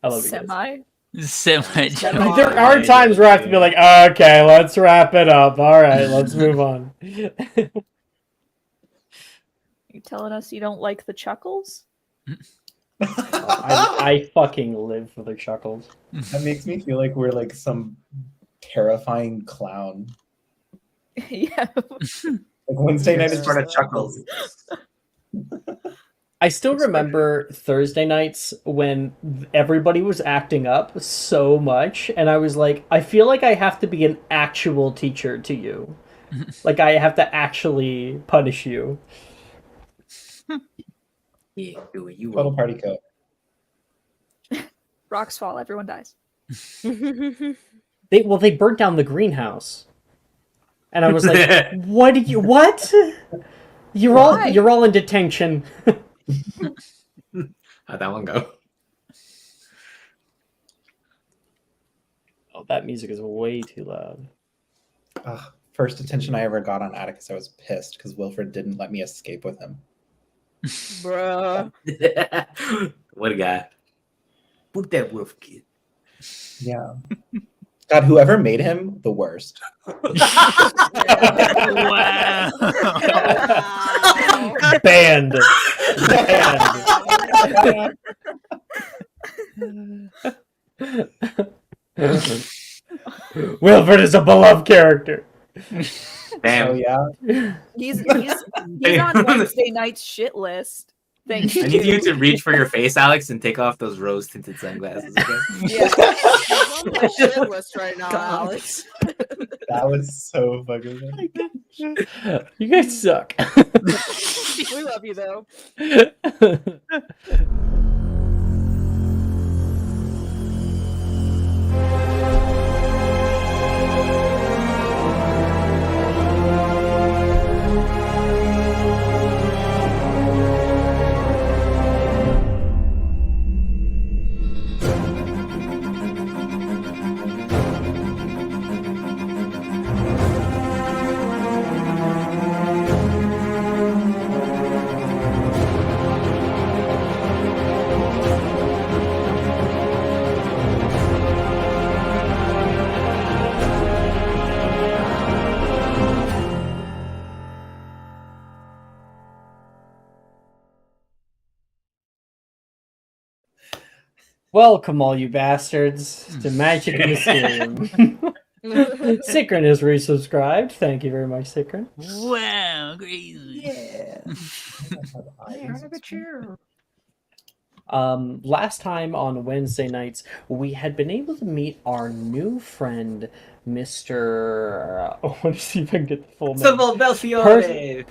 I love you guys. Semi. There are times where I have to be like, okay, let's wrap it up. All right, let's move on. You telling us you don't like the chuckles? I fucking live for the chuckles. That makes me feel like we're like some terrifying clown. Yeah. Like Wednesday night is Sort just of chuckles. I still remember Thursday nights when everybody was acting up so much, and I was like, I feel like I have to be an actual teacher to you. Like, I have to actually punish you. Yeah, do it. You total will. party code. Rocks fall, everyone dies. They burnt down the greenhouse. And I was like, what? You're all in detention. How'd that one go? Oh, that music is way too loud. First attention I ever got on Atticus, I was pissed because Wilfred didn't let me escape with him. Bruh. What a guy. Book that wolf kid. Yeah. God, whoever made him, the worst. Wow. Banned. Wilfred is a beloved character. Damn. Oh yeah. He's on Wednesday night's shit list. Thank you. I need you to reach for your face, Alex, and take off those rose-tinted sunglasses. Okay? Yeah. He's on my shit list right now, God. Alex. That was so fucking funny. You guys suck. We love you though. Welcome, all you bastards, to Magic and Mysterium. Sikrin is resubscribed. Thank you very much, Sikrin. Wow, crazy. Yeah. Last time on Wednesday nights, we had been able to meet our new friend, Mr. I want to see if I can get the full name. Civil Belfiore.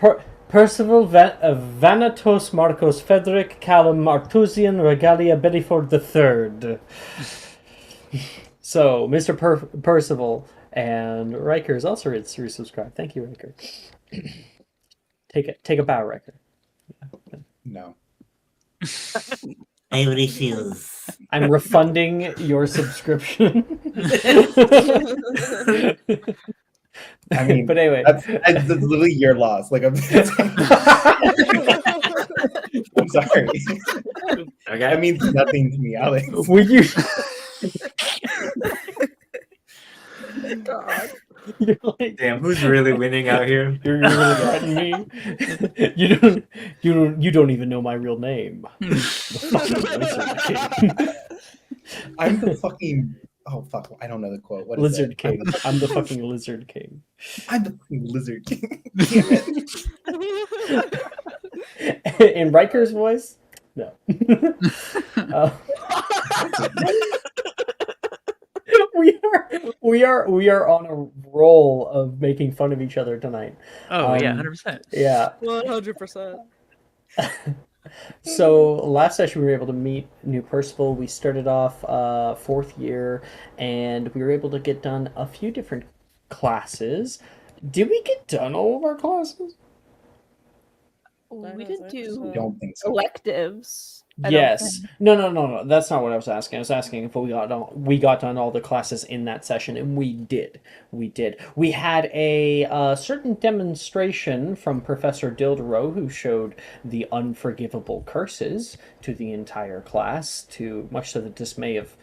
Percival Vanatos Marcos Frederick Callum Artusian Regalia Bediford III. So, Mr. Percival and Riker is also resubscribed. Thank you, Riker. Take a bow, Riker. No. I refuse. I'm refunding your subscription. I mean, but anyway, that's literally your loss. Like I'm sorry. Okay. That means nothing to me, Alex. Would you? God. You're like, Damn, who's really winning out here? you're really threatening me. You don't even know my real name. The fucking Lizard King. I'm the fucking fuck, I don't know the quote. What is Lizard it? King. I'm the fucking Lizard King. I'm the fucking Lizard King. In Riker's voice? No. We are on a roll of making fun of each other tonight. Oh yeah, 100%. Yeah. 100%. So last session we were able to meet new Percival. We started off fourth year, and we were able to get done a few different classes. Did we get done all of our classes? We didn't I do don't think so. electives. I don't Yes. think. No. That's not what I was asking. I was asking if we got done all the classes in that session, and we did. We did. We had a certain demonstration from Professor Dildero, who showed the unforgivable curses to the entire class, to much to the dismay of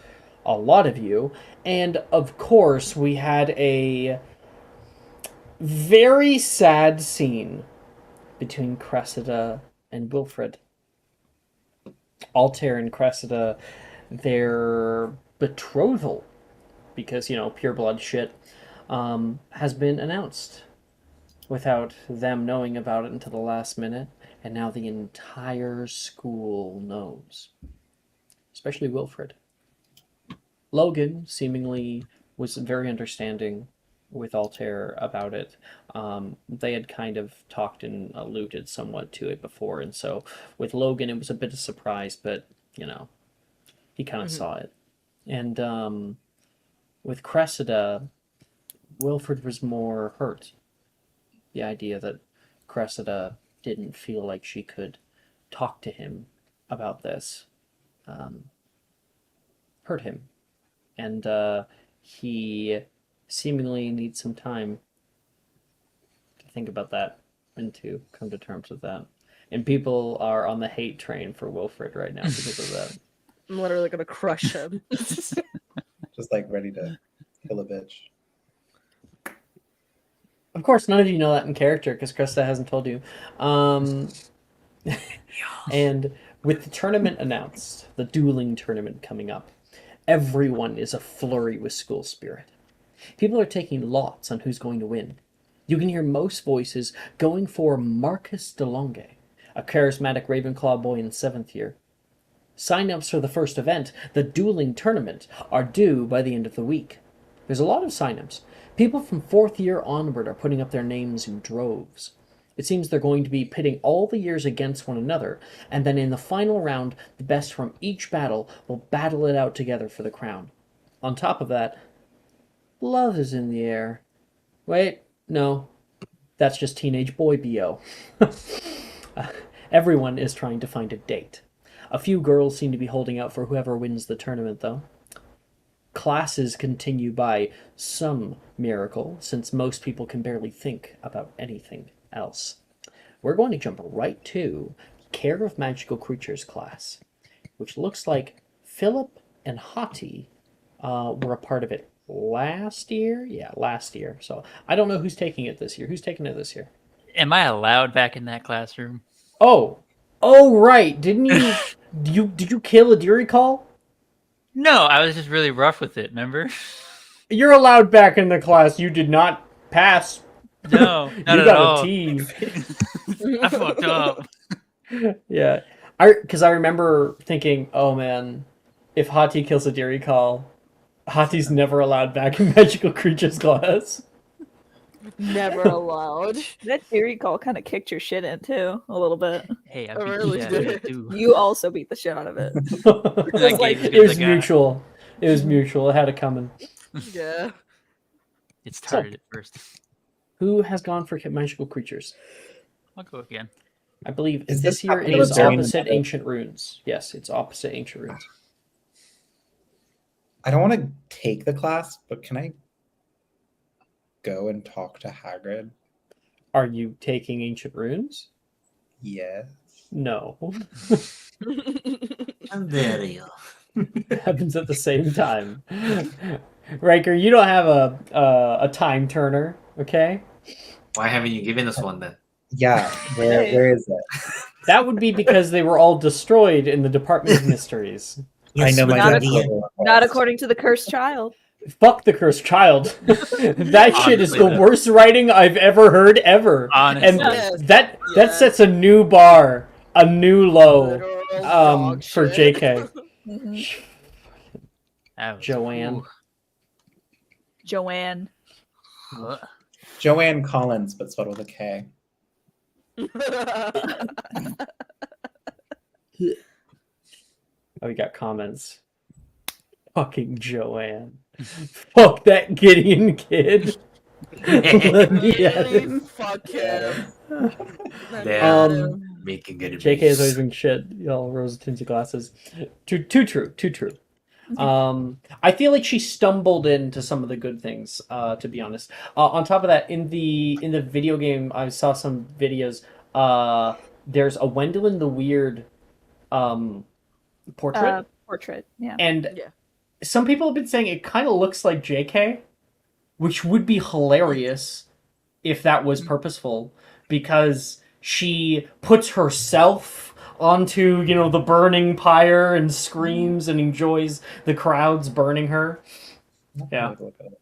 a lot of you. And of course, we had a very sad scene between Cressida and Wilfred. Altair and Cressida, their betrothal, because, pure blood shit, has been announced without them knowing about it until the last minute, and now the entire school knows. Especially Wilfred. Logan seemingly was very understanding with Altair about it. They had kind of talked and alluded somewhat to it before, and so with Logan it was a bit of surprise, but he kind of saw it. And with Cressida, Wilfred was more hurt. The idea that Cressida didn't feel like she could talk to him about this hurt him. And he seemingly needs some time to think about that and to come to terms with that. And people are on the hate train for Wilfred right now because of that. I'm literally gonna crush him. Just ready to kill a bitch. Of course, none of you know that in character because Krista hasn't told you. And with the tournament announced, the dueling tournament coming up, everyone is aflurry with school spirit. People are taking lots on who's going to win. You can hear most voices going for Marcus DeLonge, a charismatic Ravenclaw boy in 7th year. Sign-ups for the first event, the dueling tournament, are due by the end of the week. There's a lot of sign-ups. People from 4th year onward are putting up their names in droves. It seems they're going to be pitting all the years against one another, and then in the final round, the best from each battle will battle it out together for the crown. On top of that, love is in the air. Wait, no. That's just teenage boy BO. Everyone is trying to find a date. A few girls seem to be holding out for whoever wins the tournament, though. Classes continue by some miracle, since most people can barely think about anything else. We're going to jump right to Care of Magical Creatures class, which looks like Philip and Hati were a part of it last year. Yeah, last year. So I don't know who's taking it this year. Who's taking it this year? Am I allowed back in that classroom? Oh, right. Didn't you? Did you kill a Deary call? No, I was just really rough with it, remember? You're allowed back in the class. You did not pass. No, not you at got all. a T. I fucked up. Yeah, because I remember thinking, oh man, if Hati kills a Deary call, Hati's never allowed back in Magical Creatures class. Never allowed. That theory call kind of kicked your shit in too, a little bit. Hey, I I beat really the shit out of did. it too. You also beat the shit out of it. I gave It was the guy. mutual. It was mutual. It had it coming. Yeah. It started at first. Who has gone for Magical Creatures? I'll go again. I believe Is this this year it happening is during opposite the- Ancient Runes. Yes, it's opposite Ancient Runes. I don't want to take the class, but can I go and talk to Hagrid? Are you taking Ancient Runes? Yes. No. I'm very Happens at the same time. Riker, you don't have a time turner, okay? Why haven't you given us one then? Yeah. Where is it? That would be because they were all destroyed in the Department of Mysteries. I know my Not dad's a- level. Not according to the cursed child. Fuck the Cursed Child. That shit is Honestly, the that- worst writing I've ever heard ever. Honestly. And Yes. that Yes. sets a new bar, a new low Literal dog for shit. JK. Mhm. That was- Joanne. Ooh. Joanne. Ugh. Joanne Collins, but spelled with a K. Oh, we got comments. Fucking Joanne. Fuck that Gideon kid. Let me at Really? him. Fuck him. Let me Damn. at him. making it. JK has always been shit. Y'all rose tinted glasses. Too true. Too true. I feel like she stumbled into some of the good things. To be honest. On top of that, in the video game, I saw some videos. There's a Wendelin the Weird portrait, Portrait. Yeah. and Yeah. some people have been saying it kind of looks like JK, which would be hilarious if that was purposeful, because she puts herself onto, the burning pyre and screams and enjoys the crowds burning her. Yeah. Look at it.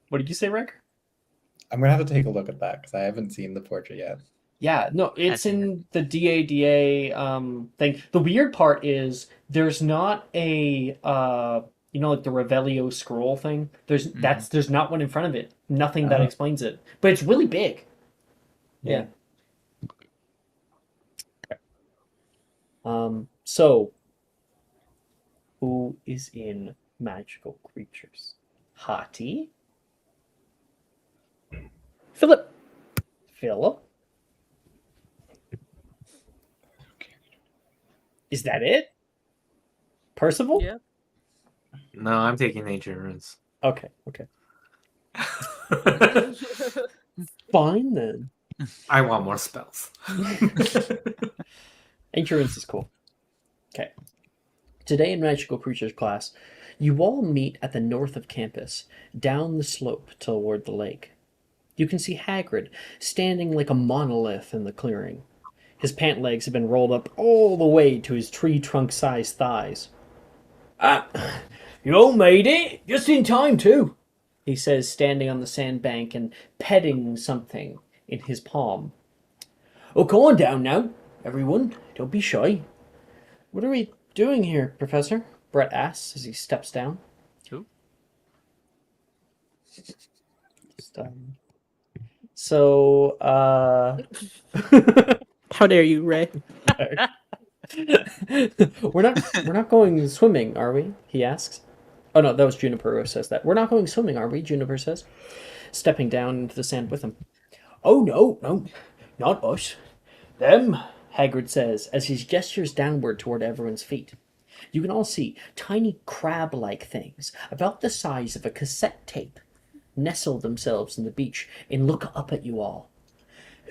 What did you say, Rick? I'm gonna have to take a look at that because I haven't seen the portrait yet. Yeah, no, it's That's in the DADA thing. The weird part is there's not a like the Revelio scroll thing. There's not one in front of it. Nothing that explains it. But it's really big. Yeah. So who is in magical creatures? Hati? Philip. Is that it? Percival? Yeah. No, I'm taking nature runes. Okay. Fine then. I want more spells. Insurance is cool. Okay. Today in Magical Creatures class, you all meet at the north of campus, down the slope toward the lake. You can see Hagrid standing like a monolith in the clearing. His pant legs have been rolled up all the way to his tree trunk-sized thighs. You all made it, just in time too, he says, standing on the sandbank and petting something in his palm. Oh, come on down now, everyone. Don't be shy. What are we doing here, Professor? Brett asks as he steps down. Who? So, How dare you, Ray? we're not going swimming, are we? He asks. Oh no, that was Juniper who says that. We're not going swimming, are we? Juniper says, stepping down into the sand with him. Oh no, not us. Them, Hagrid says as he gestures downward toward everyone's feet. You can all see tiny crab-like things about the size of a cassette tape nestle themselves in the beach and look up at you all.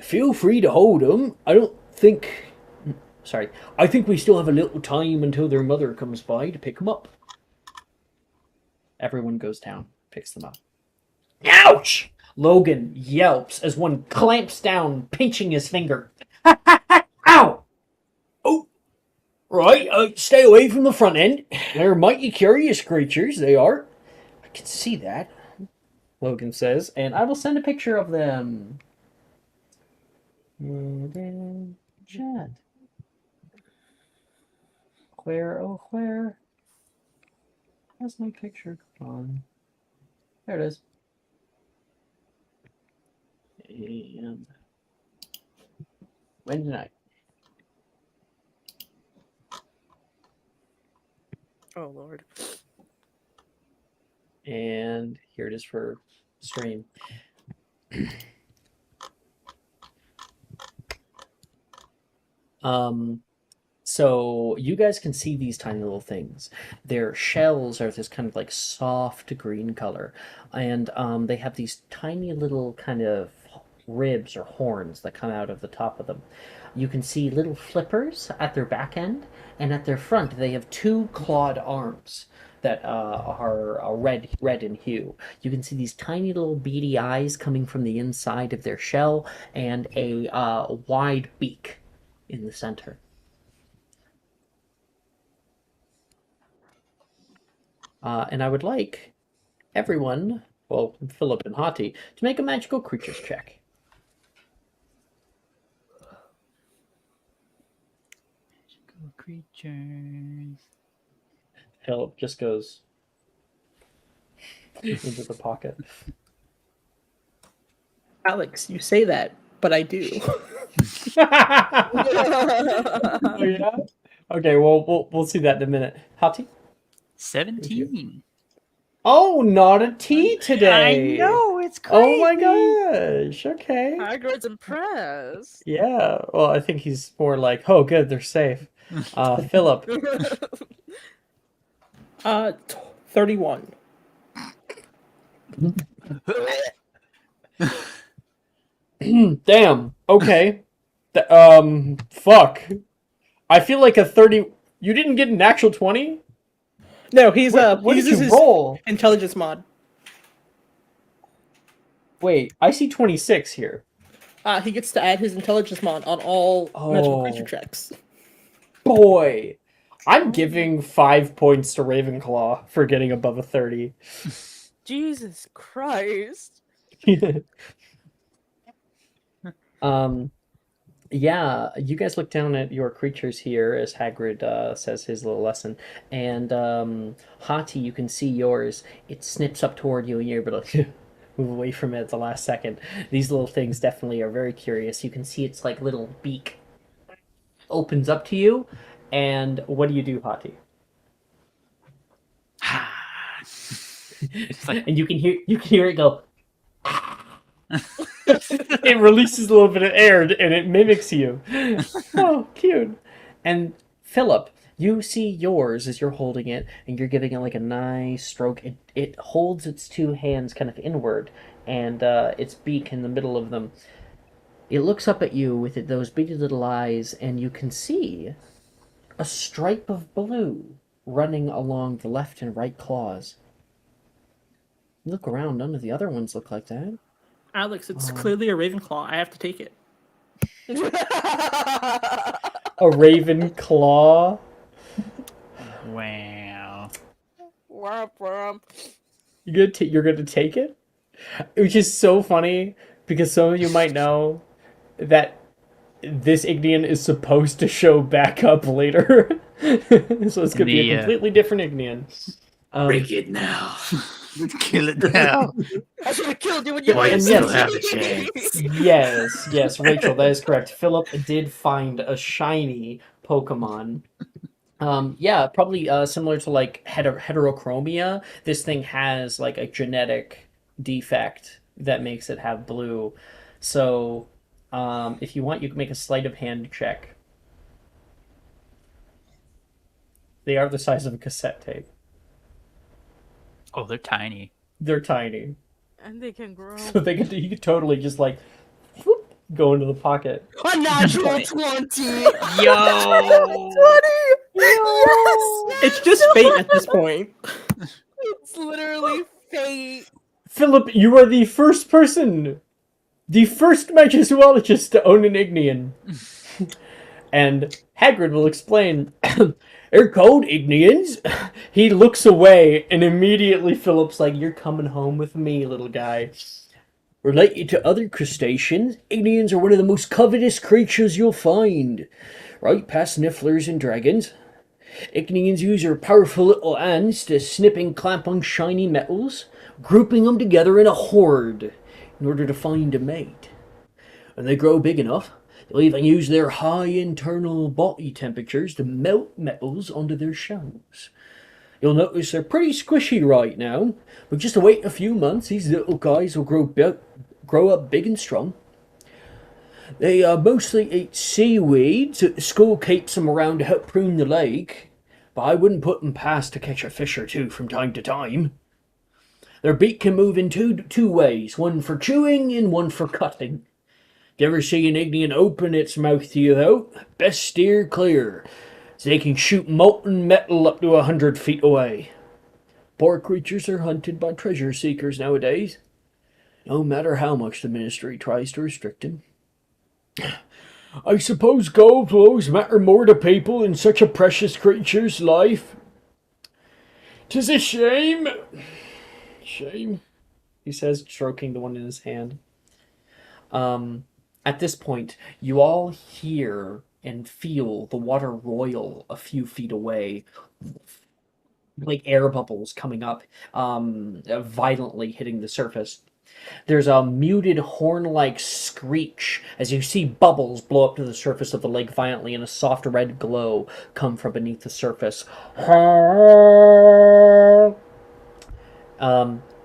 Feel free to hold them. I think we still have a little time until their mother comes by to pick them up. Everyone goes down, picks them up. Ouch! Logan yelps as one clamps down, pinching his finger. Ow! Oh, right, stay away from the front end. They're mighty curious creatures, they are. I can see that, Logan says, and I will send a picture of them. Chat. Where has my picture gone? There it is. And Wednesday night. Oh Lord. And here it is for stream. So you guys can see these tiny little things. Their shells are this kind of like soft green color, and they have these tiny little kind of ribs or horns that come out of the top of them. You can see little flippers at their back end, and at their front they have two clawed arms that are red in hue. You can see these tiny little beady eyes coming from the inside of their shell, and a wide beak in the center. And I would like everyone, well, Philip and Hati, to make a magical creatures check. Magical creatures. Philip just goes into the pocket. Alex, you say that, but I do. Oh, yeah? Okay, well, we'll see that in a minute. Hati? 17. Oh, not a T today. I know, it's crazy. Oh my gosh. Okay. Hagrid's impressed. Yeah. Well, I think he's more like, oh, good, they're safe. Philip. 31. Damn. Okay. Fuck. I feel like a 30. You didn't get an actual 20? No, he's What he did uses you his roll? intelligence mod. Wait, I see 26 here. He gets to add his intelligence mod on all magical creature Oh. checks. Boy. I'm giving 5 points to Ravenclaw for getting above a 30. Jesus Christ. Yeah, you guys look down at your creatures here as Hagrid says his little lesson, and Hati, you can see yours. It snips up toward you, and you're able to move away from it at the last second. These little things definitely are very curious. You can see its like little beak opens up to you, and what do you do, Hati? It's like And you can hear it go. It releases a little bit of air and it mimics you. Oh, cute. And Philip, you see yours as you're holding it and you're giving it like a nice stroke. It holds its two hands kind of inward and its beak in the middle of them. It looks up at you with those beady little eyes and you can see a stripe of blue running along the left and right claws. Look around, none of the other ones look like that. Alex, it's clearly a Ravenclaw. I have to take it. A raven claw. wow. Womp womp. You're gonna take it? Which is so funny because some of you might know that this Ignian is supposed to show back up later. So it's gonna be a completely different Ignian. Break it now. Kill it now. I should have killed you when you Why you And still yes. have a chance. Yes, Rachel, that is correct. Philip did find a shiny Pokemon. Yeah, probably similar to like heterochromia. This thing has like a genetic defect that makes it have blue. So, if you want, you can make a sleight of hand check. They are the size of a cassette tape. Oh, they're tiny. They're tiny, And they can grow. so you could totally just like whoop, go into the pocket. A natural 20! Yo! Yes! It's just fate at this point. It's literally fate. Philip, you are the first person, the first Magizoologist to own an Ignian. And Hagrid will explain, they're called Ignians. He looks away, and immediately Philip's like, you're coming home with me, little guy. Related to other crustaceans, Ignians are one of the most covetous creatures you'll find. Right past Nifflers and dragons. Ignians use their powerful little hands to snip and clamp on shiny metals, grouping them together in a horde in order to find a mate. When they grow big enough, they'll even use their high internal body temperatures to melt metals onto their shells. You'll notice they're pretty squishy right now, but just wait a few months, these little guys will grow up big and strong. They mostly eat seaweed, so the school keeps them around to help prune the lake, but I wouldn't put them past to catch a fish or two from time to time. Their beak can move in two ways, one for chewing and one for cutting. If you ever see an Ignian open its mouth to you, though, best steer clear, so they can shoot molten metal up to 100 feet away. Poor creatures are hunted by treasure seekers nowadays, no matter how much the Ministry tries to restrict them. I suppose gold will always matter more to people in such a precious creature's life. 'Tis a shame. Shame, he says, stroking the one in his hand. At this point, you all hear and feel the water roil a few feet away, like air bubbles coming up, violently hitting the surface. There's a muted horn-like screech as you see bubbles blow up to the surface of the lake violently and a soft red glow come from beneath the surface.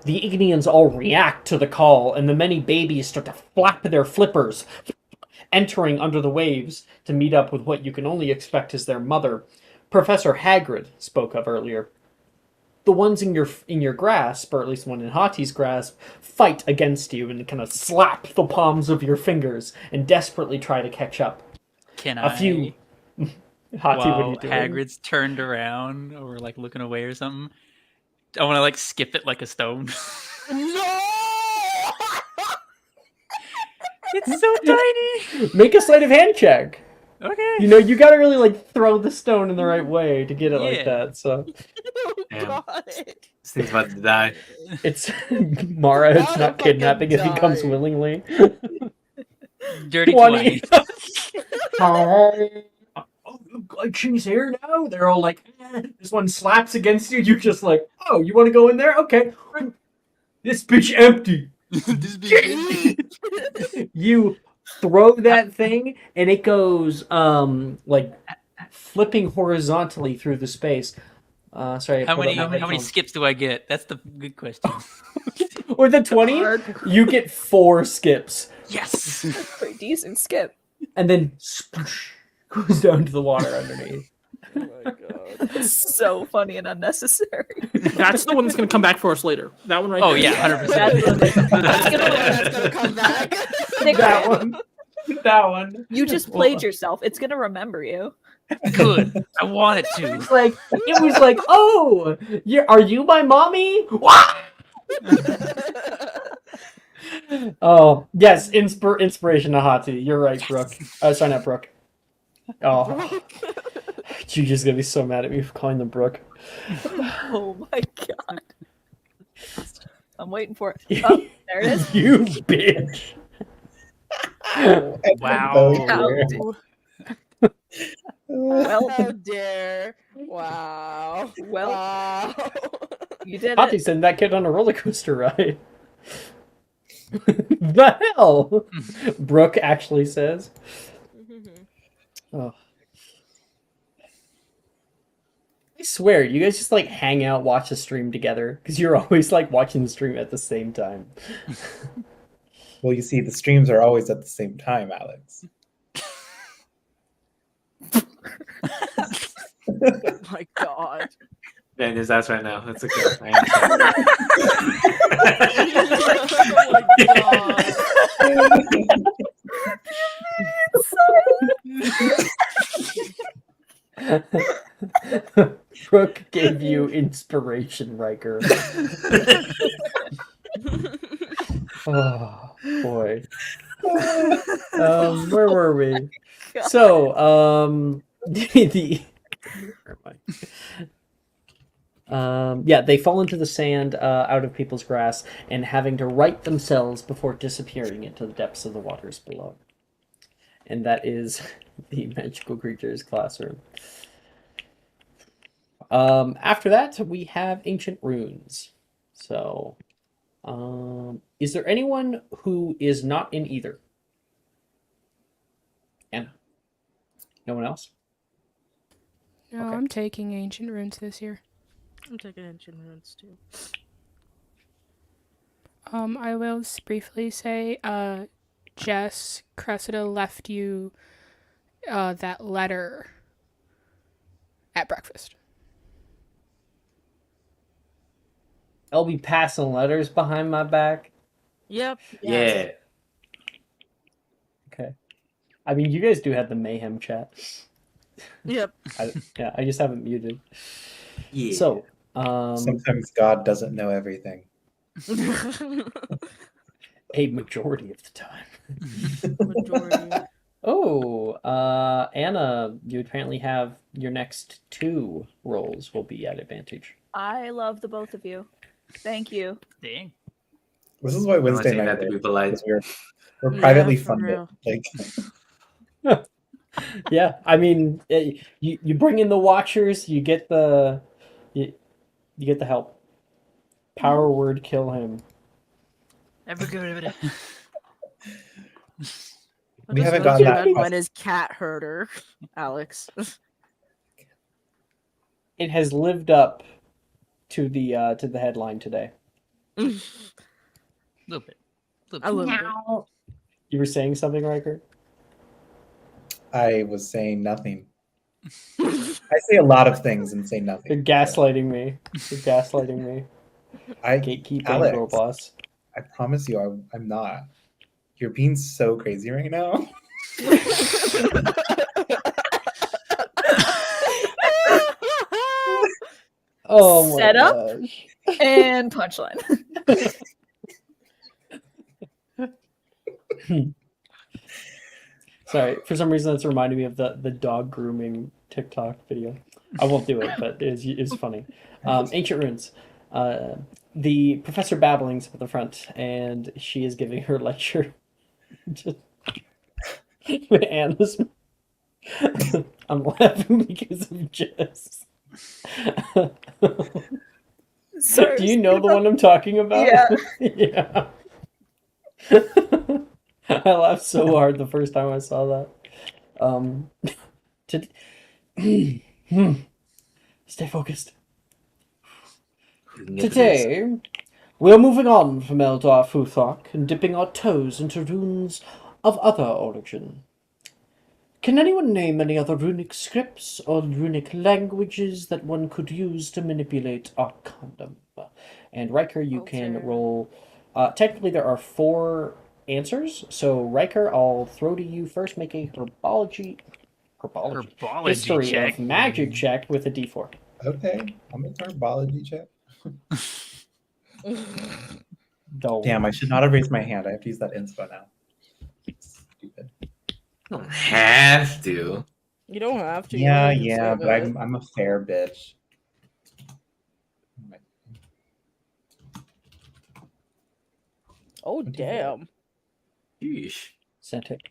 The Ignians all react to the call, and the many babies start to flap their flippers, entering under the waves to meet up with what you can only expect is their mother, Professor Hagrid spoke of earlier. The ones in your grasp, or at least one in Hati's grasp, fight against you and kind of slap the palms of your fingers and desperately try to catch up. Can A few. Hati, what are you doing? Hagrid's turned around or like looking away or something, I want to like skip it like a stone. No! It's so tiny. Make a sleight of hand check. Okay. You know, you gotta really like throw the stone in the right way to get it like Yeah. that. So Oh, Damn. God. This thing's about to die. it's Mara. It's Gotta not kidnapping if he fucking comes die. willingly. Dirty 20. 20. Oh, like she's here now. They're all like, this one slaps against you. You're just like, oh, you want to go in there? Okay. This bitch empty. This big. You throw that thing, and it goes like flipping horizontally through the space. Sorry. How pulled up many my how many headphones. skips do I get? That's the good question. Or the 20, you get 4 skips, Yes. Pretty decent skip. and then sploosh, goes down to the water underneath. Oh my God. It's so funny and unnecessary. That's the one that's going to come back for us later. That one right Oh there. yeah, 100%. That's gonna come back. That one. That one. You just played yourself. It's gonna remember you. Good. I want it to. It was like, oh, are you my mommy? Oh, yes, inspiration to Hati. You're right, Brooke. Sorry, not Brooke. Oh, you're just gonna be so mad at me for calling them Brooke. Oh my god. I'm waiting for it. Oh, there it is. You bitch. Wow. Well, How dare. Wow. well, Wow. you did Hati it. sent that kid on a roller coaster ride. The hell? Brooke actually says. Oh. I swear, you guys just like hang out, watch the stream together, because you're always like watching the stream at the same time. Well, you see, the streams are always at the same time, Alex. Oh my God. Man, his ass right now. That's okay. I Oh my God. Brooke gave you inspiration, Riker. Oh boy. Where were we? So, the yeah, they fall into the sand out of people's grasp and having to right themselves before disappearing into the depths of the waters below. And that is the magical creatures classroom. After that, we have ancient runes. So, is there anyone who is not in either? Anna? No one else? No, Okay. I'm taking ancient runes this year. I'm taking ancient runes too. I will briefly say, Jess, Cressida left you that letter at breakfast. I'll be passing letters behind my back. Yep. Yeah. Okay. I mean, you guys do have the mayhem chat. Yep. I just haven't muted. Yeah. So, Sometimes God doesn't know everything. a majority of the time. Majority. Oh, Anna, you apparently have your next 2 rolls will be at advantage. I love the both of you. Thank you. Dang. This is why I'm not Wednesday saying night that to be polite. is we're Yeah, privately for funded. real. Like, Yeah, I mean, you bring in the watchers, you get the you get the help. Power word, kill him. Ever good. We haven't gotten that When far. is cat herder, Alex? It has lived up to the headline today. little bit. A little bit. You were saying something, Riker? I was saying nothing. I say a lot of things and say You're nothing. gaslighting me. You're gaslighting me. I, Gatekeeping, Alex, girl boss. I promise you, I'm not. You're being so crazy right now. Oh my Set up? gosh. And punchline. Sorry, for some reason that's reminding me of the dog grooming TikTok video. I won't do it, but it's funny. Ancient Runes. The Professor Babbling's at the front, and she is giving her lecture. Just Anna's. I'm laughing because of Jess. Sir, Do you know the one I'm talking about? Yeah. Yeah. I laughed so hard the first time I saw that. Stay focused. We can get to this. Today, we are moving on from Eldar Futhok and dipping our toes into runes of other origin. Can anyone name any other runic scripts or runic languages that one could use to manipulate Arcanum? And Riker, you can Altair. roll. Technically, there are 4 answers. So, Riker, I'll throw to you first. Make a herbology history check. of magic check with a d4. Okay, I'll make our biology check. Don't. Damn, I should not have raised my hand. I have to use that inspo now. Stupid. Don't have to. You don't have to. You Yeah, don't need to yeah, save but it. I'm a fair bitch. Oh damn. Yeesh. Sent it.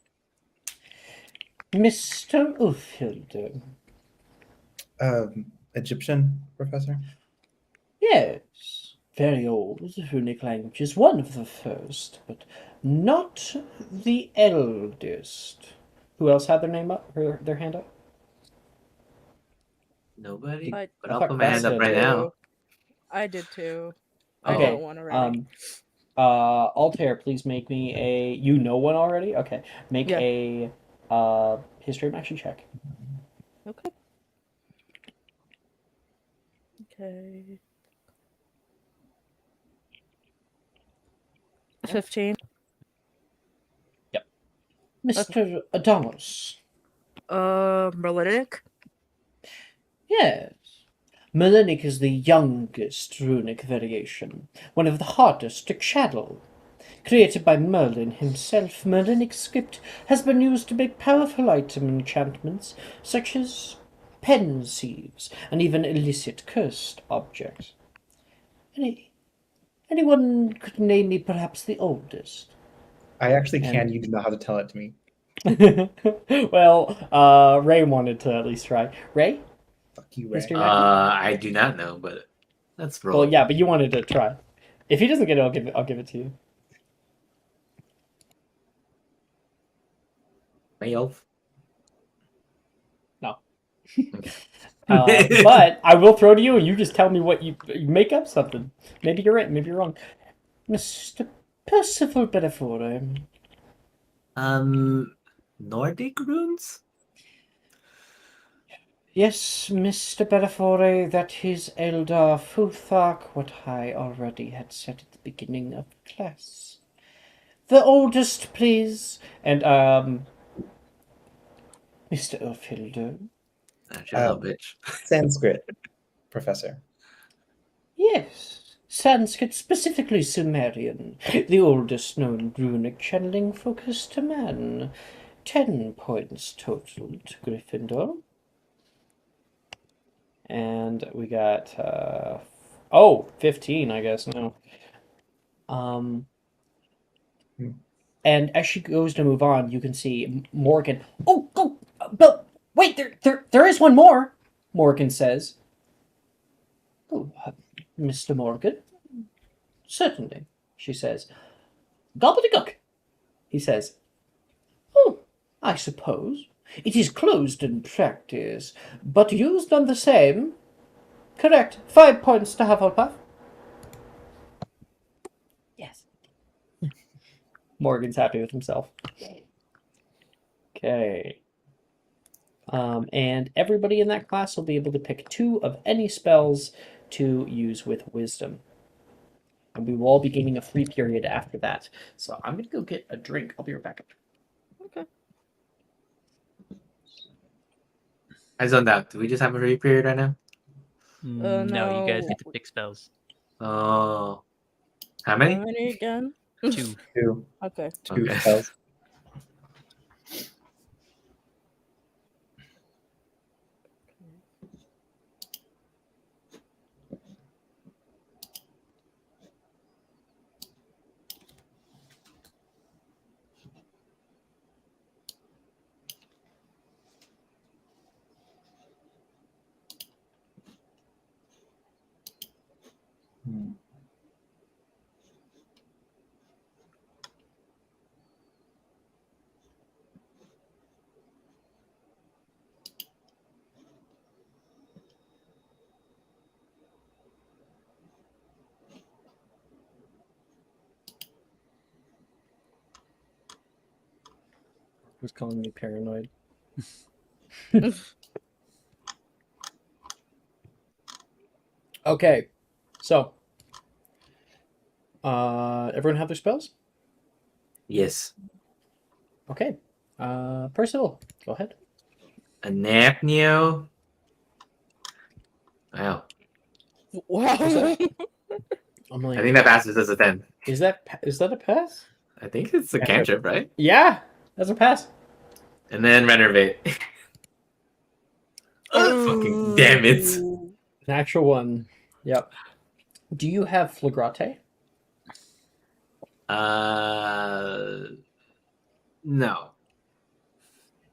Mr. Ulfhilder. Egyptian professor. Yes, very old runic languages, one of the first, but not the eldest. Who else had their name up, their hand up? Nobody? I- But I I'll thought put my hand up Cresta right did. now. I did too. I Okay, know one already. Altair, please make me a. You know one already? Okay, make Yeah. a history of magic check. Okay. Okay. 15. Mr. Adamus. Merlinic? Yes. Melinic is the youngest runic variation, one of the hardest to channel. Created by Merlin himself, Merlinic script has been used to make powerful item enchantments such as pen sieves and even illicit cursed objects. Anyone could name me perhaps the oldest? I actually can. And- You do not have to tell it to me. Well, Ray wanted to at least try. Ray? Fuck you, Ray. History magic? I do not know, but let's roll. Well, yeah, but you wanted to try. If he doesn't get it, I'll give it to you. My elf. No. But I will throw to you, and you just tell me what you make up something. Maybe you're right, maybe you're wrong. Mr. Percival Bedefore. Nordic runes? Yes, Mr. Bedefore, that is Eldar Futhark, what I already had said at the beginning of class. The oldest, please. And, Mr. Ulfhilder. Shut up, bitch. Sanskrit, professor. Yes, Sanskrit, specifically Sumerian, the oldest known runic channeling focus to man. 10 points total to Gryffindor. And we got, 15, I guess, now. And as she goes to move on, you can see Morgan. Oh, but wait, there is one more, Morgan says. Oh, Mr. Morgan? Certainly, she says. Gobbledygook, he says. Oh, I suppose. It is closed in practice, but used on the same. Correct. 5 points to Hufflepuff. Morgan's happy with himself. Okay. And everybody in that class will be able to pick 2 of any spells to use with wisdom. And we will all be gaining a free period after that. So I'm going to go get a drink. I'll be right back. Okay. I zoned out. Do we just have a free period right now? No, you guys no. get to pick spells. Oh. How How many? many again? 2. 2 Okay. Okay. spells. Hmm. Who's calling me paranoid? Okay. So, everyone have their spells? Yes. Okay. Percival, go ahead. Anapneo. Wow. Wow. I'm I like, think that passes as a 10. is that a pass? I think it's a Yeah. cantrip, right? Yeah, that's a pass. And then renovate. Fucking damn it. Natural one. Yep. Do you have flagrante? No.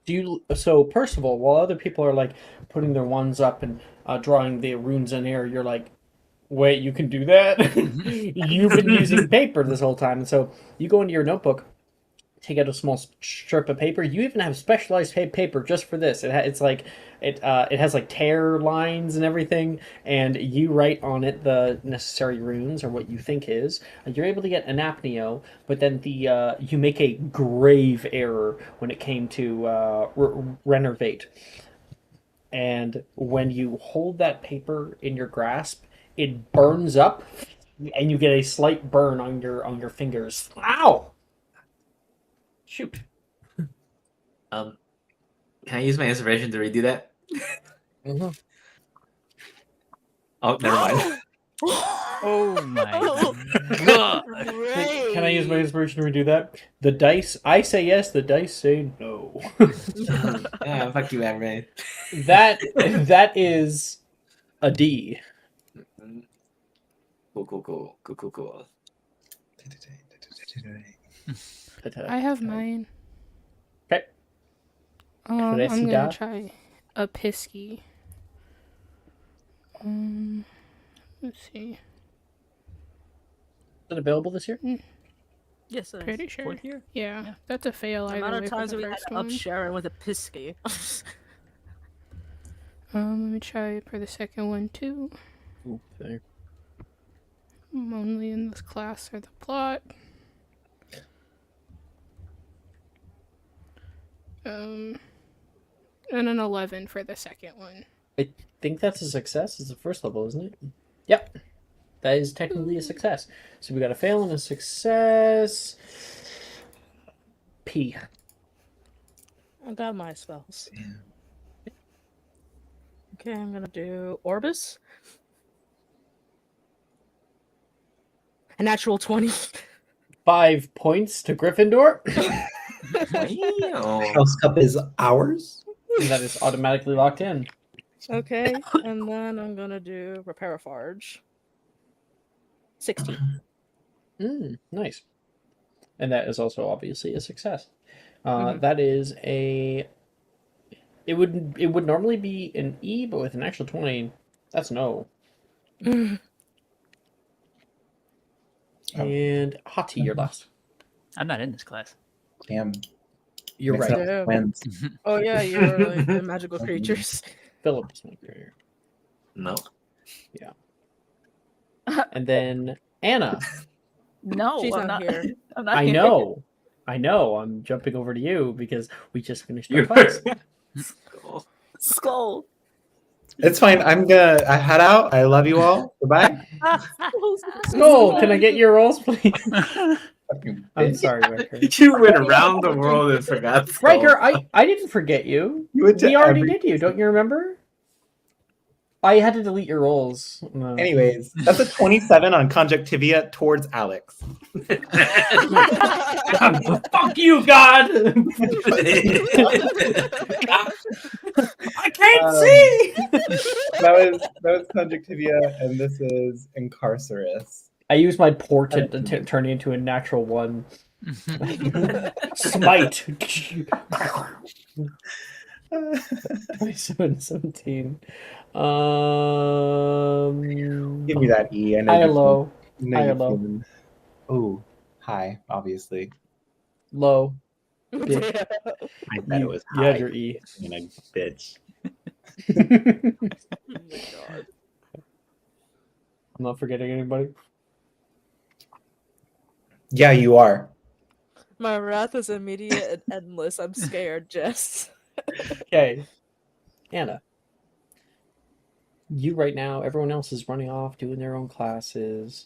Do you? So Percival, while other people are like putting their ones up and drawing the runes in air, you're like, wait, you can do that? You've been using paper this whole time, and so you go into your notebook, take out a small strip of paper. You even have specialized paper just for this. It's like it has like tear lines and everything, and you write on it the necessary runes or what you think is. You're able to get an apneo, but then the you make a grave error when it came to renovate. And when you hold that paper in your grasp, it burns up, and you get a slight burn on your fingers. Ow! Shoot. Can I use my inspiration to redo that? Mhm. Oh, never mind. Oh my god. Can I use my inspiration to redo that? The dice, I say yes, the dice say no. Yeah, fuck you, Amray. that is a D. Cool. I have mine. Okay. I'm Cressida. gonna try a pisky. Let's see. Is it available this year? Yes, it is. Pretty sure. 4th year. Yeah, that's a fail The either amount way of for times the we had first to up one. Sharon with a pisky. Let me try for the second one too. Okay. I'm only in this class for the plot. And an 11 for the second one. I think that's a success. It's the first level, isn't it? Yep. That is technically a success. So we got a fail and a success. P. I got my spells. Okay, I'm gonna do Orbis. A natural 20. 5 points to Gryffindor. Wow. House Cup is ours. And that is automatically locked in. Okay, and then I'm gonna do Repair a Farge. 16. Nice. And that is also obviously a success. Mhm. That is a. It would normally be an E, but with an actual 20, that's no. And Hati, you're last. I'm not in this class. Damn. You're Mixing right. up twins. Oh yeah, you're like the magical creatures. Philip is my career. No. And then Anna. No, She's I'm not not here. I'm not I here. know. I know. I'm jumping over to you because we just finished our You're class. Skull. Skull. It's fine. I head out. I love you all. Goodbye. Skull, can I get your rolls, please? Fucking I'm bitch. sorry, Riker. You went around the world and forgot Skull. Riker, I didn't forget you. You went to We already every- did you. Don't you remember? I had to delete your rolls. No. Anyways, that's a 27 on conjunctivia towards Alex. Fuck you, God! I can't see! That was conjunctivia, and this is incarcerous. I used my portent to turn it into a natural one. Smite. 2717. Give me that E. I know High or you low? know High or you low? feeling- Oh, high, obviously. Low. I bet it was You high. had your E. Being a bitch. Oh my god. I'm not forgetting anybody. Yeah, you are. My wrath is immediate and endless. I'm scared, Jess. Okay. Anna. You right now, everyone else is running off, doing their own classes.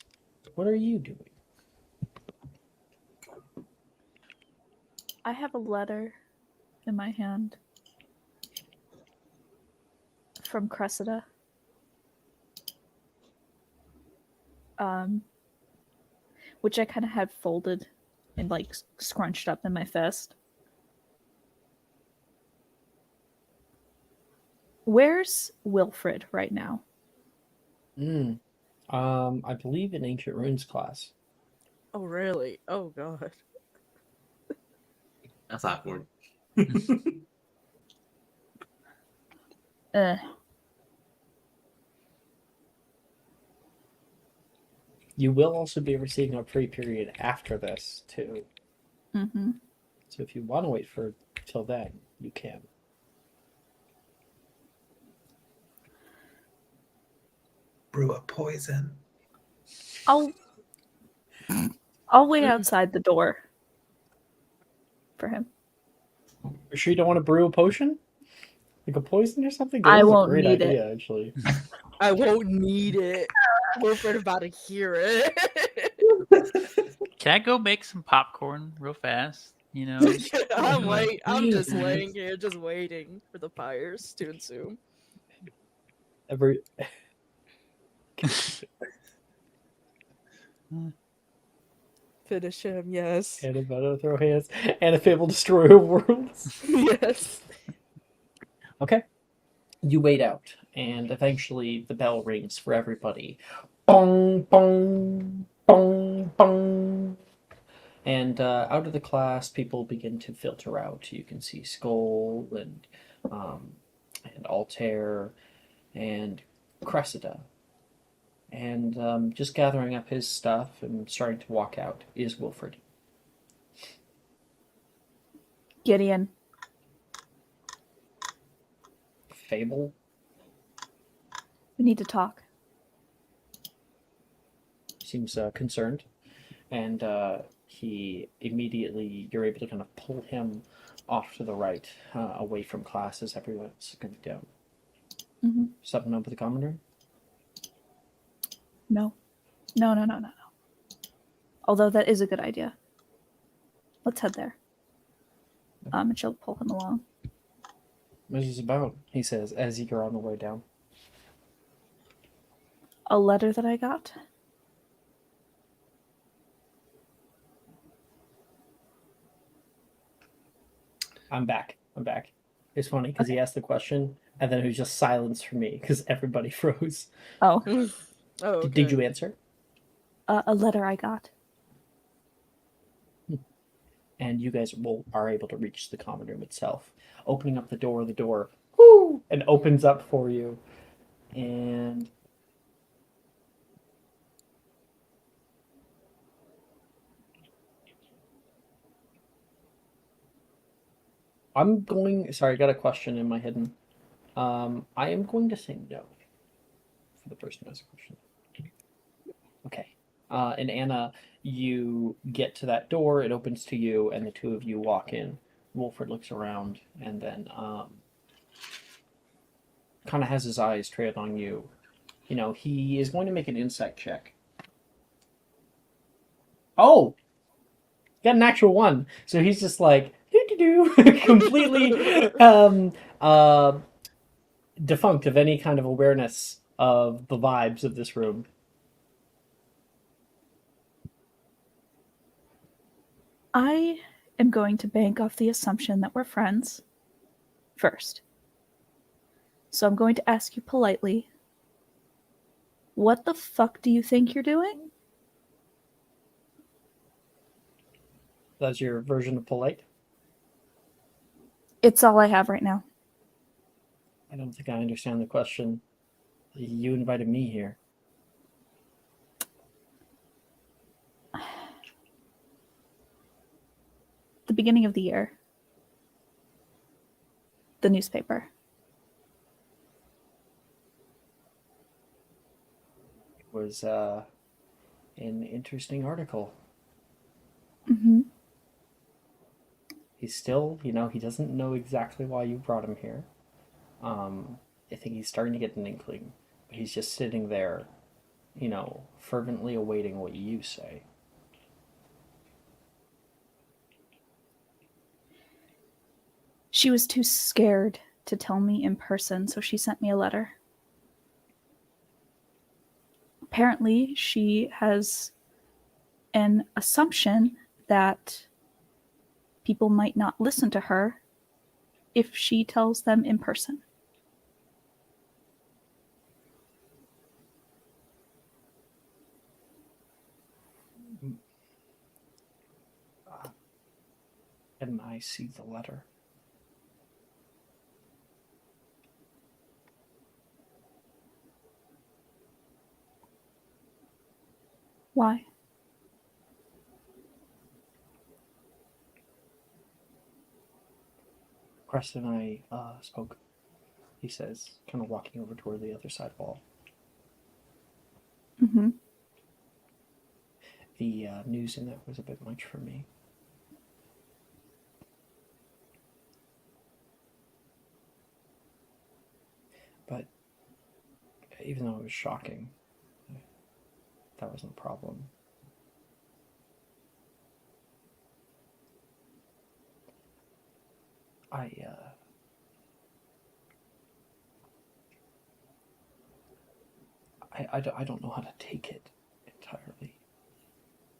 What are you doing? I have a letter in my hand from Cressida. Which I kind of had folded and like scrunched up in my fist. Where's Wilfred right now? I believe in Ancient Runes class. Oh really? Oh god. That's awkward. Uh, You will also be receiving a free period after this, too. mm-hmm. So if you want to wait for till then, you can. Brew a poison. I'll wait outside the door for him. You sure you don't want to brew a potion? Like a poison or something? I This is a won't great need it. idea, actually. I won't need it. Wilfred about to hear it. Can I go make some popcorn real fast? You know, I'm just laying here, just waiting for the fires to ensue. Every Finish him, yes. and about to throw hands and a fable destroyer of worlds. Yes. Okay. You wait out, and eventually the bell rings for everybody. Bong, bong, bong, bong. And out of the class, people begin to filter out. You can see Skull and Altair and Cressida. And just gathering up his stuff and starting to walk out is Wilfred. Gideon. Fable? We need to talk. Seems concerned. And he immediately, you're able to kind of pull him off to the right, away from class as everyone's going down. Mm-hmm. Something up with the common room? No. No. Although that is a good idea. Let's head there. And she'll pull him along. What is this about? He says as you're on the way down. A letter that I got. I'm back. It's funny because he asked the question and then it was just silence for me because everybody froze. Oh, Oh, okay. Did you answer? a letter I got. And you guys are able to reach the common room itself. Opening up the door, whoo, and opens up for you. And sorry, I got a question in my hidden. I am going to say no for the person who has a question. Okay. And Anna, you get to that door, it opens to you, and the two of you walk in. Wolford looks around and then kind of has his eyes trailed on you. You know, he is going to make an insight check. Oh, got an actual one. So he's just like completely defunct of any kind of awareness of the vibes of this room. I am going to bank off the assumption that we're friends first. So I'm going to ask you politely, what the fuck do you think you're doing? That's your version of polite. It's all I have right now. I don't think I understand the question. You invited me here. The beginning of the year. The newspaper. It was an interesting article. Mm-hmm. He's still, you know, he doesn't know exactly why you brought him here. I think he's starting to get an inkling, but he's just sitting there, you know, fervently awaiting what you say. She was too scared to tell me in person, so she sent me a letter. Apparently, she has an assumption that people might not listen to her if she tells them in person. And I see the letter. Why? Preston and I spoke, he says, kind of walking over toward the other side wall. Mm-hmm. The news in that was a bit much for me. But even though it was shocking, that wasn't the problem. I don't know how to take it entirely.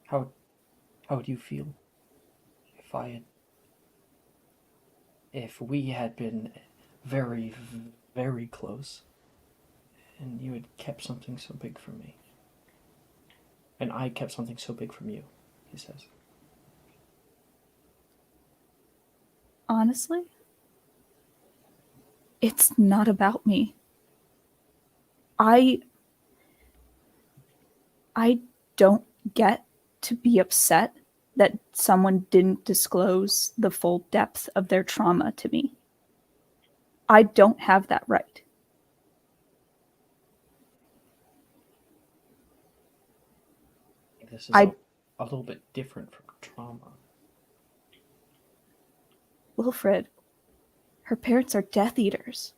How would you feel if we had been very, very close and you had kept something so big from me? And I kept something so big from you, he says. Honestly, it's not about me. I don't get to be upset that someone didn't disclose the full depth of their trauma to me. I don't have that right. This is I- a little bit different from trauma. Wilfred, her parents are Death Eaters.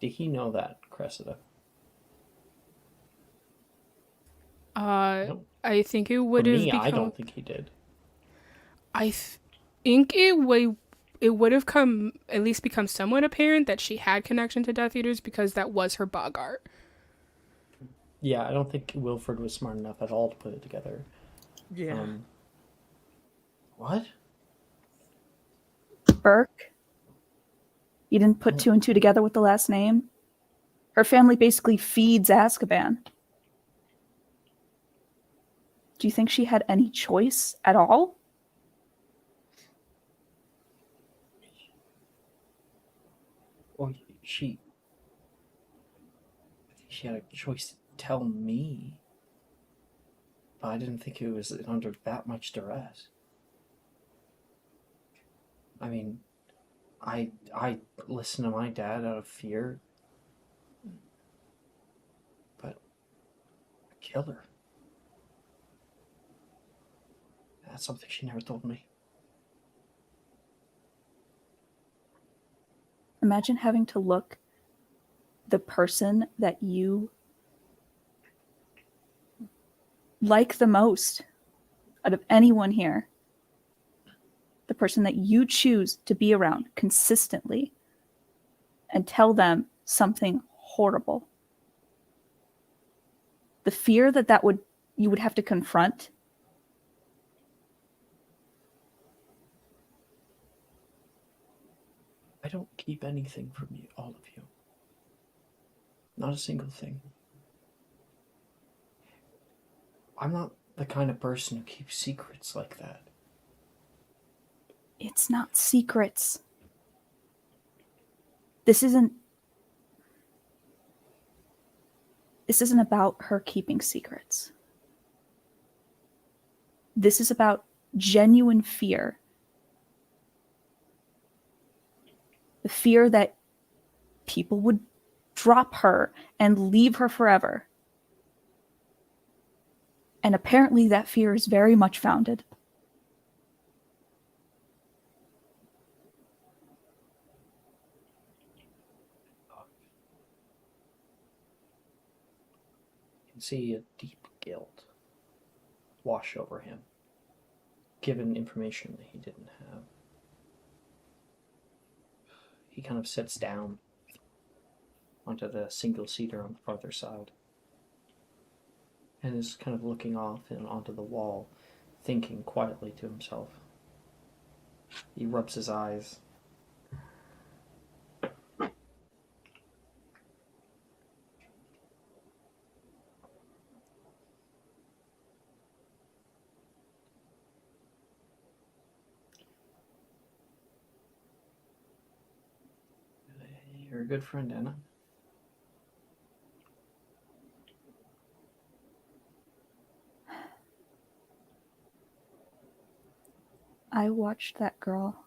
Did he know that, Cressida? No. I think it For would have me, I become. don't think he did. Think it would have come at least become somewhat apparent that she had connection to Death Eaters because that was her bogart. Yeah, I don't think Wilfred was smart enough at all to put it together. Yeah. What? Burke? You didn't put two and two together with the last name? Her family basically feeds Azkaban. Do you think she had any choice at all? Well, she had a choice to tell me, but I didn't think it was under that much duress. I mean, I listened to my dad out of fear, but kill her. That's something she never told me. Imagine having to look the person that you like the most out of anyone here, the person that you choose to be around consistently, and tell them something horrible. The fear that you would have to confront. I don't keep anything from you, all of you. Not a single thing. I'm not the kind of person who keeps secrets like that. It's not secrets. This isn't about her keeping secrets. This is about genuine fear. The fear that people would drop her and leave her forever. And apparently that fear is very much founded. You can see a deep guilt wash over him, given information that he didn't have. He kind of sits down onto the single seater on the farther side and is kind of looking off and onto the wall, thinking quietly to himself. He rubs his eyes. You're a good friend, Anna. I watched that girl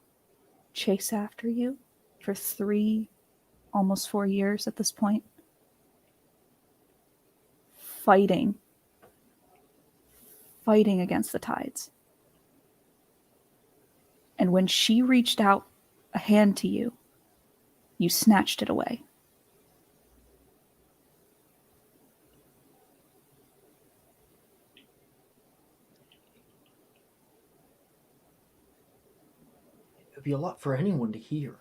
chase after you for 3, almost 4 years at this point. Fighting against the tides. And when she reached out a hand to you, you snatched it away. It'd be a lot for anyone to hear.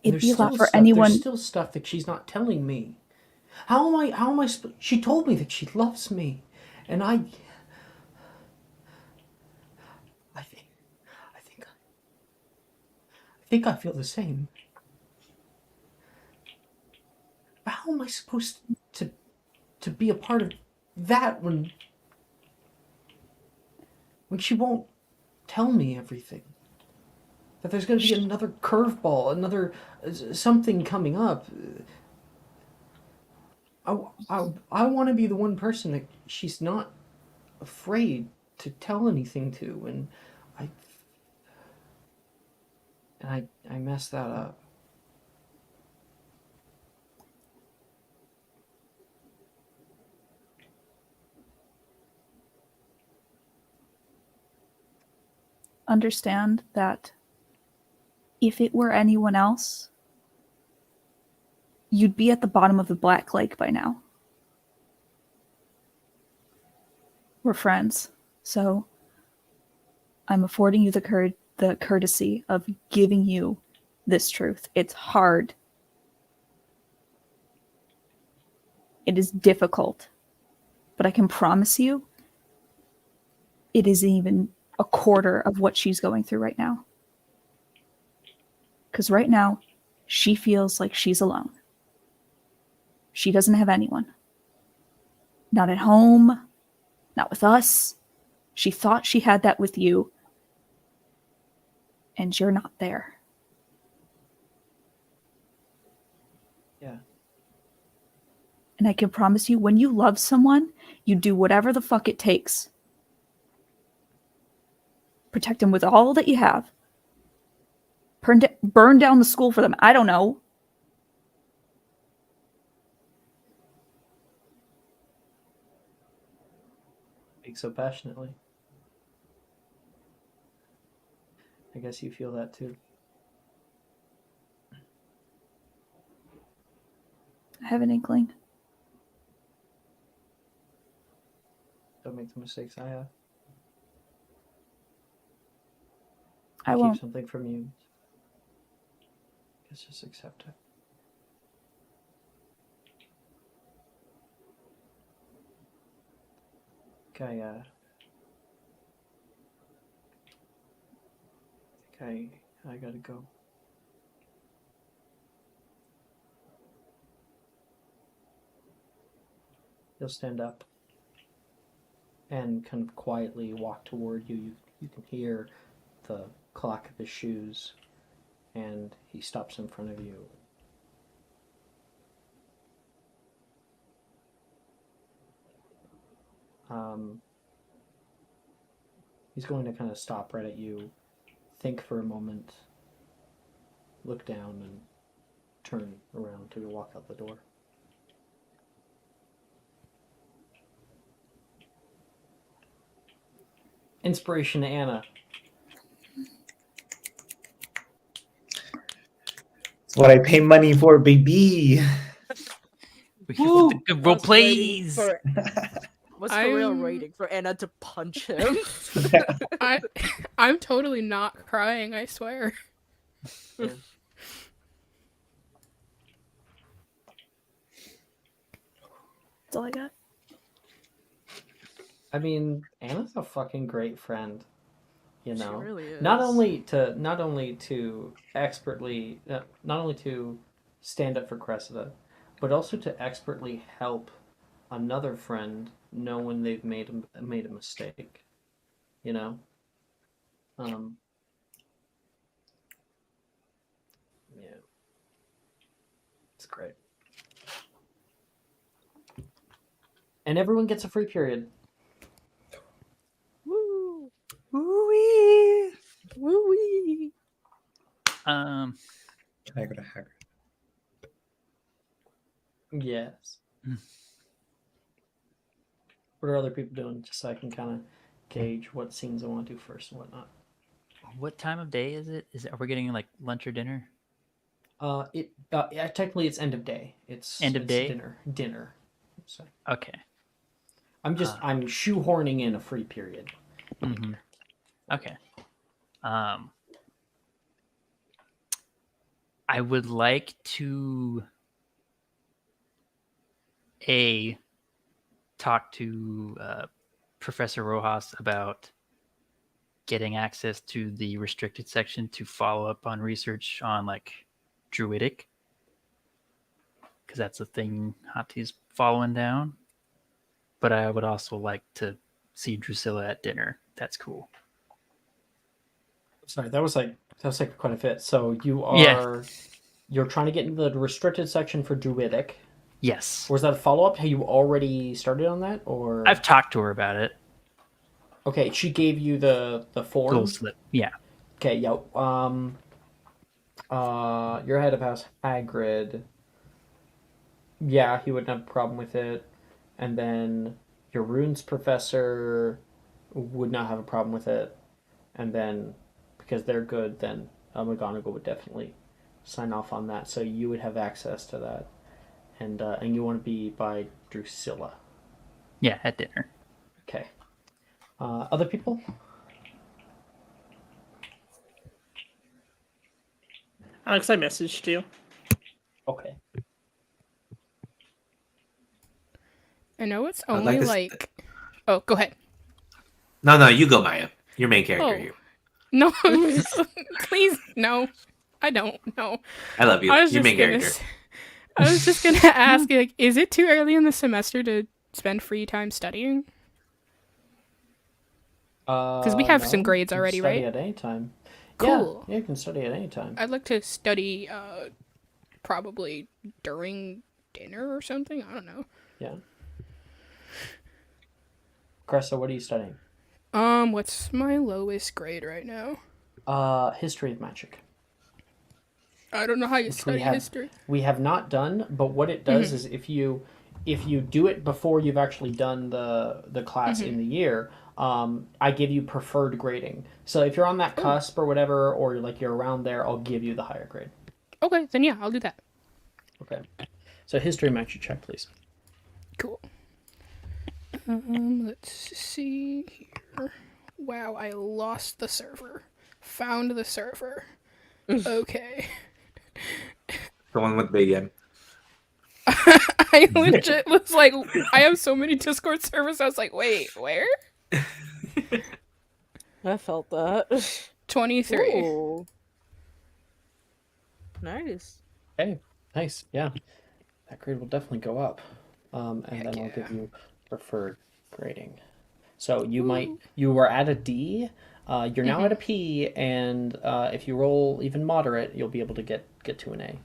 It'd be a lot for There's anyone. still stuff that she's not telling me. How am I she told me that she loves me, and I think I feel the same. But how am I supposed to be a part of that when she won't tell me everything? That there's going to be another curveball, another something coming up. I want to be the one person that she's not afraid to tell anything to, and I messed that up. Understand that if it were anyone else, you'd be at the bottom of the Black Lake by now. We're friends, so I'm affording you the courtesy of giving you this truth. It's hard. It is difficult. But I can promise you, it isn't even a quarter of what she's going through right now. Because right now, she feels like she's alone. She doesn't have anyone. Not at home, not with us. She thought she had that with you, and you're not there. Yeah. And I can promise you, when you love someone, you do whatever the fuck it takes. Protect them with all that you have. Burn down the school for them. I don't know. speak so passionately. I guess you feel that too. I have an inkling. Don't make the mistakes I have. I keep won't. something from you. Just accept it. Okay, I gotta go. He'll stand up and kind of quietly walk toward you. You can hear the clack of his shoes, and he stops in front of you. He's going to kind of stop right at you, think for a moment, look down, and turn around to walk out the door. Inspiration to Anna. It's what I pay money for, baby. The good role was waiting plays. for- What's the real I'm- rating for Anna to punch him? I'm totally not crying, I swear. That's all I got. I mean, Anna's a fucking great friend. You She know, really is. not only to expertly, not only to stand up for Cressida, but also to expertly help another friend know when they've made a mistake. You know, yeah, it's great. And everyone gets a free period. Woo! Woo-wee. Woo-wee! Um, Can I go to Hagrid? Yes. What are other people doing? Just so I can kind of gauge what scenes I want to do first and whatnot. what time of day is it? Are we getting like lunch or dinner? Technically it's end of day. It's End of day? Dinner. So Okay. I'm shoehorning in a free period. Mm-hmm. Okay. I would like to talk to Professor Rojas about getting access to the restricted section to follow up on research on like Druidic, because that's a thing Hati's following down. But I would also like to see Drusilla at dinner. That's cool. Sorry, that was like quite a fit. So you're trying to get into the restricted section for Druidic. Yes. Or was that a follow-up? Have you already started on that? Or I've talked to her about it. Okay, she gave you the form? Little slip. Yeah. Okay, yeah. Your head of house, Hagrid. Yeah, he wouldn't have a problem with it. And then your runes professor would not have a problem with it. And then, because they're good, then McGonagall would definitely sign off on that. So you would have access to that. And you want to be by Drusilla. Yeah, at dinner. Okay. Other people? Alex, I messaged you. Okay. I know it's I'd only like to Oh, go ahead. No, you go, Maya. Your main character Oh. here. No, please, no. I don't. No. I love you. I was Your just main gonna. character. I was just gonna ask, like, is it too early in the semester to spend free time studying? Because we have some grades you can already, study right? at any time. Cool. Yeah, you can study at any time. I'd like to study, probably during dinner or something. I don't know. Yeah. Cressa, what are you studying? What's my lowest grade right now? History of Magic. I don't know how you Which study history. we have not done, but what it does is if you if you do it before you've actually done the class in the year, I give you preferred grading. So if you're on that cusp or whatever, or you're around there, I'll give you the higher grade. Okay, then yeah, I'll do that. Okay. So history magic check, please. Cool. Let's see here. Wow, I lost the server. Found the server. Okay. The one with Big M. I legit was like, I have so many Discord servers. I was like, wait, where? I felt that. 23. Ooh. Nice. Okay. Nice. Yeah. That grade will definitely go up. And Heck then I'll yeah. give you preferred grading. So you were at a D, you're now at a P, and if you roll even moderate, you'll be able to get to an A.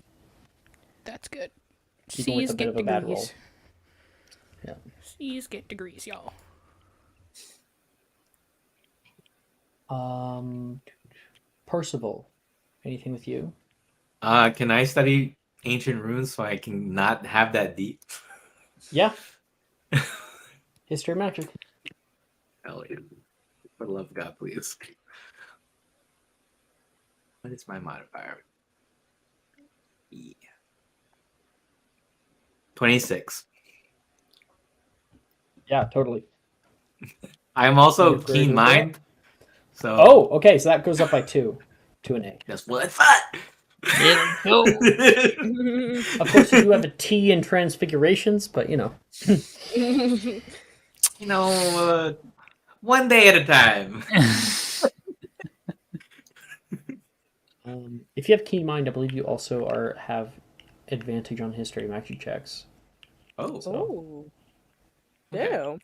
That's good. Even with C's a bit get of a bad roll. degrees. Yeah. C's get degrees, y'all. Percival, anything with you? Can I study ancient runes so I can not have that deep? Yeah. History magic. Hell yeah. For the love of God, please. What is my modifier? Yeah. 26. Yeah, totally. I'm also Your grade keen will go mind. up. So Oh, okay, so that goes up by 2 to an A. that's what I thought. Yeah, go. Of course, you do have a T in transfigurations, but One day at a time. if you have keen mind, I believe you also have advantage on history magic checks. Oh, Oh. Okay. Damn.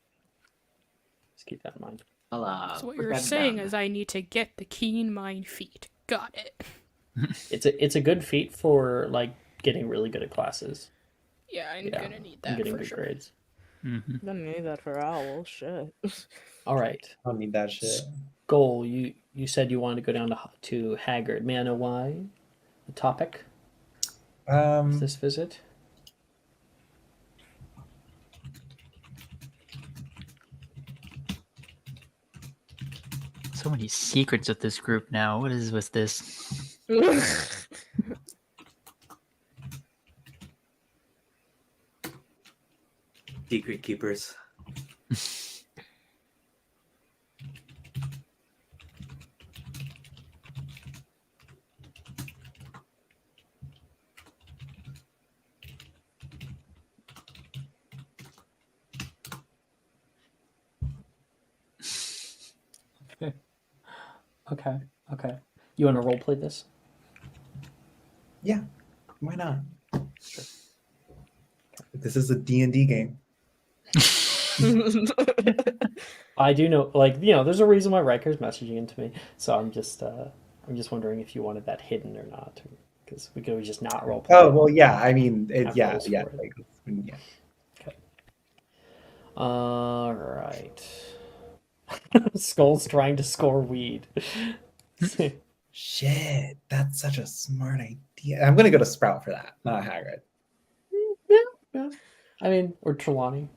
Just keep that in mind. I'll So what put you're that saying down. is I need to get the keen mind feat. Got it. It's a good feat for getting really good at classes. Yeah, I'm Yeah, gonna need and that getting for good sure. grades. Don't need that for owl. Shit. All right, I don't need that shit. goal. You said you wanted to go down to Haggard. May I know why? The topic of this visit. So many secrets with this group now. What is with this? Secret keepers. Okay. You want to role play this? Yeah, why not? Sure. This is a D&D game. I do know, there's a reason why Riker's messaging into me. So I'm just wondering if you wanted that hidden or not, because we could just not role play. Oh well, yeah. I mean, Have yeah. roles for it. Yeah. Okay. All right. Skull's trying to score weed. Shit, that's such a smart idea. I'm gonna go to Sprout for that, not Hagrid. Yeah. I mean, or Trelawney.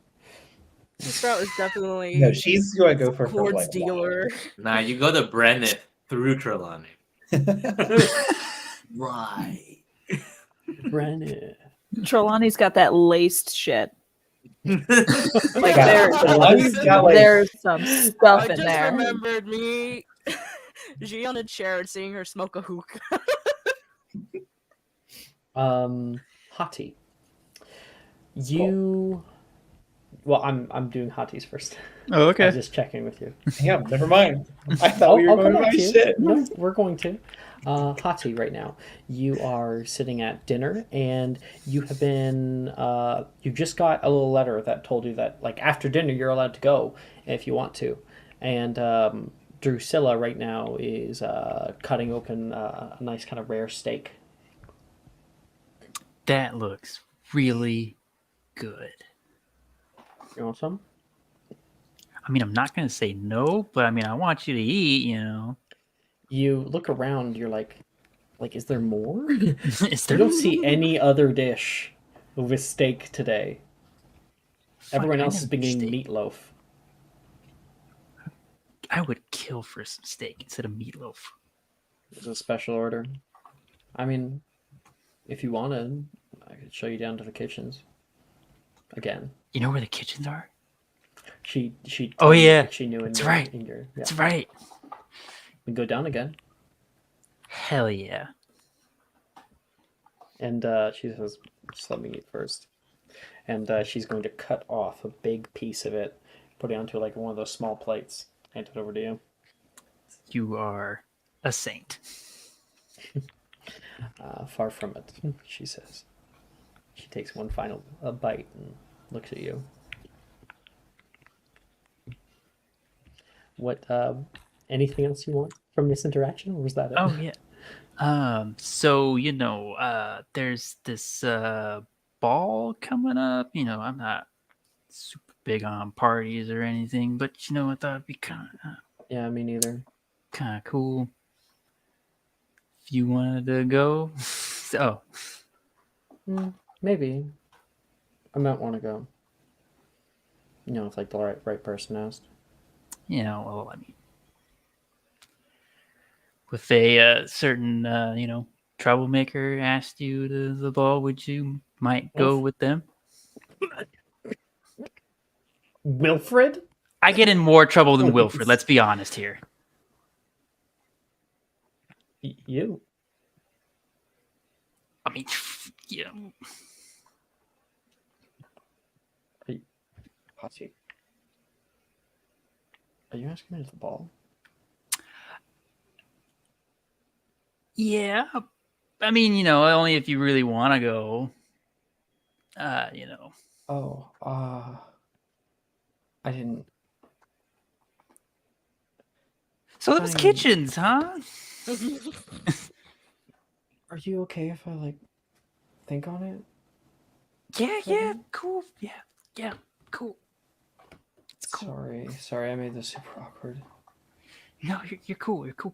Sprout is definitely No, she's who I go for Quartz like, dealer. Nah, you go to Brenneth through Trelawney. Right. Brennan. Trelawney's got that laced shit. Like Yeah, Trelawney's got, like- there's some stuff I in just there. remembered me, G on a chair and seeing her smoke a hookah. Hati. You. Well, I'm doing Hati's first. Oh, I okay. was just checking with you. Damn, never mind. I thought we were I'll going come by back to you. shit. No, we're going to. Hati, right now, you are sitting at dinner, and you have been. You just got a little letter that told you that, after dinner, you're allowed to go if you want to. And Drusilla right now is cutting open a nice kind of rare steak. That looks really good. You want some? I mean, I'm not going to say no, but I mean, I want you to eat, You look around, you're like, is there more? Is You there? don't see any other dish with steak today. Everyone I else never has been getting steak. meatloaf. I would kill for some steak instead of meatloaf. It's a special order. I mean, if you wanted, I could show you down to the kitchens. Again, You know where the kitchens are? she Oh told me yeah, what she knew that's right. in your yeah. That's right. We go down again, Hell yeah. and she says, "Just let me eat first." And she's going to cut off a big piece of it, put it onto like one of those small plates, hand it over to you. You are a saint. Far from it, she says. She takes one final bite and looks at you. What? Anything else you want from this interaction, or was that it? Oh yeah. So there's this ball coming up. I'm not super big on parties or anything, but I thought it'd be Yeah, me neither. kind of cool if you wanted to go. So Maybe. I might want to go. If like the right person asked. well, I mean, if a certain troublemaker asked you to the ball, would you might go Wilf- with them? Wilfred? I get in more trouble than Wilfred. Let's be honest here. You? I mean, yeah. Hottie. Are you asking me to the ball? Yeah. I mean, only if you really want to go. Oh, I didn't. So those Fine. kitchens, huh? Are you okay if I like think on it? Yeah, cool. Yeah, cool. It's cool. Sorry, I made this super awkward. No, you're cool. You're cool.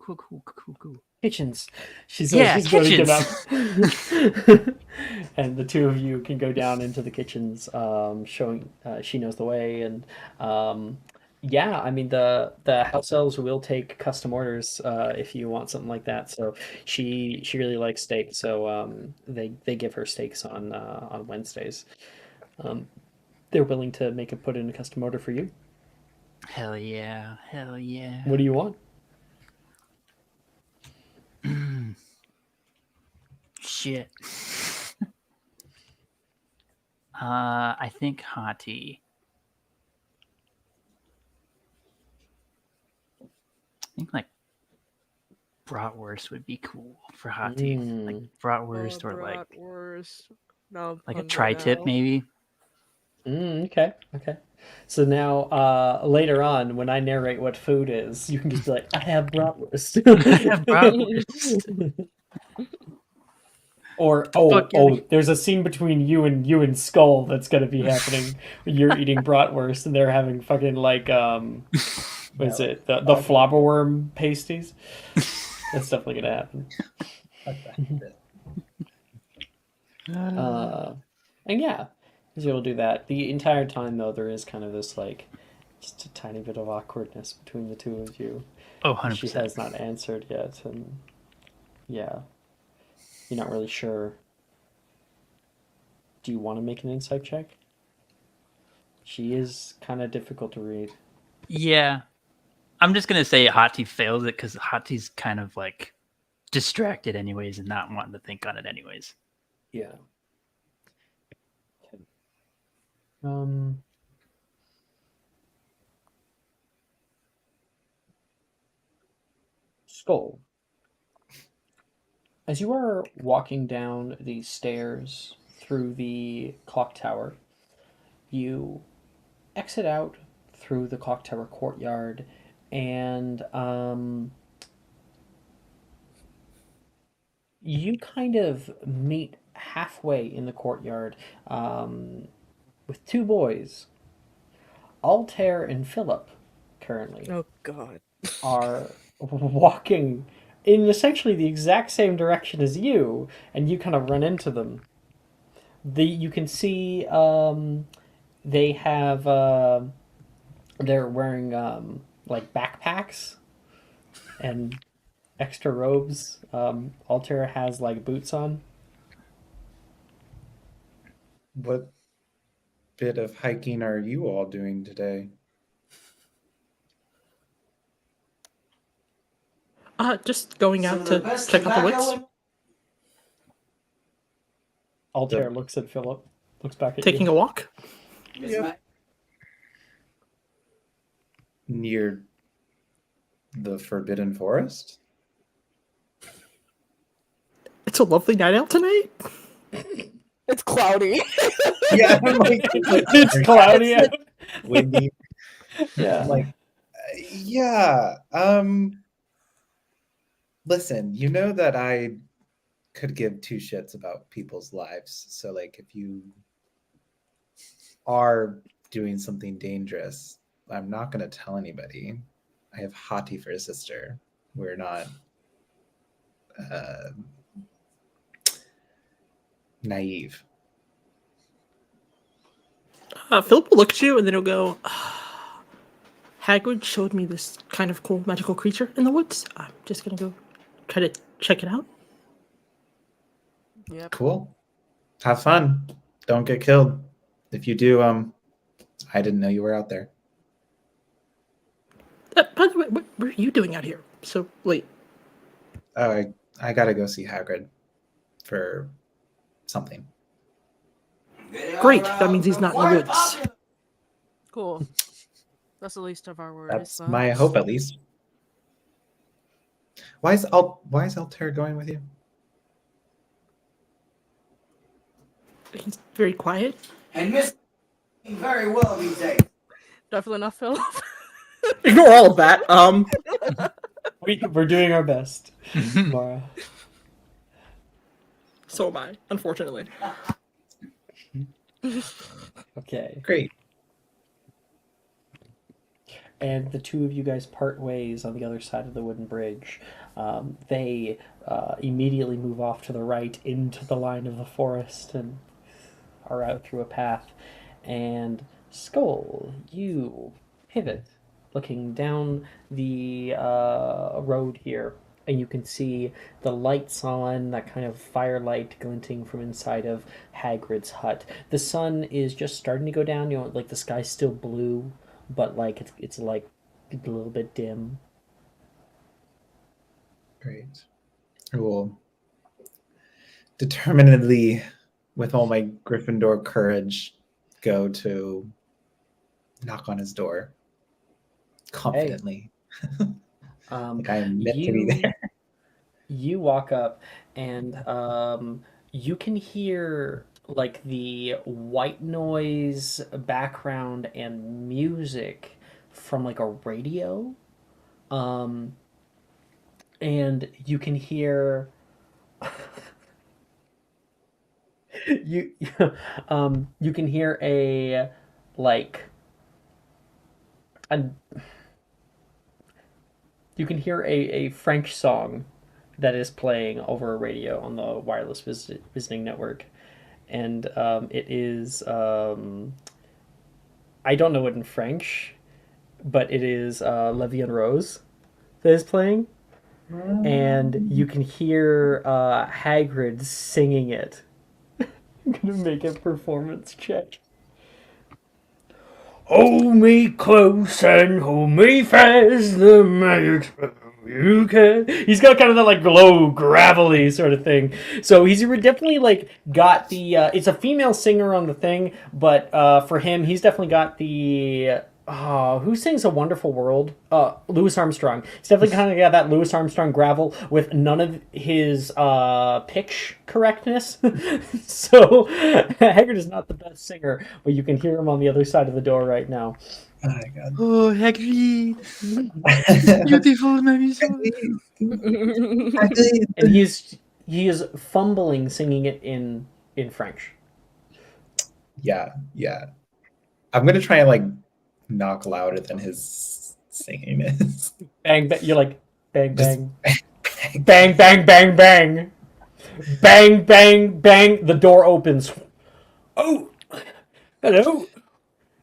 Kitchens. She's kitchens. going to get up. And the two of you can go down into the kitchens, showing she knows the way. And yeah, I mean, the house elves will take custom orders if you want something like that. So she really likes steak, so they give her steaks on Wednesdays. They're willing to put in a custom order for you. Hell yeah. What do you want? Shit. I think Hati. I think like bratwurst would be cool for Hati. Like bratwurst or like bratwurst. Now I'm a hungry tri-tip now. maybe. Okay. So now, later on, when I narrate what food is, you can just be like, "I have bratwurst." I have bratwurst. Or there's a scene between you and Skull that's gonna be happening. You're eating bratwurst and they're having fucking like what is it? The flobberworm pasties. That's definitely gonna happen. And yeah, he's able to do that. The entire time though, there is kind of this like just a tiny bit of awkwardness between the two of you. Oh, 100%. She has not answered yet, and yeah, you're not really sure. Do you want to make an insight check? She is kind of difficult to read. Yeah. I'm just going to say Hati fails it because Hati's kind of like distracted anyways and not wanting to think on it anyways. Yeah. Skull. As you are walking down the stairs through the clock tower, you exit out through the clock tower courtyard, and you kind of meet halfway in the courtyard with two boys. Altair and Philip, currently, Oh God. are walking in essentially the exact same direction as you, and you kind of run into them. You can see They have they're wearing like backpacks and extra robes. Altair has like boots on. What bit of hiking are you all doing today? Just going out to check out the woods, Altair looks at Philip, looks back at taking you. a walk. Near the Forbidden Forest? It's a lovely night out tonight. It's cloudy. Yeah, I'm like, It's cloudy out. windy. Yeah. I'm like, yeah. Listen, you know that I could give two shits about people's lives. So, like, if you are doing something dangerous, I'm not going to tell anybody. I have Hati for a sister. We're not naive. Philip will look at you and then he'll go, Hagrid showed me this kind of cool magical creature in the woods. I'm just going to go try to check it out. Yep. Cool. Have fun. Don't get killed. If you do, I didn't know you were out there. By the way, what are you doing out here so late? Oh, I gotta go see Hagrid for something. Great. That means he's not in the woods. Cool. That's the least of our worries. That's though. my hope, at least. Why is Altair going with you? He's very quiet. And Miss very well these days. Definitely not Philip. Ignore all of that. We're doing our best, Mara. So am I, unfortunately. Okay. Great. And the two of you guys part ways on the other side of the wooden bridge. They immediately move off to the right into the line of the forest and are out through a path. And Skull, you pivot, looking down the road here, and you can see the lights on, that kind of firelight glinting from inside of Hagrid's hut. The sun is just starting to go down, you know, like the sky's still blue, but like it's like a little bit dim. Great. I will determinedly, with all my Gryffindor courage, go to knock on his door confidently. Like I am meant to be there. You walk up, and you can hear like the white noise background and music from like a radio. And you can hear you you can hear a like a you can hear a French song that is playing over a radio on the wireless visiting network, and it is I don't know it in French, but it is Levian Rose that is playing, and you can hear Hagrid singing it. I'm gonna make a performance check. Hold me close and hold me fast, the magic spell you can. He's got kind of that like low, gravelly sort of thing. So he's definitely like got the. It's a female singer on the thing, but for him, he's definitely got the. Who sings "A Wonderful World"? Louis Armstrong. He's definitely kind of got that Louis Armstrong gravel with none of his pitch correctness. So Hagrid is not the best singer, but you can hear him on the other side of the door right now. Oh my god. Oh, Hagrid! Beautiful, my And he is fumbling singing it in French. Yeah. I'm gonna try and like knock louder than his singing is. Bang, bang. You're like, bang, Just bang. Bang, bang, bang, bang. Bang, bang, bang. The door opens. Oh, hello.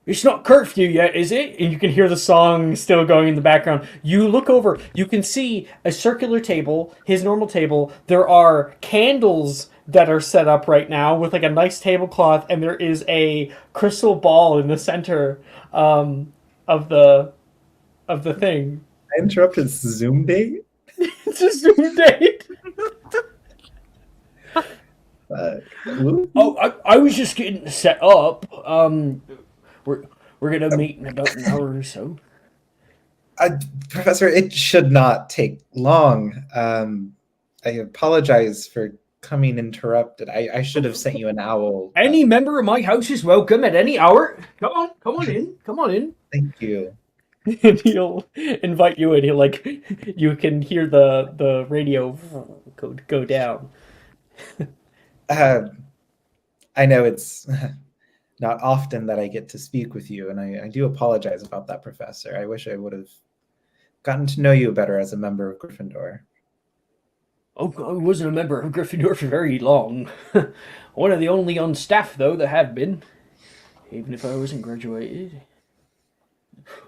It's not curfew yet, is it? And you can hear the song still going in the background. You look over, you can see a circular table, his normal table. There are candles that are set up right now with like a nice tablecloth, and there is a crystal ball in the center of the thing. I interrupted Zoom date. It's a Zoom date. I was just getting set up. We're gonna meet in about an hour or so. Professor, it should not take long. I apologize for coming interrupted. I should have sent you an owl. Any member of my house is welcome at any hour. Come on in. Thank you. And he'll invite you in. He'll like, you can hear the radio go down. I know it's not often that I get to speak with you, and I do apologize about that, Professor. I wish I would have gotten to know you better as a member of Gryffindor. Oh, I wasn't a member of Gryffindor for very long. One of the only on staff, though, that have been. Even if I wasn't graduated.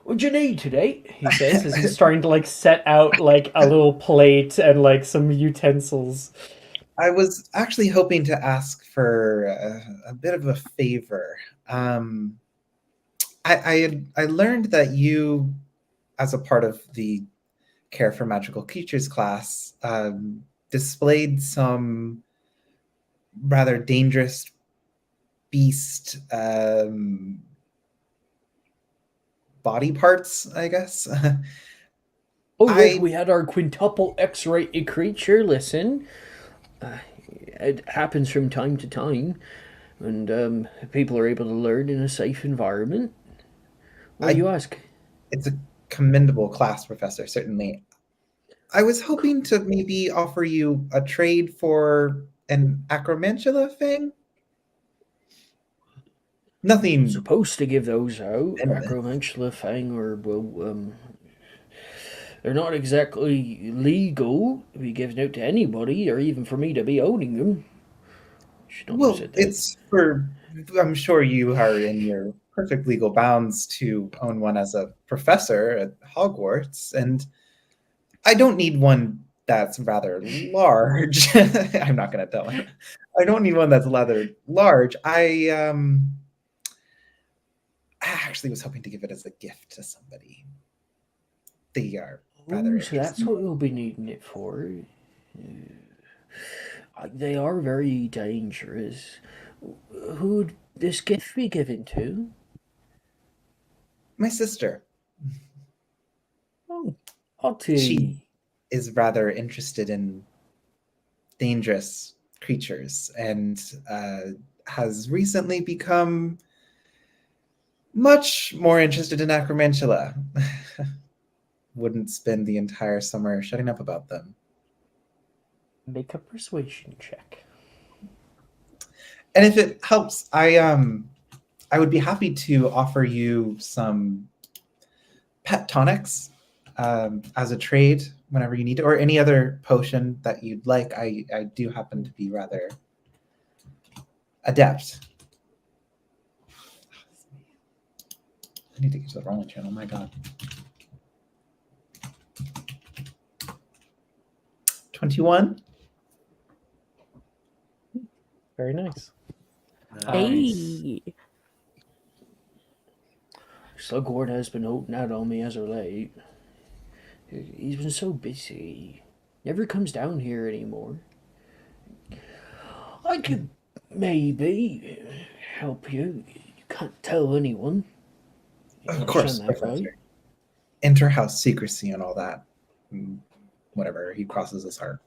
What'd you need today? He says as he's starting to like set out like a little plate and like some utensils. I was actually hoping to ask for a bit of a favor. I learned that you, as a part of the Care for Magical Creatures class, displayed some rather dangerous beast body parts, I guess. Oh, yes, we had our quintuple X-rated creature. Listen, it happens from time to time, and people are able to learn in a safe environment. Why do you ask? It's a commendable class, Professor, certainly. I was hoping to maybe offer you a trade for an acromantula thing. Nothing. I'm supposed to give those out. Acromantula fang, or well, they're not exactly legal to be given out to anybody, or even for me to be owning them. Well, it's for. I'm sure you are in your perfect legal bounds to own one as a professor at Hogwarts, and I don't need one that's rather large. I'm not going to tell him. I don't need one that's rather large. I actually was hoping to give it as a gift to somebody. They are rather. So that's what we'll be needing it for. They are very dangerous. Who would this gift be given to? My sister. Oh, Otti. She is rather interested in dangerous creatures and has recently become much more interested in acromantula. Wouldn't spend the entire summer shutting up about them. Make a persuasion check. And if it helps, I would be happy to offer you some pet tonics as a trade whenever you need it, or any other potion that you'd like. I do happen to be rather adept. I need to get to the rolling channel. My God. 21. Very nice. Hey. Slughorn has been holding out on me as of late. He's been so busy. Never comes down here anymore. I could maybe help you. You can't tell anyone. Of course, Professor. Inter-house secrecy and all that. Whatever, he crosses his heart.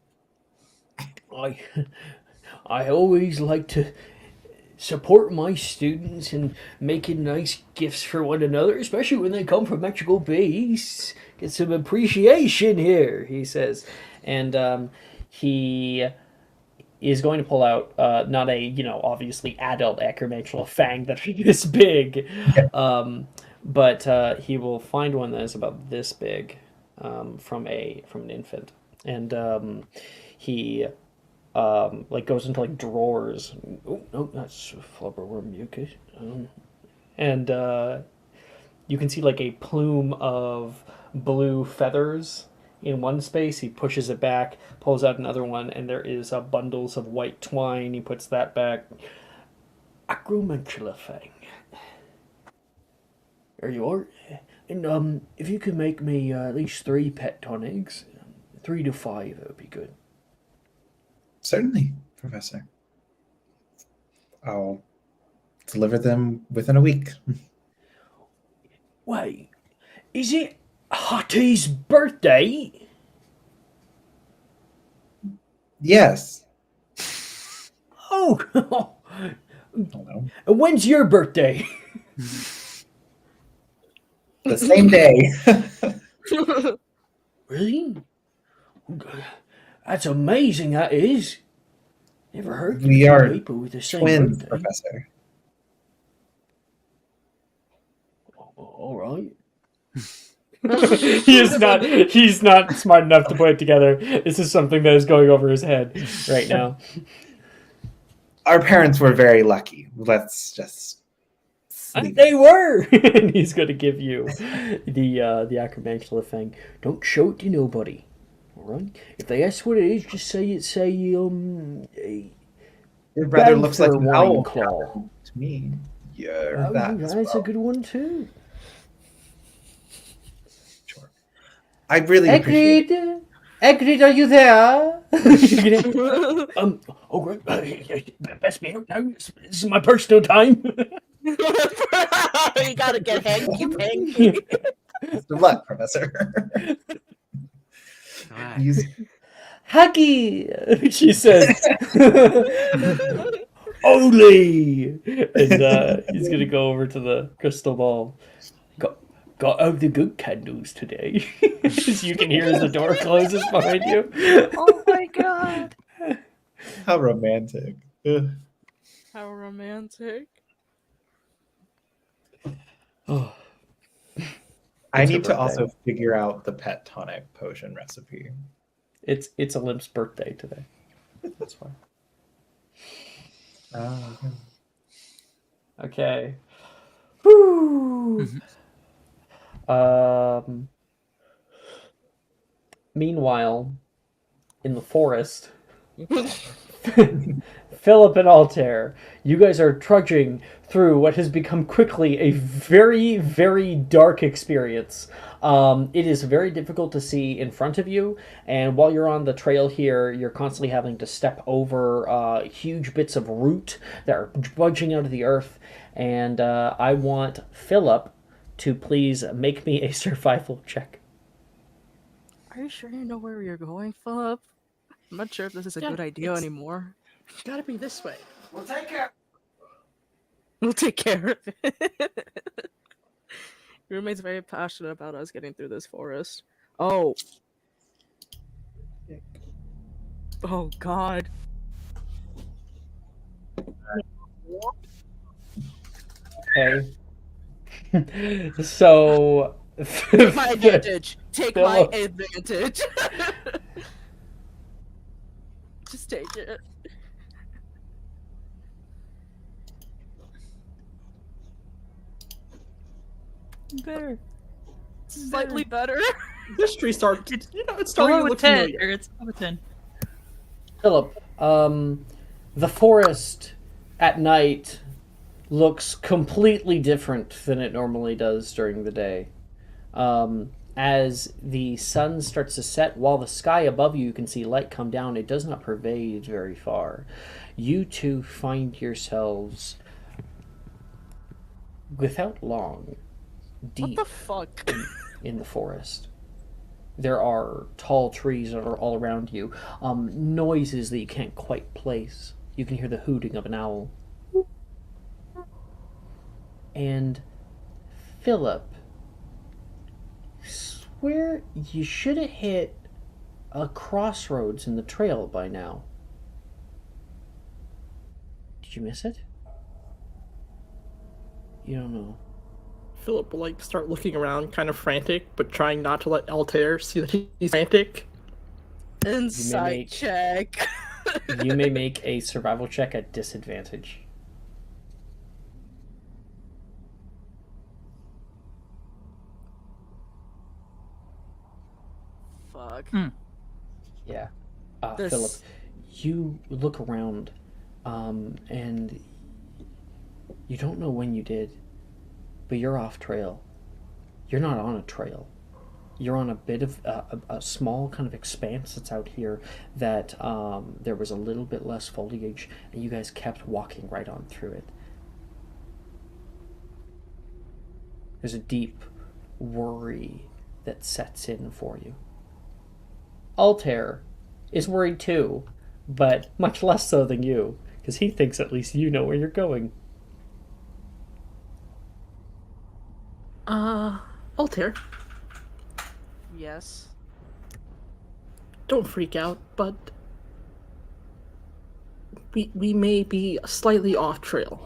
I always like to support my students in making nice gifts for one another, especially when they come from magical beasts. Get some appreciation here, he says. And he is going to pull out not a, obviously adult acromantula fang that is this big, but he will find one that is about this big from an infant. And he goes into drawers. Oh no, that's flubberworm mucus. and you can see like a plume of blue feathers in one space. He pushes it back, pulls out another one, and there is bundles of white twine. He puts that back. Acromantula fang. There you are. And if you could make me at least 3 pet tonics, 3 to 5, that would be good. Certainly, Professor. I'll deliver them within a week. Wait, is it Hattie's birthday? Yes. Oh, Hello. when's your birthday? The same day. Really? That's amazing, that is. Never heard We of are two people with the same twins, birthday. Professor. All right. He's not smart enough to put it together. This is something that is going over his head right now. Our parents were very lucky. Let's just They were. And he's going to give you the acromantula thing. Don't show it to nobody. All right. If they ask what it is, just say it's it rather looks like an owl claw to me. Yeah, that's a good one too. Sure. I really appreciate it. Egrid, are you there? Oh great. Best be out now. This is my personal time. You gotta get hanky-panky. Best of luck, Professor. Huggy, she says. Only. And he's gonna go over to the crystal ball. Got out the good candles today. As you can hear as the door closes behind you. Oh my god. How romantic. Ugh. How romantic. Oh. I need to also figure out the pet tonic potion recipe. It's a Limp's birthday today. That's fine. Okay. Whew. Meanwhile, in the forest, Philip and Altair, you guys are trudging through what has become quickly a very, very dark experience. It is very difficult to see in front of you, and while you're on the trail here, you're constantly having to step over huge bits of root that are budging out of the earth, and I want Philip to please make me a survival check. Are you sure you know where you're going, Philip? I'm not sure if this is a good idea anymore. It's gotta be this way. We'll take care. We'll take care of it. Your roommate's very passionate about us getting through this forest. Oh. Oh, God. Okay. So... Take my advantage. Take my advantage. Just take it. Better. Slightly better. History starts. It's starting to Below a look 10, familiar. or it's above a 10. Philip, the forest at night looks completely different than it normally does during the day. As the sun starts to set, while the sky above you can see light come down, it does not pervade very far. You two find yourselves, without long, deep What the fuck? in the forest. There are tall trees that are all around you, noises that you can't quite place. You can hear the hooting of an owl. And Philip, swear you should have hit a crossroads in the trail by now. Did you miss it? You don't know. Philip will start looking around, kind of frantic, but trying not to let Altair see that he's frantic. Insight check. You may make a survival check at disadvantage. fuck. Yeah. This- Philip, you look around, and you don't know when you did, but you're off trail. You're not on a trail. You're on a bit of a small kind of expanse that's out here that there was a little bit less foliage, and you guys kept walking right on through it. There's a deep worry that sets in for you. Altair is worried too, but much less so than you, because he thinks at least you know where you're going. Altair, Yes. don't freak out, but we may be slightly off trail.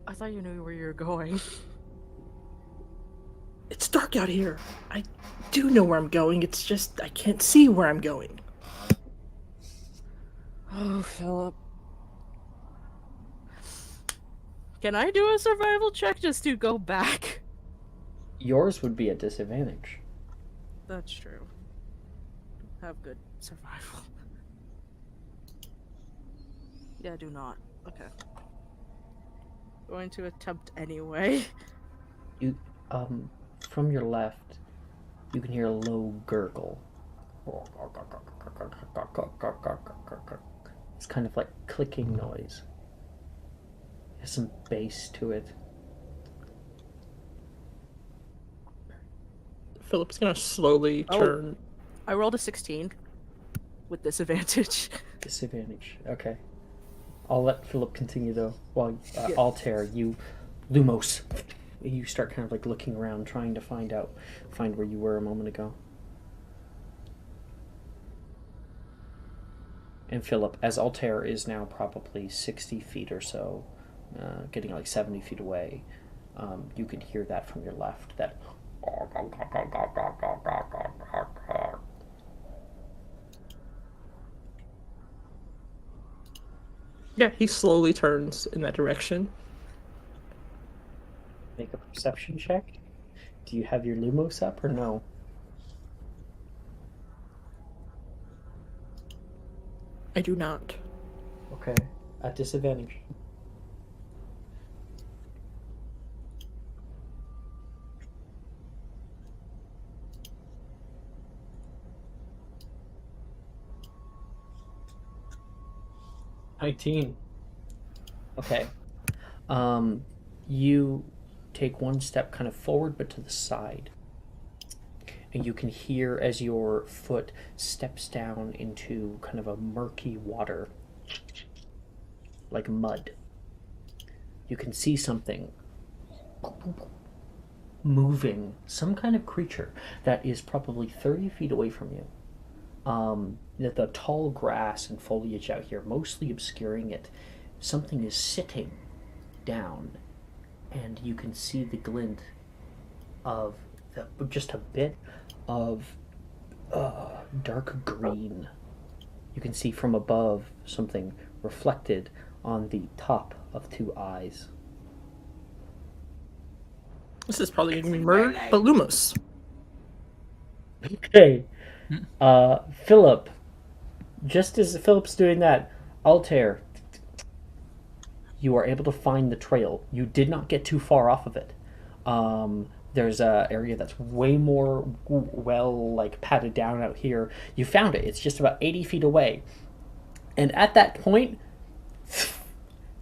I thought you knew where you were going. It's dark out here. I do know where I'm going, it's just I can't see where I'm going. Oh, Philip. Can I do a survival check just to go back? Yours would be a disadvantage. That's true. Have good survival. Yeah, do not. Okay. Going to attempt anyway. You, from your left, you can hear a low gurgle. It's kind of like clicking noise. There's some bass to it. Philip's gonna slowly turn. I rolled a 16 with disadvantage. Disadvantage. Okay. I'll let Philip continue though. While Altair, Lumos, you start kind of like looking around, trying to find where you were a moment ago. And Philip, as Altair is now probably 60 feet or so, getting like 70 feet away, you can hear that from your left. That. Yeah, he slowly turns in that direction. Make a perception check. Do you have your Lumos up or no? I do not. Okay. At disadvantage. $19. Okay. You take one step kind of forward but to the side. And you can hear as your foot steps down into kind of a murky water, like mud. You can see something moving, some kind of creature that is probably 30 feet away from you. The tall grass and foliage out here mostly obscuring it. Something is sitting down, and you can see the glint of just a bit of dark green. You can see from above something reflected on the top of two eyes. This is probably gonna be murder, but Lumos. Okay. Philip, just as Philip's doing that, Altair, you are able to find the trail. You did not get too far off of it. There's a area that's way more like padded down out here. You found it. It's just about 80 feet away. And at that point,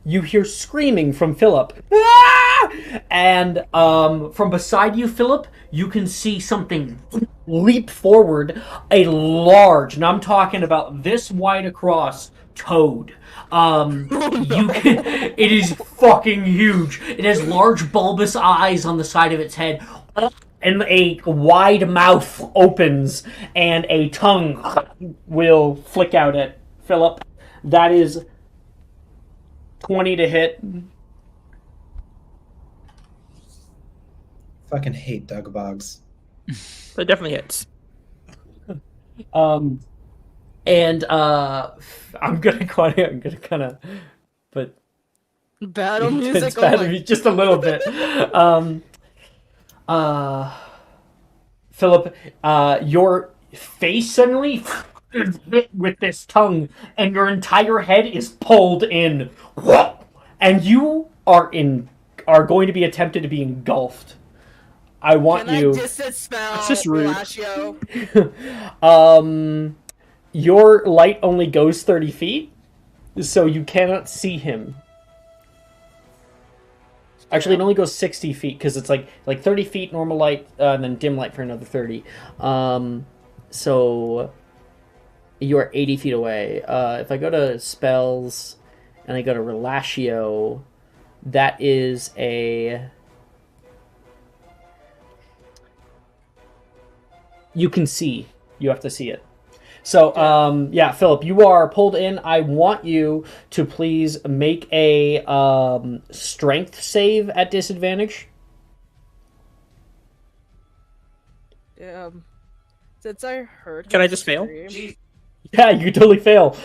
you hear screaming from Philip. Ah! And from beside you, Philip, you can see something leap forward. A large, and I'm talking about this wide across, toad. It is fucking huge. It has large bulbous eyes on the side of its head, and a wide mouth opens, and a tongue will flick out at Philip. That is 20 to hit. Fucking hate Doug Boggs. That definitely hits. And I'm gonna kind of, but Battle music. it's battle just a little bit. Philip, your face suddenly is hit with this tongue, and your entire head is pulled in, and you are going to be attempted to be engulfed. I want Can you. I distance spell That's just rude. Relatio? Your light only goes 30 feet, so you cannot see him. Actually, it only goes 60 feet because it's like 30 feet normal light, and then dim light for another 30. So you are 80 feet away. If I go to spells and I go to Relatio, that is a... You can see. You have to see it. So, yeah, Philip, you are pulled in. I want you to please make a strength save at disadvantage. Since I heard. Can her I just fail? scream- Yeah, you totally fail.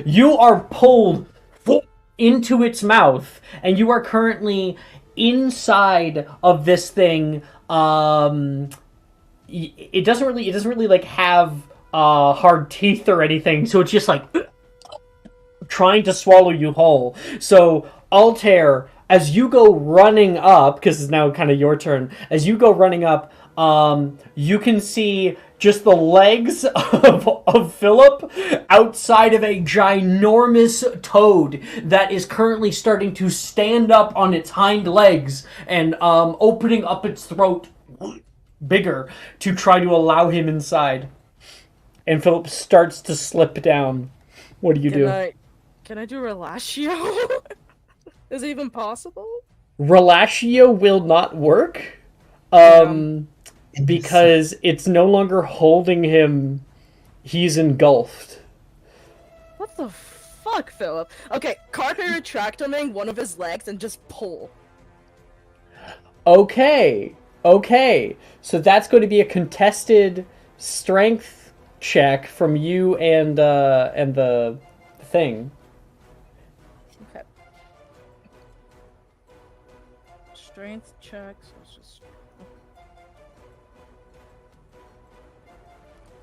You are pulled into its mouth, and you are currently inside of this thing. It doesn't really like have hard teeth or anything, so it's just like trying to swallow you whole. So, Altair, as you go running up, because it's now kind of your turn, as you go running up, you can see just the legs of Philip outside of a ginormous toad that is currently starting to stand up on its hind legs and opening up its throat bigger to try to allow him inside. And Philip starts to slip down. What do you do? Can I do Relatio? Is it even possible? Relatio will not work. Because it's no longer holding him. He's engulfed. What the fuck, Philip? Okay, carpet retractoming one of his legs and just pull. Okay. So that's going to be a contested strength check from you and the thing. Okay. Strength checks. Let's just...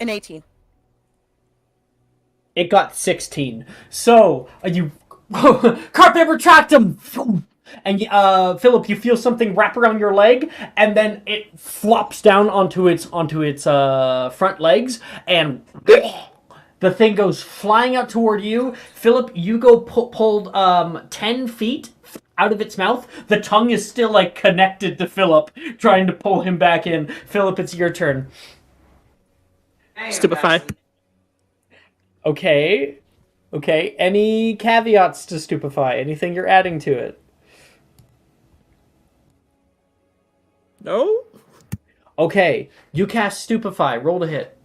An 18. It got 16. So you carpet retractum. And Philip, you feel something wrap around your leg, and then it flops down onto its front legs, and the thing goes flying out toward you. Philip, you go pulled 10 feet out of its mouth. The tongue is still like connected to Philip, trying to pull him back in. Philip, it's your turn. Stupefy. Okay. Any caveats to Stupefy? Anything you're adding to it? No? Okay, you cast Stupefy. Roll to hit.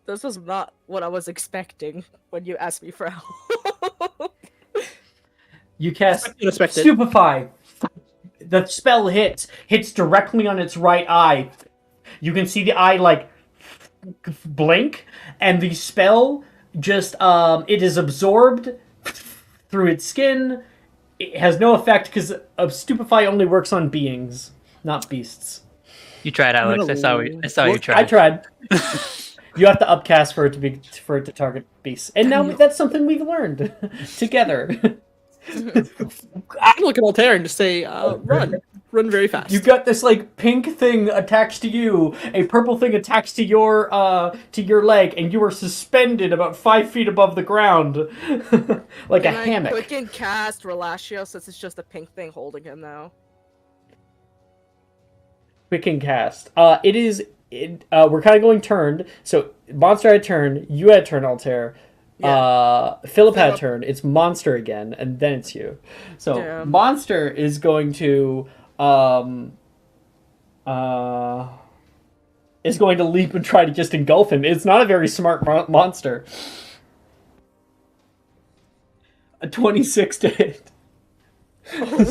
This was not what I was expecting when you asked me for help. You cast Unexpected. Stupefy. The spell hits directly on its right eye. You can see the eye like blink, and the spell just it is absorbed through its skin. It has no effect because Stupefy only works on beings, not beasts. You tried, Alex. I saw you tried. I tried. You have to upcast for it to target beasts, and now that's something we've learned together. I look at Altair and just say, run very fast. You got this like pink thing attached to you, a purple thing attached to your leg, and you are suspended about 5 feet above the ground, like Can a I hammock. quick and cast Relatio since it's just a pink thing holding him now? Quick and cast. We're kind of going turned. So monster had turn. You had turn, Altair. Yeah. Philip had turn. It's monster again, and then it's you. So Damn. monster is going to leap and try to just engulf him. It's not a very smart monster. A 26 to hit. Oh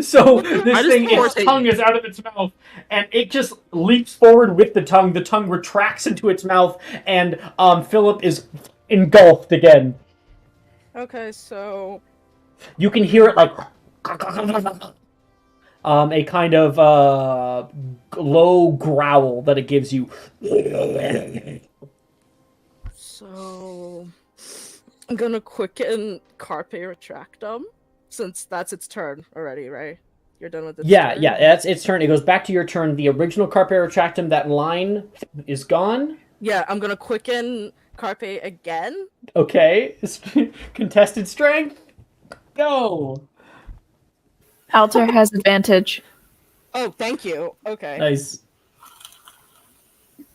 So this thing, its tongue is out of its mouth, and it just leaps forward with the tongue. The tongue retracts into its mouth, and Philip is engulfed again. Okay, so You can hear it like a kind of low growl that it gives you. So I'm gonna quicken Carpe Retractum, since that's its turn already, right? You're done with its turn? Yeah, that's its turn. It goes back to your turn. The original Carpe Retractum, that line is gone. Yeah, I'm gonna quicken Carpe again. Okay. Contested strength. Go. Alter has advantage. Oh, thank you. Okay. Nice.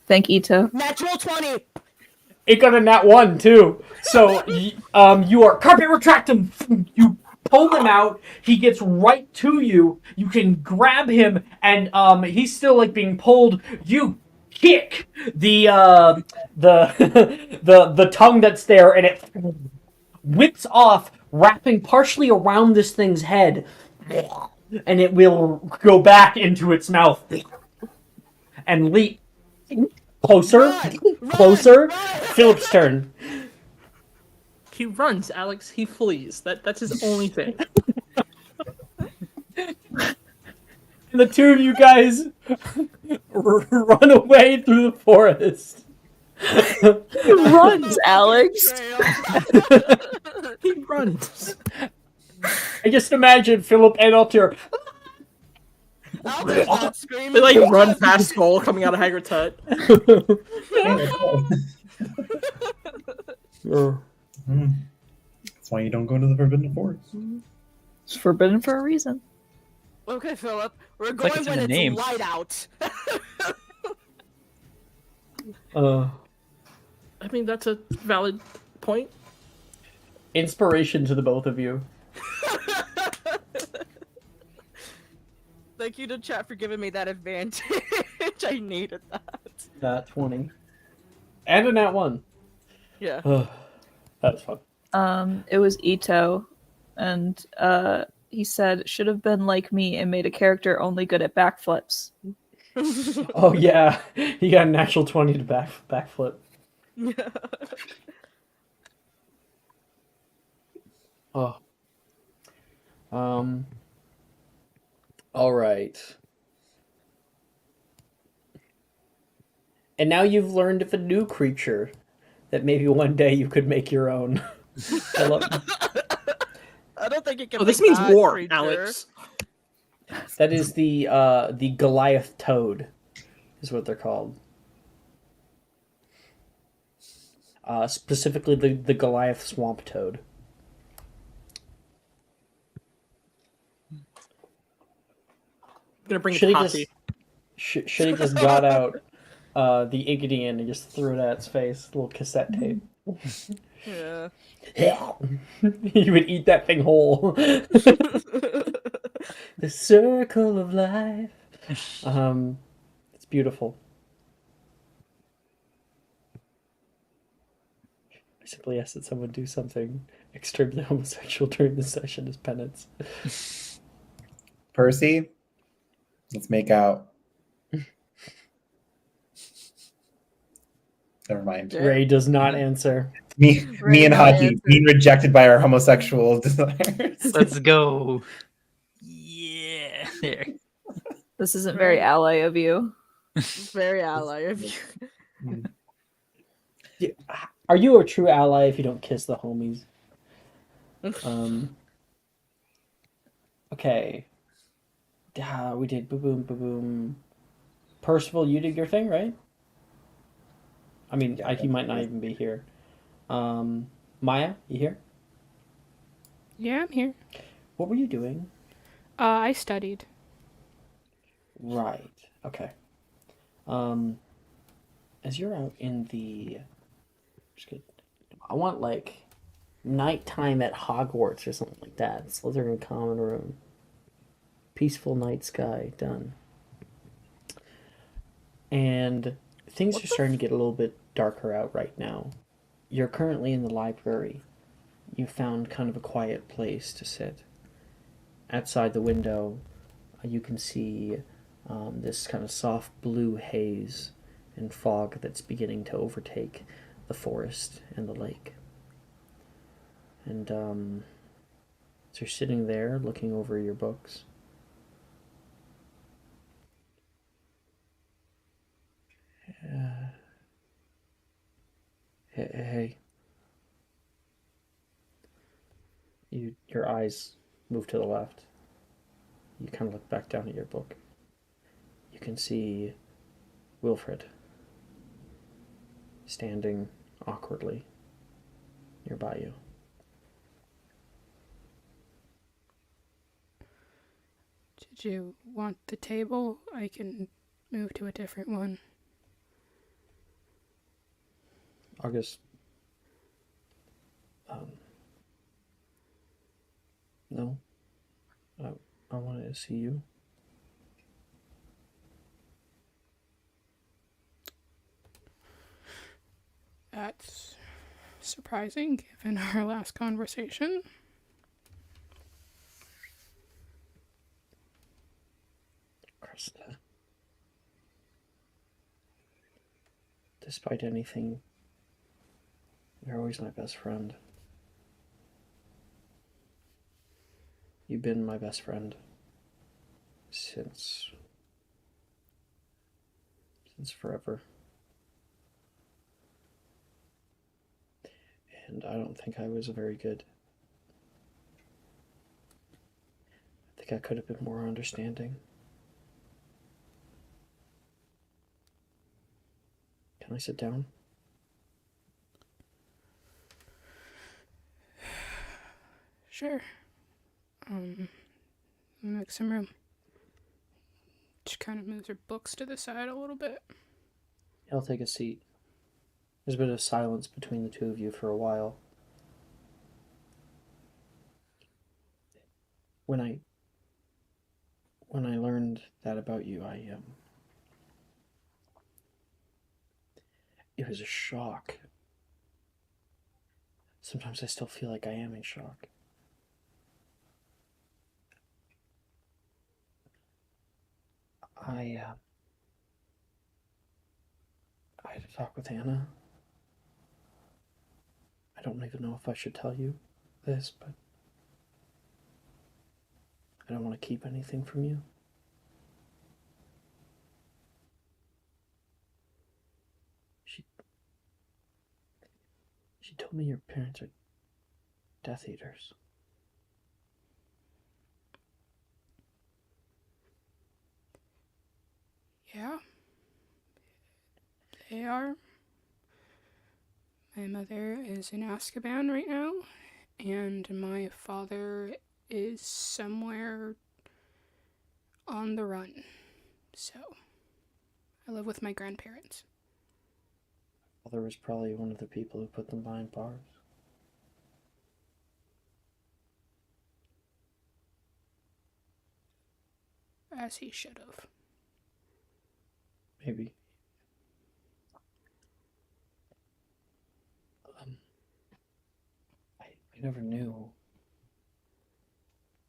Thank Ito. Natural 20! It got a nat 1 too. So you are Carpe Retractum. You pull him out. He gets right to you. You can grab him, and he's still like being pulled. You kick the the tongue that's there, and it whips off, wrapping partially around this thing's head, and it will go back into its mouth and leap closer, closer. Philip's turn. He runs, Alex. He flees. That's his only thing. And the two of you guys run away through the forest. He runs, Alex. He runs. I just imagine Philip and Altair. Albert's not screaming. They like run past Skull coming out of Hagrid's hut. That's why you don't go to the Forbidden Forest. It's forbidden for a reason. Okay, Philip. We're like going it's in when the it's name. light out. I mean, that's a valid point. Inspiration to the both of you. Thank you to chat for giving me that advantage. I needed that. Nat 20. And a nat 1. Yeah. That was fun. It was Ito, and he said should have been like me and made a character only good at backflips. Oh yeah, he got a natural 20 to backflip. Yeah. Oh. All right. And now you've learned of a new creature that maybe one day you could make your own. I love I don't think it can. Oh, this make means that war, creature. Alex. That is the Goliath toad, is what they're called. Specifically the Goliath swamp toad. I'm gonna bring Should it he coffee. just should he just got out the Igadian and just threw it at its face, a little cassette tape. Yeah. You would eat that thing whole. The circle of life. It's beautiful. I simply asked that someone do something extremely homosexual during the session as penance. Percy, let's make out. Never mind. Ray does not answer. Me and Haji being rejected by our homosexual desires. Let's go. Yeah. There. This isn't very ally of you. Very ally of you. Are you a true ally if you don't kiss the homies? Okay. We did boom, boom, boom. Percival, you did your thing, right? I mean, he might not even be here. Maya, you here? Yeah, I'm here. What were you doing? I studied. Right. Okay. As you're out in the, just kidding. I want like nighttime at Hogwarts or something like that. Slytherin common room. Peaceful night sky. Done. And things are starting to get a little bit darker out right now. You're currently in the library. You found kind of a quiet place to sit. Outside the window, you can see this kind of soft blue haze and fog that's beginning to overtake the forest and the lake. And so you're sitting there looking over your books. Hey. Your eyes move to the left. You kind of look back down at your book. You can see Wilfred standing awkwardly nearby you. Did you want the table? I can move to a different one. August, no. I wanted to see you. That's surprising given our last conversation. Krista. Despite anything, you're always my best friend. You've been my best friend since forever. And I don't think I was very good. I think I could have been more understanding. Can I sit down? Sure. Make some room. She kind of moves her books to the side a little bit. I'll take a seat. There's a bit of silence between the two of you for a while. When I learned that about you, it was a shock. Sometimes I still feel like I am in shock. I had a talk with Anna. I don't even know if I should tell you this, but I don't want to keep anything from you. She told me your parents are Death Eaters. Yeah. They are. My mother is in Azkaban right now, and my father is somewhere on the run. So, I live with my grandparents. Father was probably one of the people who put them behind bars. As he should have. Maybe. I never knew.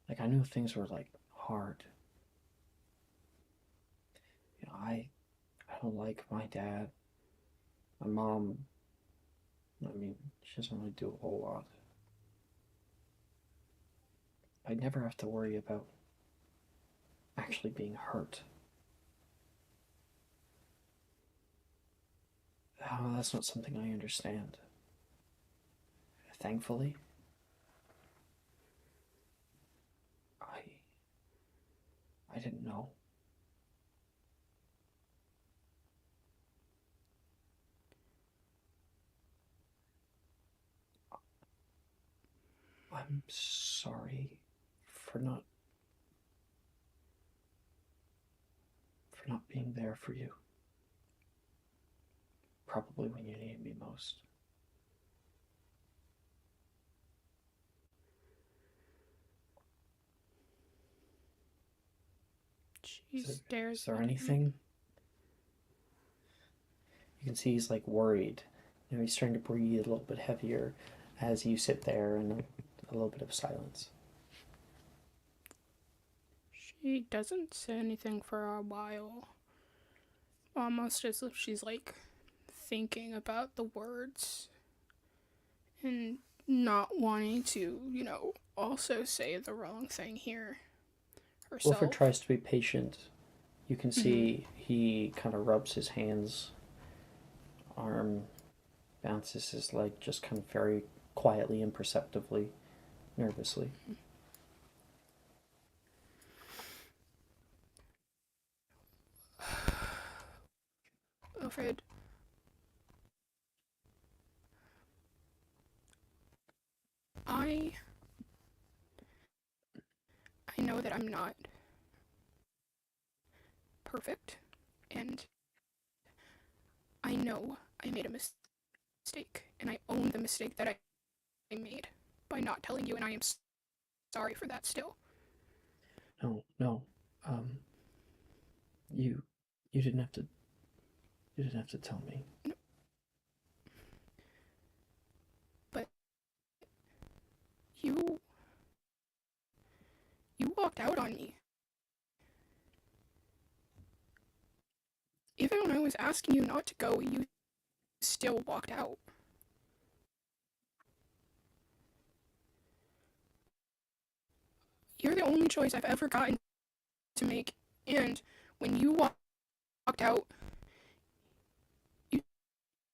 Like, I knew things were, like, hard. You know, I don't like my dad. My mom, I mean, she doesn't really do a whole lot. I never have to worry about actually being hurt. Oh, that's not something I understand. Thankfully, I didn't know. I'm sorry for not being there for you. Probably when you needed me most. She stares. Is there anything? You can see he's like worried. You know, he's starting to breathe a little bit heavier as you sit there in a little bit of silence. She doesn't say anything for a while. Almost as if she's like thinking about the words and not wanting to, also say the wrong thing here herself. Wilfred tries to be patient. You can see he kind of rubs his hands arm bounces his leg just kind of very quietly, imperceptibly, nervously. Alfred, I know that I'm not perfect, and I know I made a mistake, and I own the mistake that I made by not telling you, and I am sorry for that still. No. Um, you, you didn't have to. You didn't have to tell me. No, but you walked out on me. Even when I was asking you not to go, you still walked out. You're the only choice I've ever gotten to make, and when you walked out, you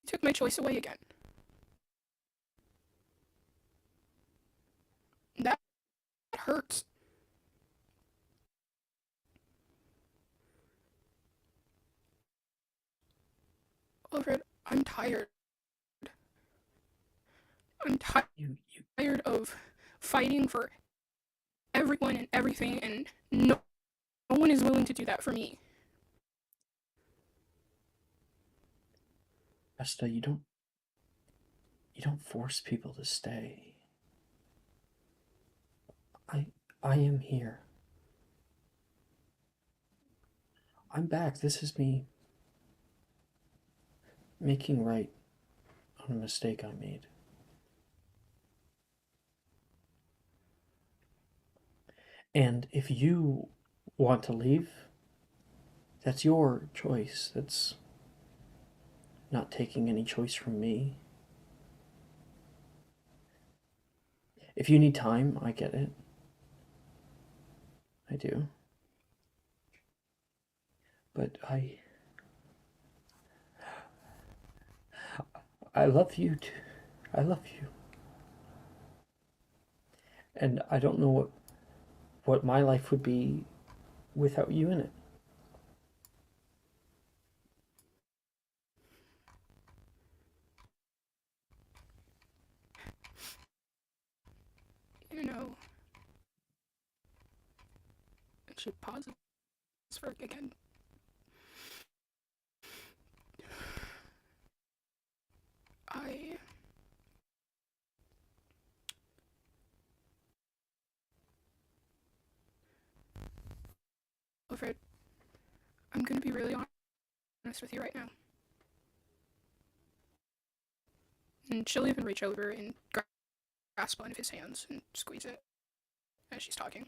took my choice away again. That hurts. Alfred, I'm tired. I'm tired of fighting for everyone and everything, and no one is willing to do that for me. Vesta, you don't force people to stay. I am here. I'm back. This is me making right on a mistake I made. And if you want to leave, that's your choice. That's not taking any choice from me. If you need time, I get it. I do. But I love you too. I love you. And I don't know what my life would be without you in it. You know, I should pause this for again. I Alfred, I'm gonna be really honest with you right now. And she'll even reach over and grasp one of his hands and squeeze it as she's talking.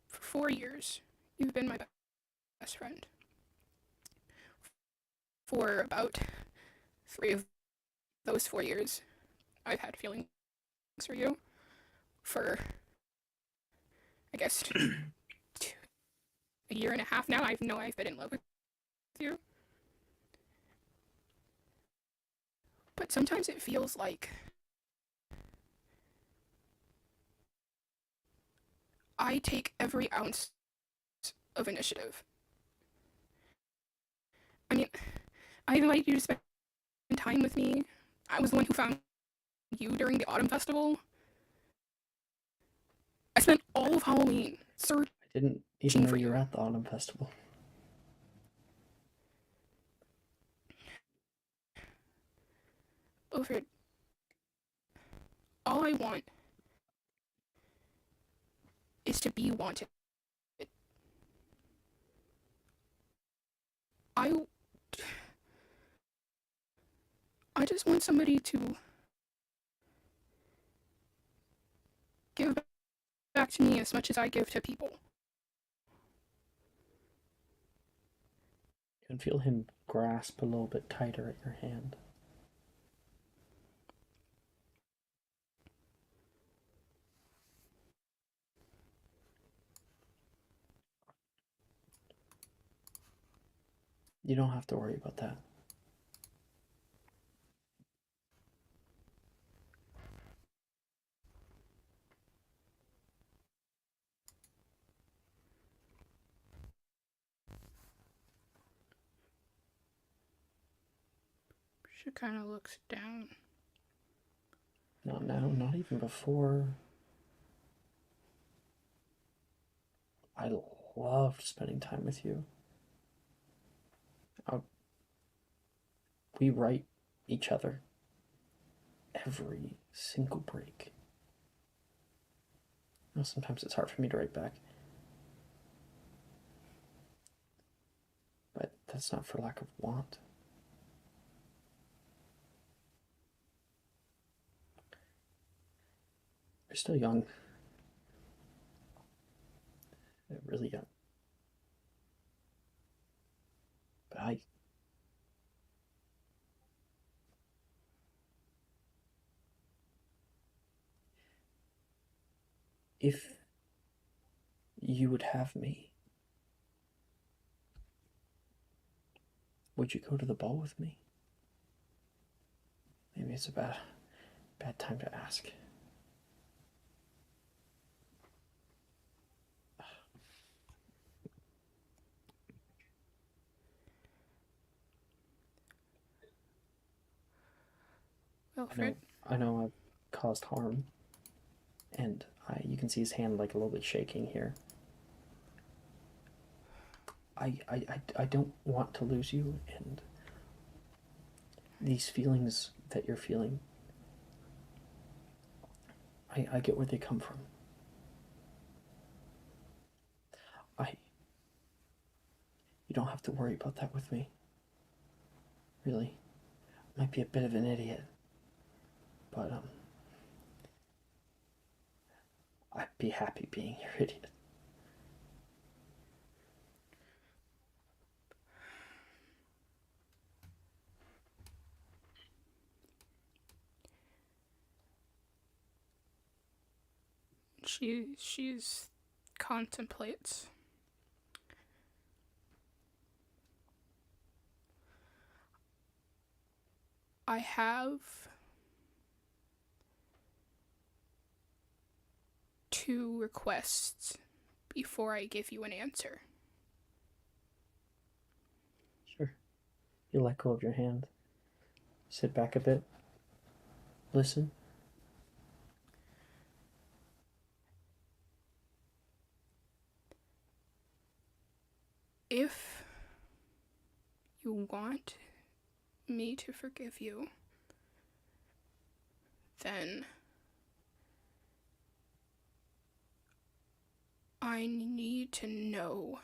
For 4 years, you've been my best friend. For about 3 of those 4 years, I've had feelings for you. For, I guess, a year and a half now, I've been in love with you. But sometimes it feels like I take every ounce of initiative. I mean, I invited you to spend time with me. I was the one who found you during the autumn festival. I spent all of Halloween searching I didn't even know for you you. were at the autumn festival. Over all I want is to be wanted. I I just want somebody to give back to me as much as I give to people. You can feel him grasp a little bit tighter at your hand. You don't have to worry about that. She kind of looks down. Not now, not even before. I loved spending time with you. We write each other every single break. Now, sometimes it's hard for me to write back. But that's not for lack of want. We're still young. Really young. But if you would have me, would you go to the ball with me? Maybe it's a bad time to ask. Wilfred? I know I've caused harm, and you can see his hand like a little bit shaking here. I don't want to lose you, and these feelings that you're feeling, I get where they come from. You don't have to worry about that with me. Really. I might be a bit of an idiot, but I'd be happy being your idiot. She's contemplates. I have two requests before I give you an answer. Sure. You let go of your hand. Sit back a bit. Listen. If you want me to forgive you, then I need to know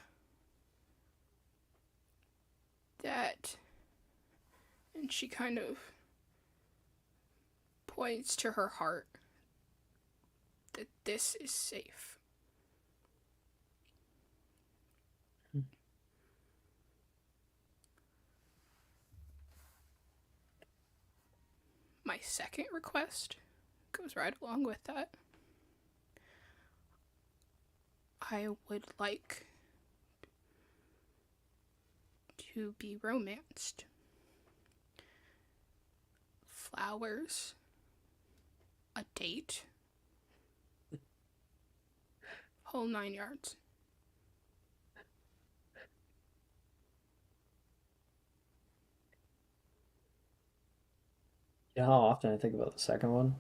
that, and she kind of points to her heart, that this is safe. My second request goes right along with that. I would like to be romanced. Flowers, a date, whole 9 yards. You know how often I think about the second one?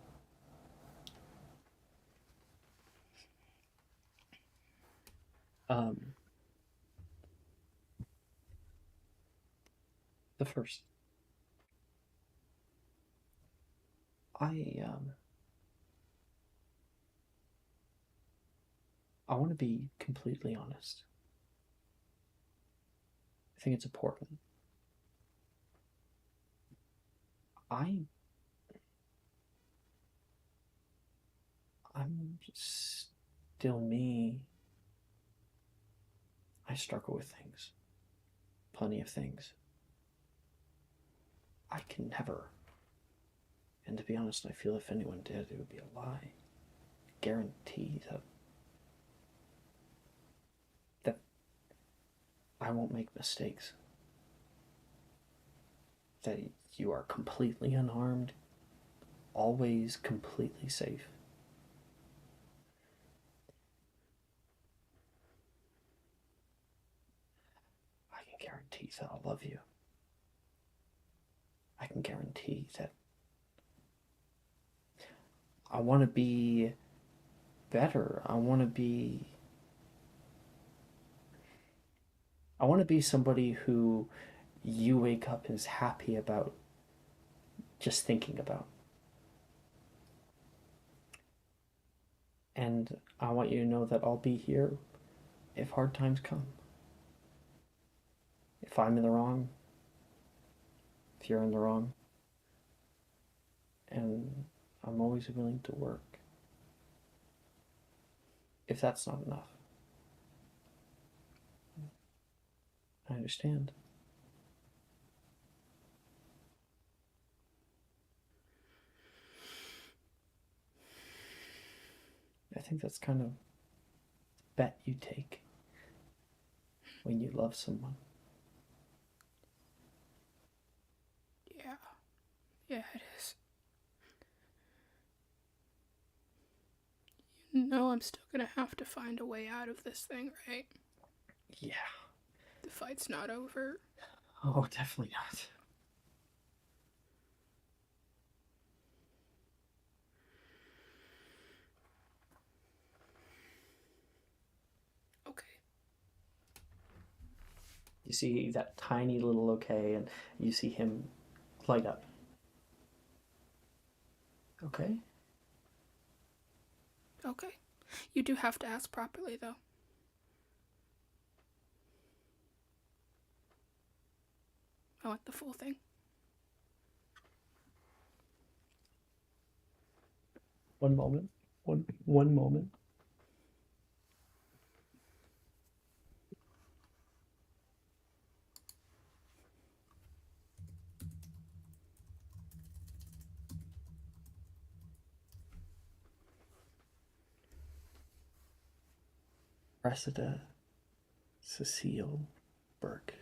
Um, the first. I I want to be completely honest. I think it's important. I I'm still me. I struggle with things. Plenty of things. I can never. And to be honest, I feel if anyone did, it would be a lie. Guarantee that I won't make mistakes. that you are completely unharmed, always completely safe. I can guarantee that I'll love you. I can guarantee that I want to be better. I want to be somebody who you wake up and is happy about just thinking about. And I want you to know that I'll be here if hard times come. If I'm in the wrong, if you're in the wrong. And I'm always willing to work. If that's not enough, I understand. I think that's kind of the bet you take when you love someone. Yeah. Yeah, it is. You know I'm still gonna have to find a way out of this thing, right? Yeah. The fight's not over. Oh, definitely not. Okay. You see that tiny little okay, and you see him light up. Okay? Okay. You do have to ask properly, though. I want the full thing. One moment. One moment. Cressida Cecile Burke.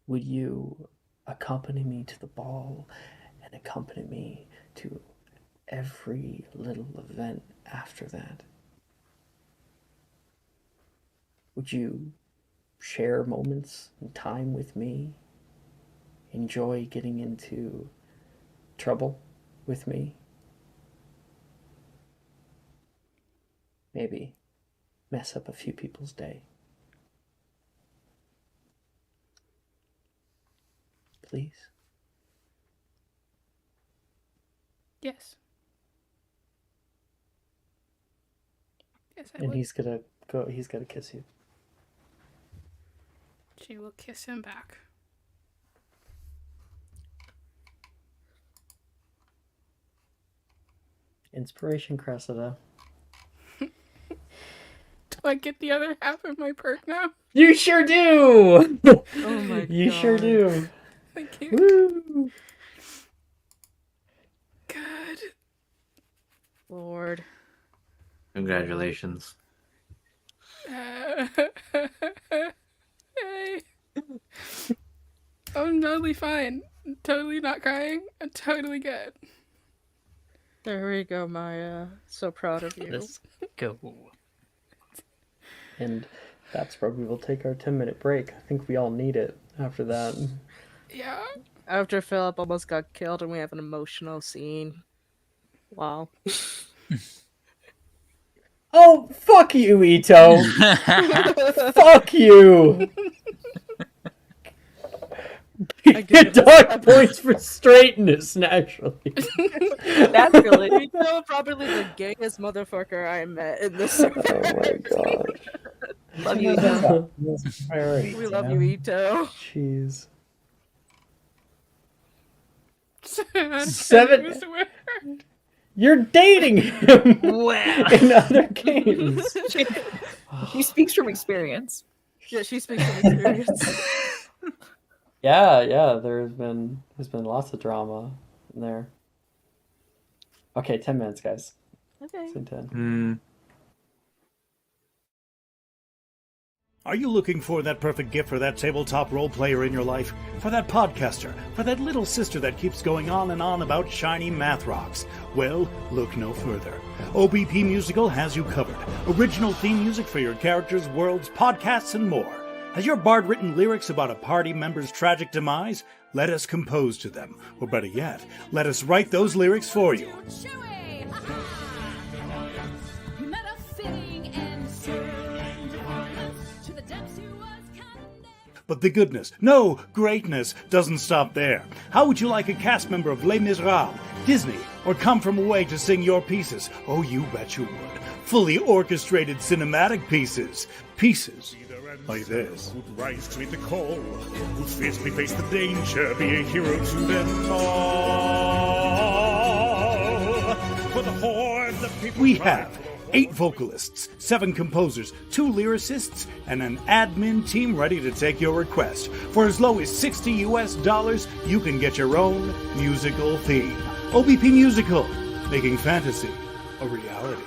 Would you accompany me to the ball and accompany me to every little event after that? Would you share moments and time with me? Enjoy getting into trouble with me? Maybe mess up a few people's day. Please? Yes. Yes, I And would. he's gonna kiss you. She will kiss him back. Inspiration, Cressida. Do I get the other half of my perk now? You sure do! Oh my god. You sure do. Thank you. Woo! Good. Lord. Congratulations. Hey. I'm totally fine. I'm totally not crying. I'm totally good. There we go, Maya. So proud of you. Let's go. And that's where we will take our 10-minute break. I think we all need it after that. Yeah. After Philip almost got killed and we have an emotional scene. Wow. Oh, fuck you, Ito! Fuck you! You get dog points for straightness, naturally. Naturally. Ito, probably the gayest motherfucker I met in this Oh my gosh. Love you, Ito. We love you, Ito. Jeez. Seven. You're dating him Wow. in other games. She speaks from experience. Yeah, she speaks from experience. Yeah, there's been lots of drama in there. Okay, 10 minutes, guys. Okay. It's in 10. Are you looking for that perfect gift for that tabletop role player in your life? For that podcaster? For that little sister that keeps going on and on about shiny math rocks? Well, look no further. OBP Musical has you covered. Original theme music for your characters, worlds, podcasts, and more. Has your bard written lyrics about a party member's tragic demise? Let us compose to them. Or better yet, let us write those lyrics for you. But the goodness, no, greatness, doesn't stop there. How would you like a cast member of Les Miserables, Disney, or Come From Away to sing your pieces? Oh, you bet you would. Fully orchestrated cinematic pieces. Pieces like this. Who'd rise to meet the call, who'd fiercely face the danger, be a hero to them all. For the horde, the people we have 8 vocalists, 7 composers, 2 lyricists, and an admin team ready to take your request. For as low as $60 you can get your own musical theme. OBP Musical, making fantasy a reality.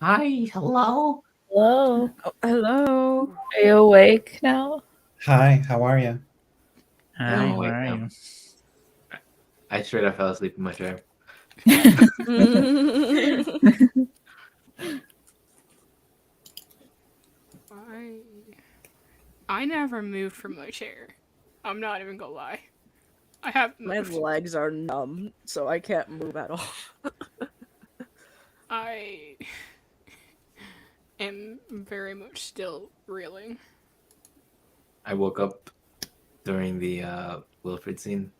Hi, hello. Hello. Oh, hello. Are you awake now? Hi, how are you? Hi, Oh, how wait, are no. you? I straight up fell asleep in my chair. I never moved from my chair. I'm not even gonna lie. I haven't My moved. legs are numb, so I can't move at all. I am very much still reeling. I woke up during the Wilfred scene.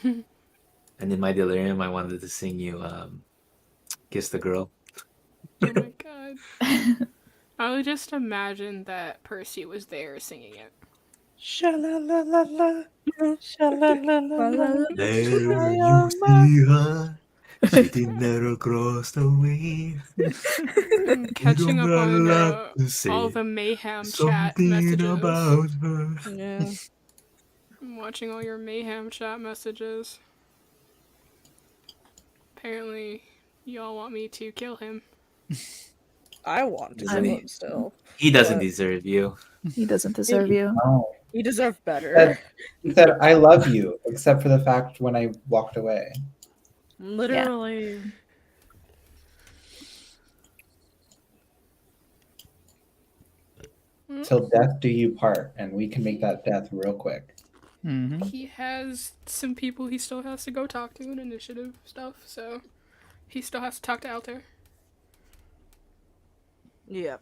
And in my delirium, I wanted to sing you Kiss the Girl. Oh my god. I would just imagine that Percy was there singing it. Sha-la-la-la-la. Sha-la-la-la-la. There you see her sitting there across the way. Catching up on To all say the mayhem chat something messages. about her. Yeah. I'm watching all your mayhem chat messages. Apparently, y'all want me to kill him. I want to Doesn't kill he? him still. He doesn't but deserve you. He doesn't deserve you. Oh, He deserved better. he said, I love you, except for the fact when I walked away. Literally. Till death do you part, and we can make that death real quick. Mm-hmm. He has some people he still has to go talk to in initiative stuff, so he still has to talk to Altair. Yep.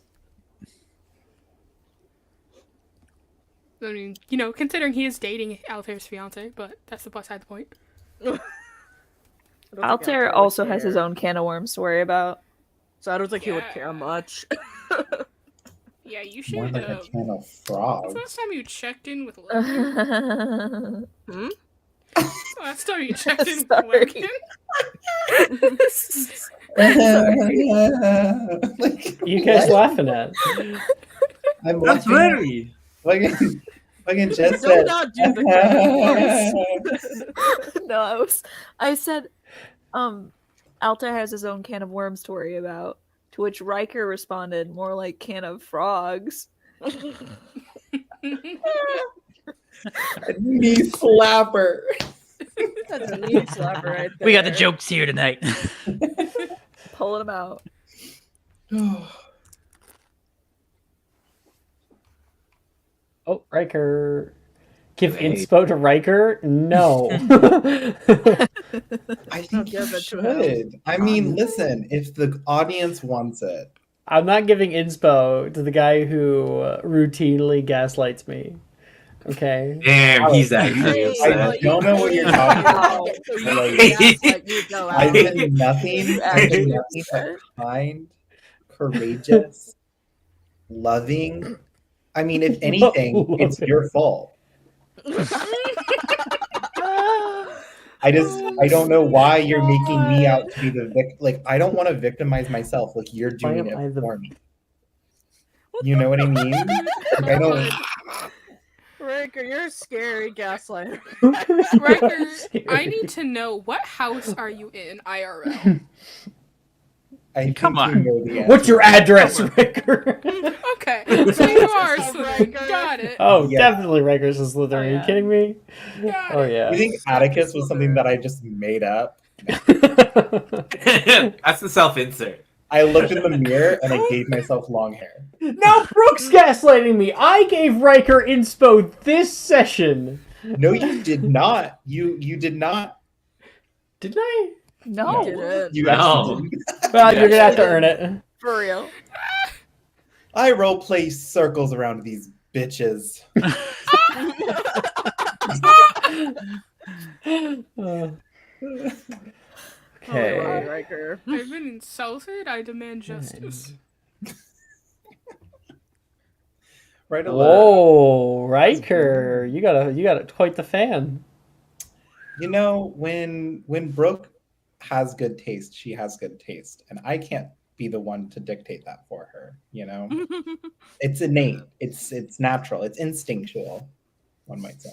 I mean, you know, considering he is dating Altair's fiance, but that's the beside the point. Altair also has his own can of worms to worry about. So I don't think he would care much. Yeah, you More should. like a can of When's frogs. the last time you checked in with Logan? When's the last time you checked in with Logan? You guys What? laughing at? I'm That's laughing. very. Fucking just Do said. not do the voice. No, I said, Altair has his own can of worms to worry about. To which Riker responded, more like can of frogs. Knee slapper. That's a knee slapper right there. We got the jokes here tonight. Pulling them out. Oh, Riker. Give inspo to Riker? No. I think you give it to him. should. I mean, listen, if the audience wants it. I'm not giving inspo to the guy who routinely gaslights me. Okay. Damn, he's angry. I don't know what you're talking about. I've been nothing but kind, courageous, loving. I mean, if anything, it's your fault. I don't know why you're making me out to be the victim. Like, I don't want to victimize myself. Like, you're doing it for me. You know what I mean? Like, I don't. Riker, you're a scary gaslighter. Riker, I need to know, what house are you in IRL? Come on. You know the answer. What's your address, Riker? Okay, so you are Slytherin. Got it. Oh, Yeah. Definitely Riker's a Slytherin. Are you kidding me? Got Oh, it. yeah. You think Atticus was something that I just made up? That's the self-insert. I looked in the mirror and I gave myself long hair. Now Brooke's gaslighting me. I gave Riker inspo this session. No, you did not. You did not. Didn't I? No. You No. actually didn't. Well, you're gonna have to earn it. For real. I roleplay circles around these bitches. Okay. Riker. I've been insulted. I demand justice. Right along. Whoa, Riker, you got quite the fan. You know, when Brooke has good taste, she has good taste, and I can't be the one to dictate that for her. You know, it's innate. It's natural. It's instinctual. One might say.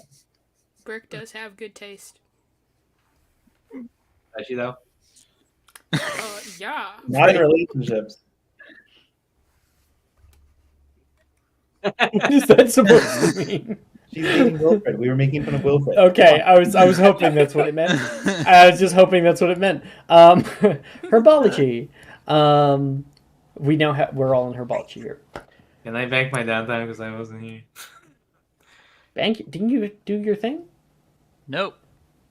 Brooke does have good taste. Does she though? Yeah. Not in relationships. What is that supposed to mean? She's dating Wilfred. We were making fun of Wilfred. Okay, I was hoping that's what it meant. I was just hoping that's what it meant. Herbology. We're all in herbology here. Can I bank my downtime because I wasn't here? Bank? Didn't you do your thing? Nope.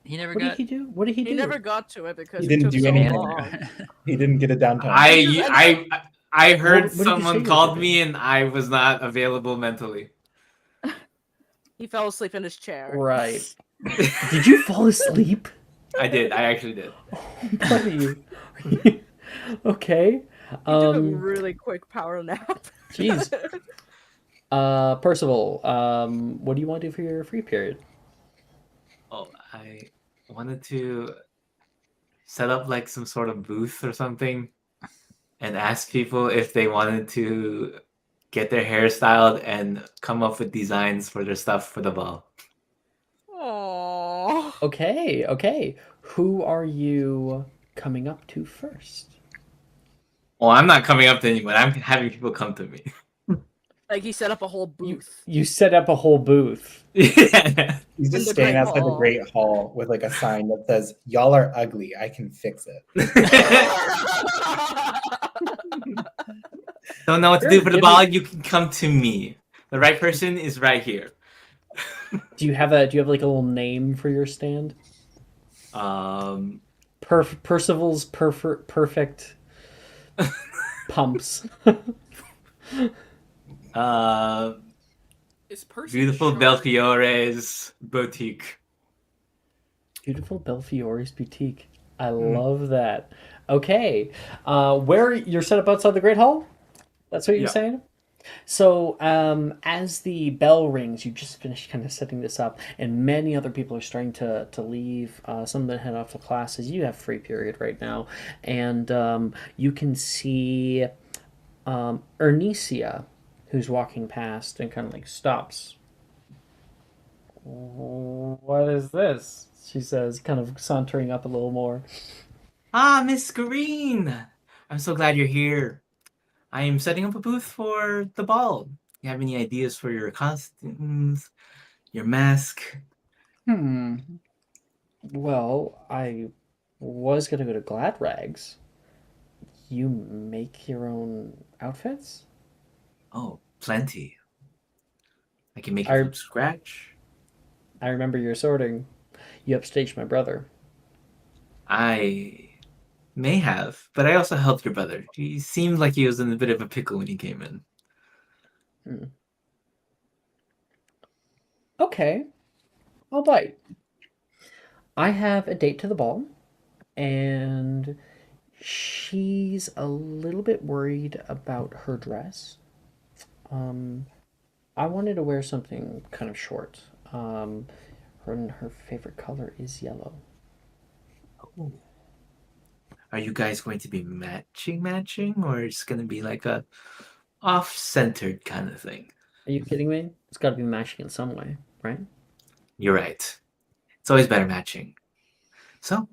He never What got. did he do? What did he do? He never got to it because He didn't it took do so anything. long. He didn't get a downtime. I heard What did you say someone you called did? me and I was not available mentally. He fell asleep in his chair. Right. Did you fall asleep? I did. I actually did. Buddy. Okay. He took a really quick power nap. Jeez. Percival, what do you want to do for your free period? Oh, I wanted to set up like some sort of booth or something and ask people if they wanted to get their hair styled and come up with designs for their stuff for the ball. Aww. Okay. Who are you coming up to first? Well, I'm not coming up to anyone. I'm having people come to me. Like he set up a whole booth. You set up a whole booth. Yeah. He's just standing outside the Great Hall with like a sign that says, "Y'all are ugly. I can fix it." Don't know what to do for the ball? You can come to me. The right person is right here. Do you have like a little name for your stand? Percival's perfect pumps. Is Percy Beautiful sharp? Belfiore's boutique. Beautiful Belfiore's boutique. I love that. Okay, where you're set up outside the Great Hall? That's what you're saying? So, as the bell rings, you just finished kind of setting this up, and many other people are starting to leave. Some of them head off to classes. You have free period right now, and you can see Ernesia, who's walking past and kind of like stops. What is this? She says, kind of sauntering up a little more. Ah, Miss Green! I'm so glad you're here. I am setting up a booth for the ball. You have any ideas for your costumes, your mask? Well, I was gonna go to Glad Rags. You make your own outfits? Oh, plenty. I can make it from scratch. I remember your sorting. You upstaged my brother. I may have, but I also helped your brother. He seemed like he was in a bit of a pickle when he came in. Okay. I'll bite. I have a date to the ball, and she's a little bit worried about her dress. I wanted to wear something kind of short. Her favorite color is yellow. Oh. Are you guys going to be matching, or it's going to be like a off-centered kind of thing? Are you kidding me? It's got to be matching in some way, right? You're right. It's always better matching. So,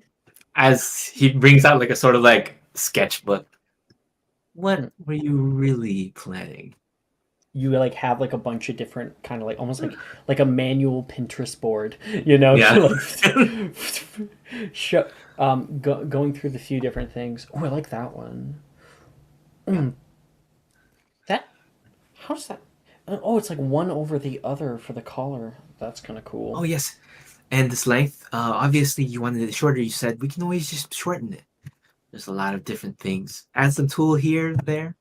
as he brings out like a sort of like sketchbook, what were you really planning? You like have like a bunch of different kind of like almost like a manual Pinterest board, you know? Yeah. Going through the few different things. Oh, I like that one. How's that? Oh, it's like one over the other for the collar. That's kind of cool. Oh yes, and this length. Obviously, you wanted it shorter. You said we can always just shorten it. There's a lot of different things. Add some tulle here, there.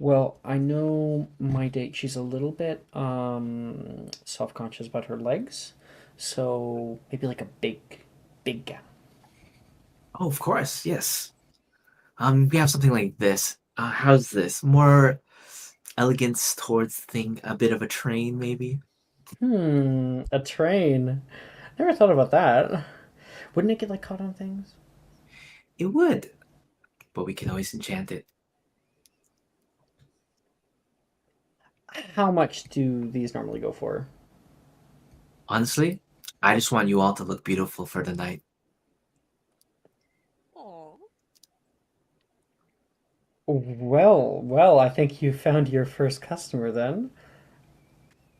Well, I know my date. She's a little bit self-conscious about her legs, so maybe like a big gown. Oh, of course, yes. We have something like this. How's this? More elegance towards the thing. A bit of a train, maybe. A train. Never thought about that. Wouldn't it get like caught on things? It would, but we can always enchant it. How much do these normally go for? Honestly, I just want you all to look beautiful for the night. Aww. Well, I think you found your first customer then.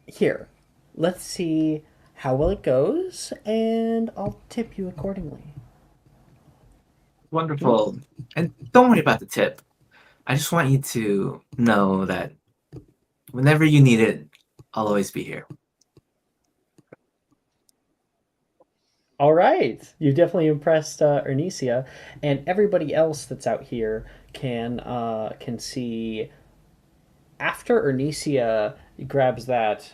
Here, let's see how well it goes, and I'll tip you accordingly. Wonderful. And don't worry about the tip. I just want you to know that whenever you need it, I'll always be here. All right, you definitely impressed Ernesia, and everybody else that's out here can see after Ernesia grabs that.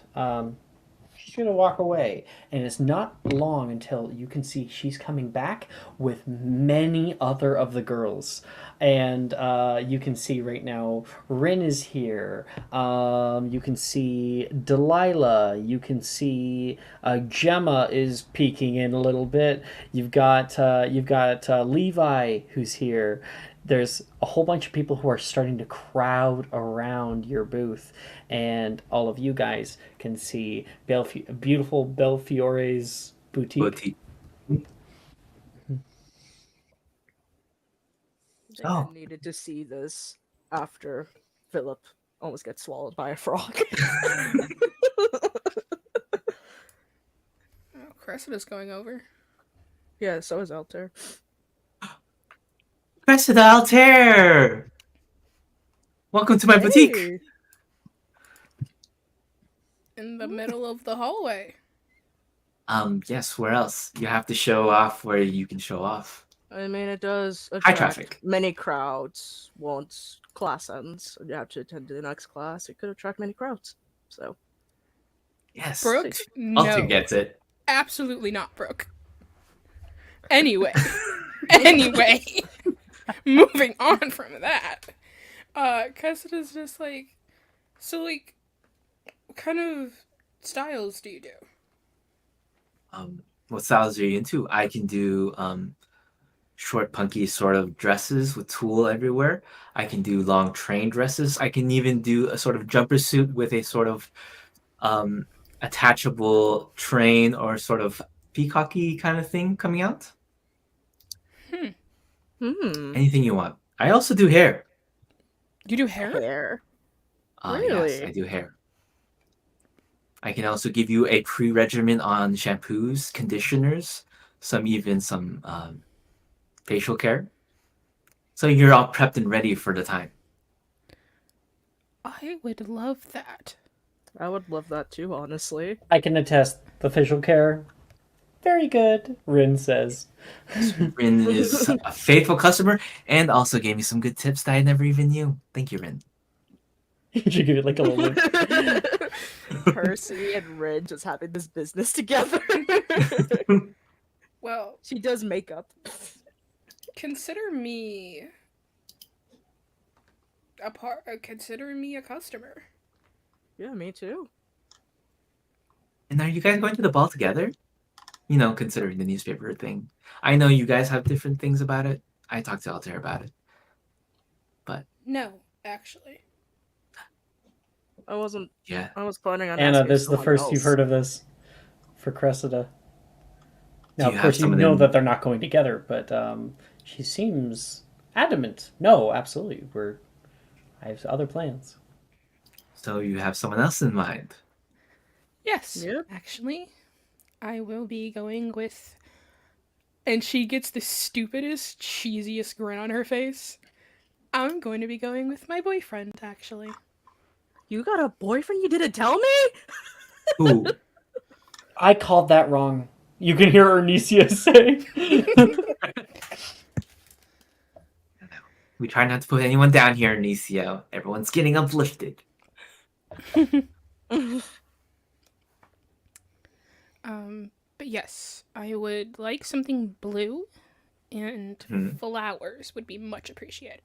She's gonna walk away, and it's not long until you can see she's coming back with many other of the girls, and you can see right now Rin is here. You can see Delilah. You can see Gemma is peeking in a little bit. You've got Levi who's here. There's a whole bunch of people who are starting to crowd around your booth, and all of you guys can see beautiful Belfiore's boutique. I needed to see this after Philip almost gets swallowed by a frog. Cressida's going over. Yeah, so is Altair. Cressida Altair! Welcome to my boutique! In the middle of the hallway. Yes, where else? You have to show off where you can show off. I mean, it does High attract traffic. many crowds once class ends. You have to attend to the next class. It could attract many crowds. So, yes, Brooke, Altair no, gets it. Absolutely not, Brooke. Anyway, moving on from that, Cressida's just like, so like, what kind of styles do you do? What styles are you into? I can do short, punky sort of dresses with tulle everywhere. I can do long train dresses. I can even do a sort of jumper suit with a sort of attachable train or sort of peacocky kind of thing coming out. Anything you want. I also do hair. You do hair? Hair. Really? Yes, I do hair. I can also give you a pre-regimen on shampoos, conditioners, even some facial care. So you're all prepped and ready for the time. I would love that. I would love that too, honestly. I can attest the facial care. Very good, Rin says. Rin is a faithful customer and also gave me some good tips that I never even knew. Thank you, Rin. You give it like a little Percy and Rin just having this business together. Well, she does makeup. Consider me consider me a customer. Yeah, me too. And are you guys going to the ball together? You know, considering the newspaper thing. I know you guys have different things about it. I talked to Altair about it. But no, actually. I wasn't. Yeah. I was planning on Anna, asking this is the first else. you've heard of this for Cressida. Now, of course, you know that they're not going together, but she seems adamant. No, absolutely. I have other plans. So you have someone else in mind? Yes. Yep. Actually, I will be going with. And she gets the stupidest, cheesiest grin on her face. I'm going to be going with my boyfriend, actually. You got a boyfriend? You didn't tell me? Who? I called that wrong. You can hear Ernesia say. We try not to put anyone down here, Anicio. Everyone's getting uplifted. But yes, I would like something blue, and flowers would be much appreciated.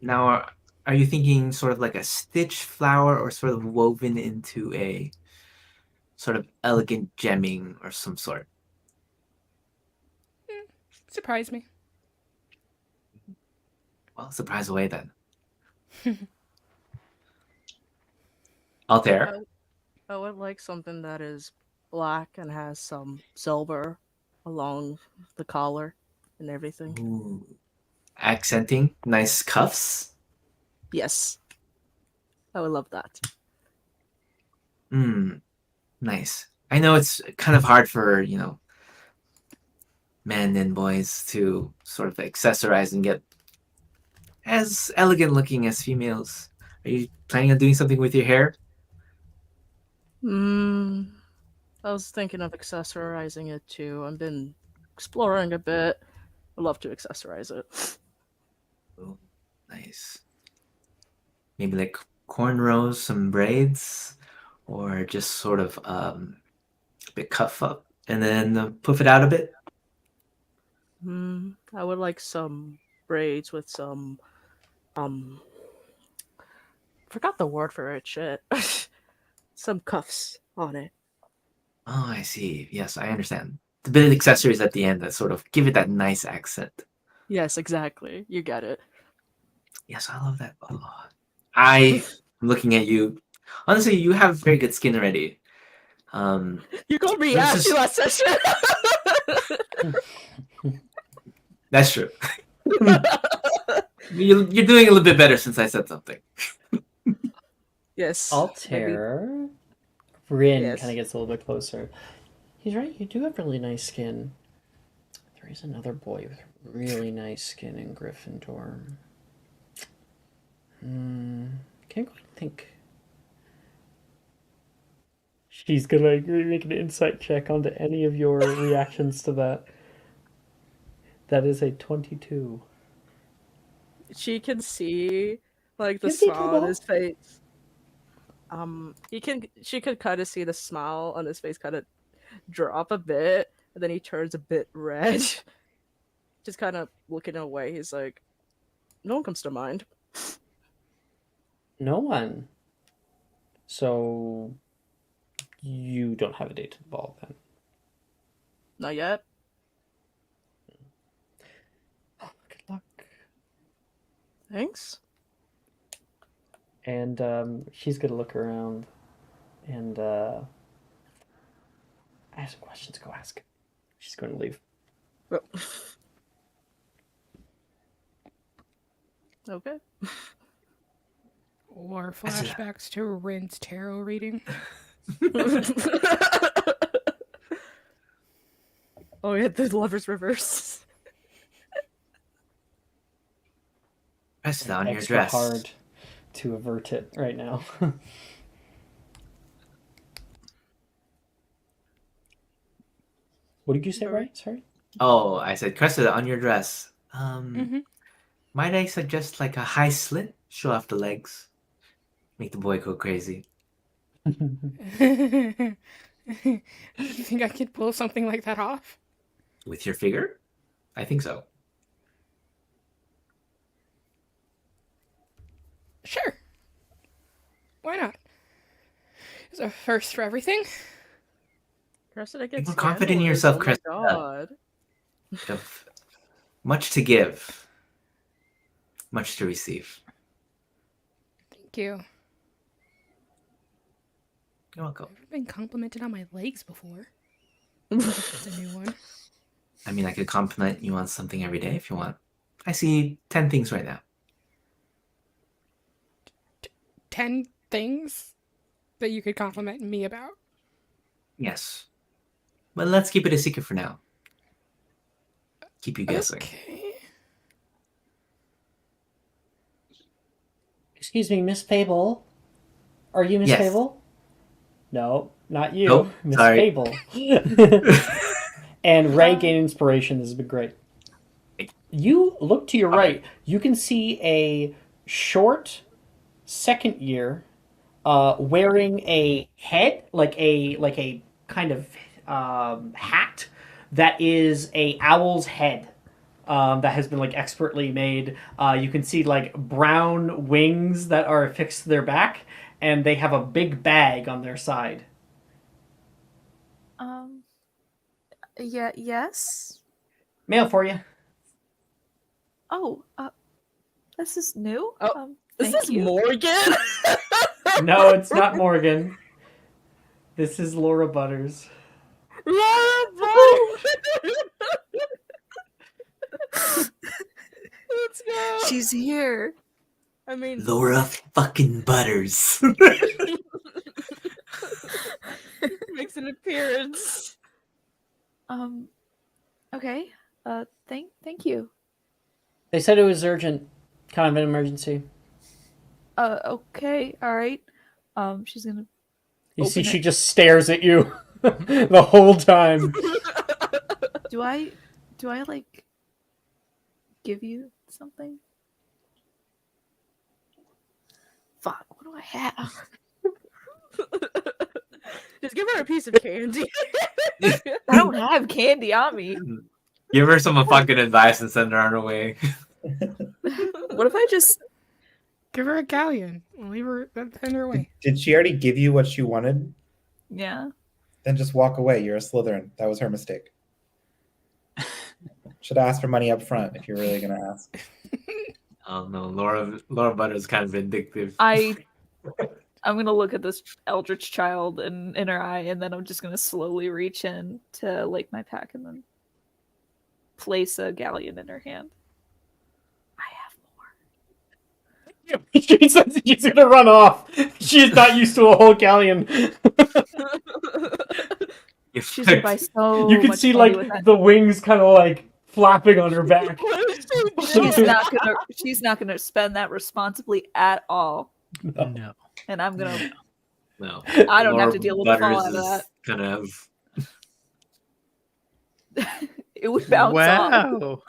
Now, are you thinking sort of like a stitched flower or sort of woven into a sort of elegant gemming or some sort? Surprise me. Well, surprise away then. Altair? I would like something that is black and has some silver along the collar and everything. Ooh. accenting, nice cuffs. Yes. I would love that. Nice. I know it's kind of hard for, men and boys to sort of accessorize and get as elegant looking as females. Are you planning on doing something with your hair? I was thinking of accessorizing it too. I've been exploring a bit. I'd love to accessorize it. Oh, nice. Maybe like cornrows, some braids, or just sort of a bit cuff up and then puff it out a bit. I would like some braids with some forgot the word for it, shit. Some cuffs on it. Oh, I see. Yes, I understand. The bit of accessories at the end that sort of give it that nice accent. Yes, exactly. You get it. Yes, I love that. Oh, I'm looking at you. Honestly, you have very good skin already. You called me let's ashy just- last session. That's true. You're doing a little bit better since I said something. Yes. Altair. Rin Yes. kind of gets a little bit closer. He's right. You do have really nice skin. There is another boy with really nice skin in Gryffindor. Can't quite think. She's gonna make an insight check onto any of your reactions to that. That is a 22. She can see like the You see smile on Tobo? his face. She could kind of see the smile on his face kind of drop a bit, and then he turns a bit red. Just kind of looking away. He's like, no one comes to mind. No one. So you don't have a date to the ball then. Not yet. Good luck. Thanks. And she's gonna look around and I have some questions. Go ask. She's going to leave. Oh. Okay. Or flashbacks to Rin's tarot reading. Oh, yeah, the lover's reverse. Press it on your Extra dress. hard to avert it right now. What did you say, right? Sorry? Oh, I said Cressida on your dress. Might I suggest like a high slit? Show off the legs. Make the boy go crazy. You think I could pull something like that off? With your figure? I think so. Sure. Why not? It's a first for everything. Cressida Be gets more confident in scandalous. yourself, Oh my Cressida. God. You have much to give. Much to receive. Thank you. You're welcome. I've been complimented on my legs before. That's a new one. I mean, I could compliment you on something every day if you want. I see 10 things right now. 10 things that you could compliment me about? Yes. But let's keep it a secret for now. Keep you guessing. Okay. Excuse me, Miss Fable. Are you Miss Yes. Fable? No, not you. Nope, Miss sorry. Fable. And Ray gained inspiration. This has been great. You look to your right. You can see a short second year wearing a head, like a kind of hat that is a owl's head. That has been like expertly made. You can see like brown wings that are affixed to their back, and they have a big bag on their side. Yeah, yes. Mail for you. Oh, this is new. Oh, is thank this you. Morgan? No, it's not Morgan. This is Laura Butters. Laura Butters! Let's go. She's here. I mean, Laura fucking Butters. makes an appearance. Okay. Thank you. They said it was urgent, kind of an emergency. Okay. All right. She's gonna. You see, Open she it. just stares at you the whole time. Do I like give you something? Fuck. What do I have? Just give her a piece of candy. I don't have candy on me. Give her some fucking advice and send her on her way. What if I just? Give her a galleon. Leave her. Send her away. Did she already give you what you wanted? Yeah. Then just walk away. You're a Slytherin. That was her mistake. Should ask for money up front if you're really gonna ask. Oh no, Laura Butters is kind of vindictive. I'm gonna look at this eldritch child in her eye, and then I'm just gonna slowly reach in to like my pack, and then place a galleon in her hand. I have more. She says she's gonna run off. She's not used to a whole galleon. She's gonna buy so You can much see candy like with that. the wings kind of like flapping on her back. She's not gonna spend that responsibly at all. No. And I'm gonna. No. I don't have Laura to deal with the Butters fallout of that. kind of. It would bounce off. Wow.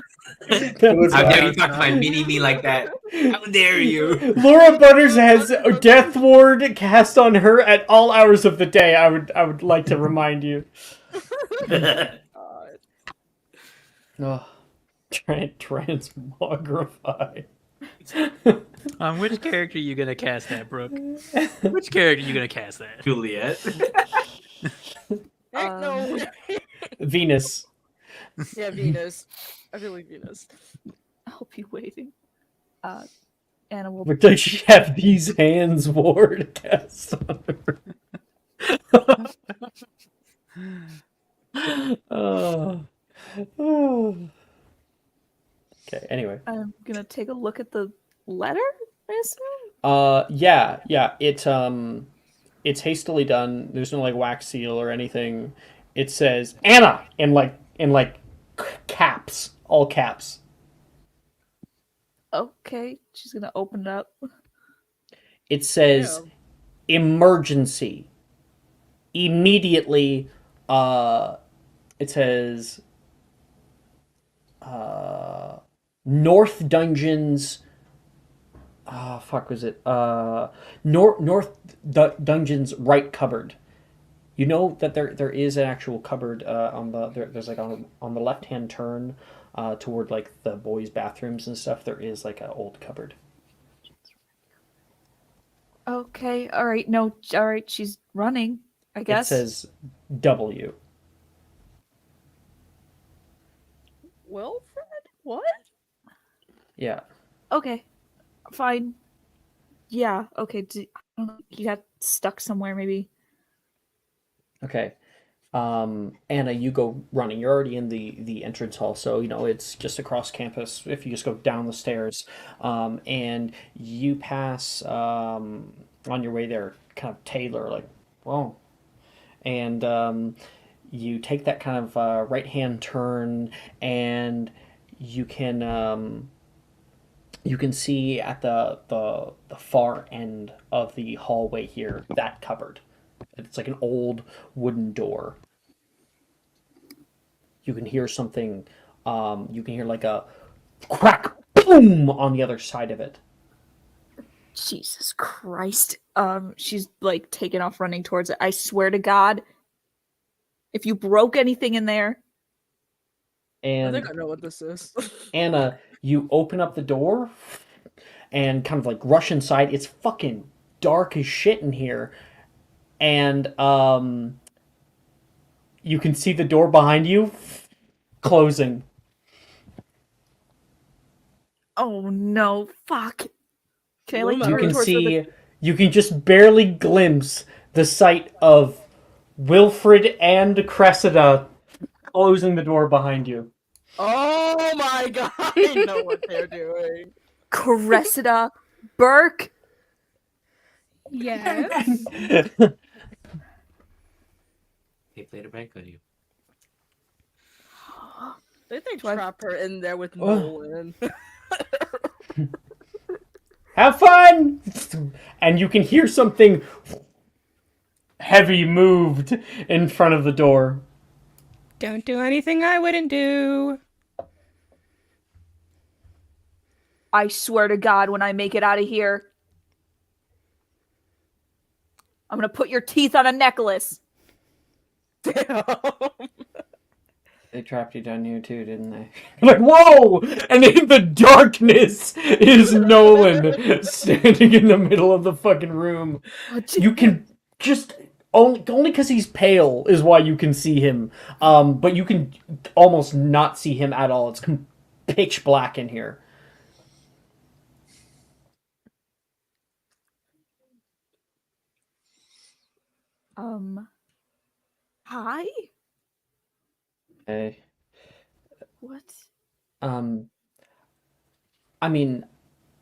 How dare you talk to my mini me like that? How dare you? Laura Butters has a death ward cast on her at all hours of the day. I would like to remind you. Oh, transmogrify. Which character are you gonna cast that, Brooke? Which character are you gonna cast that? Juliet. Heck no. Venus. Yeah, Venus. I feel like Venus. I'll be waiting. Anna will. But does she have these hands ward cast on her? Oh. Okay, anyway. I'm gonna take a look at the letter, I assume? Yeah. It's hastily done. There's no like wax seal or anything. It says Anna in like caps, all caps. Okay, she's gonna open it up. It says emergency. Immediately, it says North Dungeons. Was it? North Dungeons right cupboard. You know that there is an actual cupboard on the there's like on the left hand turn toward like the boys' bathrooms and stuff. There is like an old cupboard. Okay, all right, no, all right, she's running, I guess. It says W. Wilfred? What? Yeah. Okay, fine. Yeah, okay, I don't know, he got stuck somewhere, maybe. Okay. Anna, you go running. You're already in the entrance hall, so you know it's just across campus. If you just go down the stairs, and you pass on your way there, kind of Taylor, like, whoa, and you take that kind of right hand turn, and you can see at the far end of the hallway here that cupboard. It's like an old wooden door. You can hear something. You can hear like a crack, boom on the other side of it. Jesus Christ. She's like taking off running towards it. I swear to God, if you broke anything in there. And I think I know what this is. Anna, you open up the door and kind of like rush inside. It's fucking dark as shit in here. And you can see the door behind you closing. Oh no, fuck. Okay, like You turn can towards where see, you can just barely glimpse the sight of Wilfred and Cressida closing the door behind you. Oh my god! I know what they're doing. Cressida Burke. Yes. They played a prank on you. Did they Do I- trap her in there with Oh. Nolan? Have fun! And you can hear something heavy moved in front of the door. Don't do anything I wouldn't do. I swear to God, when I make it out of here, I'm gonna put your teeth on a necklace. Damn. They trapped you down here too, didn't they? Like, whoa! And in the darkness is Nolan standing in the middle of the fucking room. You can just only because he's pale is why you can see him. But you can almost not see him at all. It's pitch black in here. Hi? Hey. What? I mean,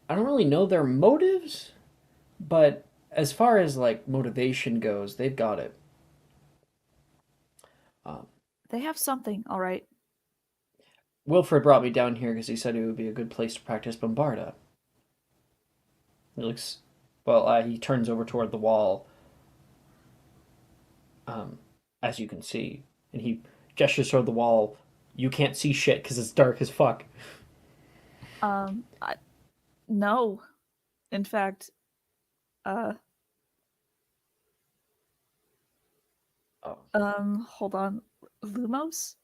I don't really know their motives, but as far as like motivation goes, they've got it. They have something, all right. Wilfred brought me down here because he said it would be a good place to practice Bombarda. He looks, well, he turns over toward the wall, as you can see, and he gestures toward the wall. You can't see shit because it's dark as fuck. No. In fact, hold on. Lumos?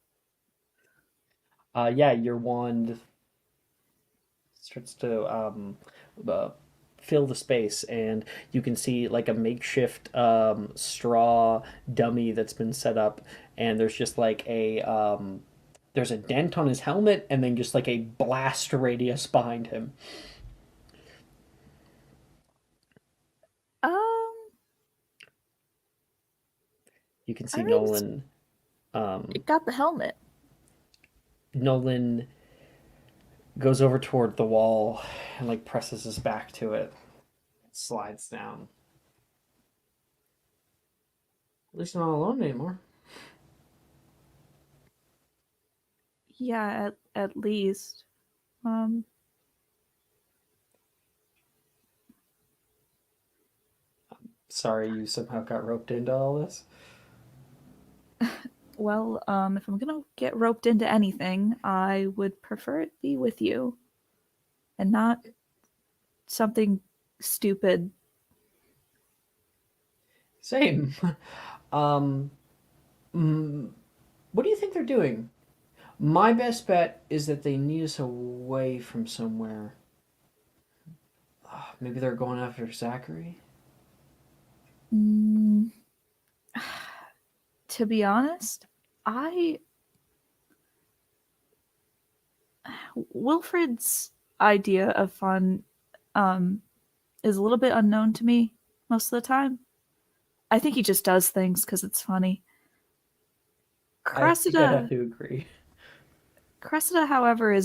Yeah, your wand starts to fill the space, and you can see like a makeshift straw dummy that's been set up, and there's just like there's a dent on his helmet, and then just like a blast radius behind him. You can see Nolan. It got the helmet. Nolan goes over toward the wall and like presses his back to it. It slides down. At least I'm not alone anymore. Yeah, at least. Sorry you somehow got roped into all this. Well, if I'm gonna get roped into anything, I would prefer it be with you. And not something stupid. Same. What do you think they're doing? My best bet is that they need us away from somewhere. Maybe they're going after Zachary? To be honest, Wilfred's idea of fun is a little bit unknown to me most of the time. I think he just does things because it's funny. Cressida, I have to agree. Cressida, however,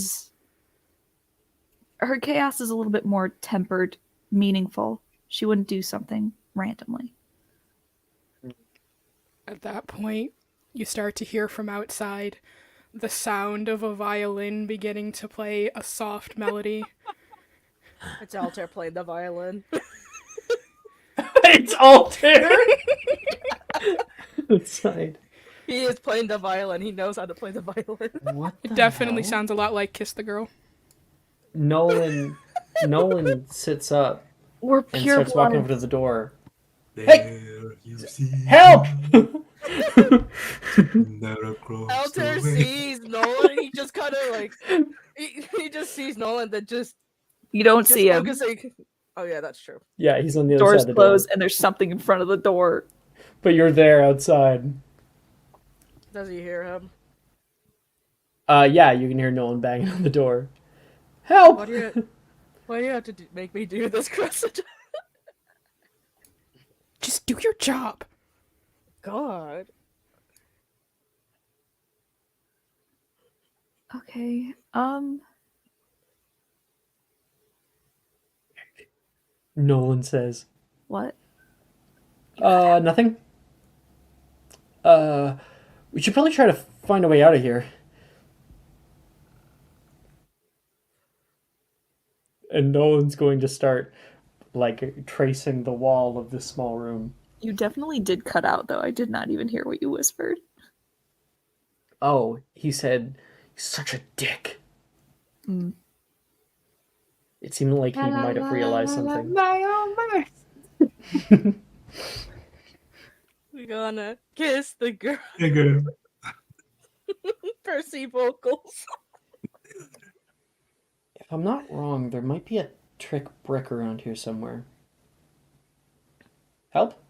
her chaos is a little bit more tempered, meaningful. She wouldn't do something randomly. At that point, you start to hear from outside the sound of a violin beginning to play a soft melody. It's Altair playing the violin. It's Altair! Outside. He is playing the violin. He knows how to play the violin. What the It definitely hell? sounds a lot like Kiss the Girl. Nolan sits up We're and pure starts walking blood. over to the door. Hey! Help! Altair sees Nolan. He just kind of like he just sees Nolan that just You don't see him. focusing. Oh yeah, that's true. Yeah, he's on the other Doors side of the door. closed and there's something in front of the door. But you're there outside. Does he hear him? Yeah, you can hear Nolan banging on the door. Help! Why do you have to make me do this, Cressida? Just do your job. God. Okay. Nolan says, What? Nothing. We should probably try to find a way out of here. And Nolan's going to start, like, tracing the wall of this small room. You definitely did cut out, though. I did not even hear what you whispered. Oh, he said, such a dick. Mm. It seemed like he might have realized something. We're gonna kiss the girl. Okay. Percy vocals. If I'm not wrong, there might be a trick brick around here somewhere. Help?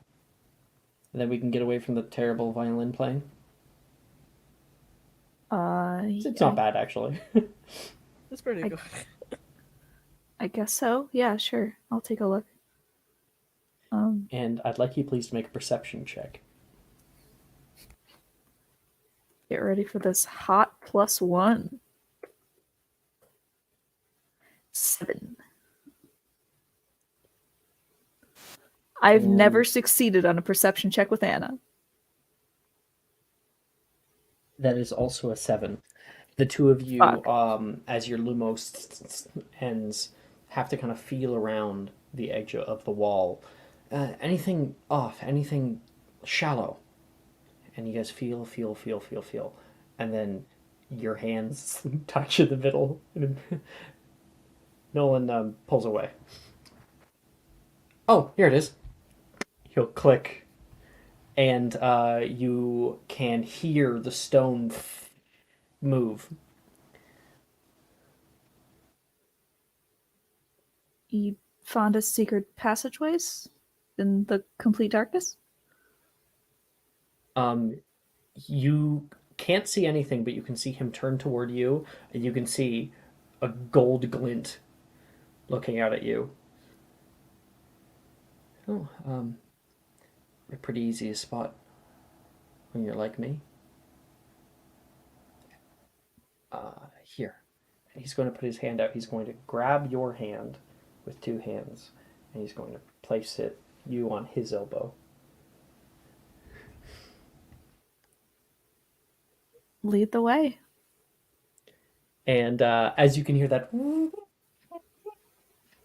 And then we can get away from the terrible violin playing. It's not bad, actually. That's pretty good. I guess so. Yeah, sure. I'll take a look. And I'd like you please to make a perception check. Get ready for this hot +1. 7. I've never succeeded on a perception check with Anna. That is also a 7. The two of you, as your lumos ends, have to kind of feel around the edge of the wall. Anything off, anything shallow. And you guys feel. And then your hands touch in the middle. Nolan pulls away. Oh, here it is. He'll click. And you can hear the stone move. You found us secret passageways in the complete darkness? You can't see anything, but you can see him turn toward you, and you can see a gold glint looking out at you. Oh, a pretty easy to spot when you're like me. Here. And he's going to put his hand out. He's going to grab your hand with 2 hands, and he's going to place you on his elbow. Lead the way. And as you can hear that,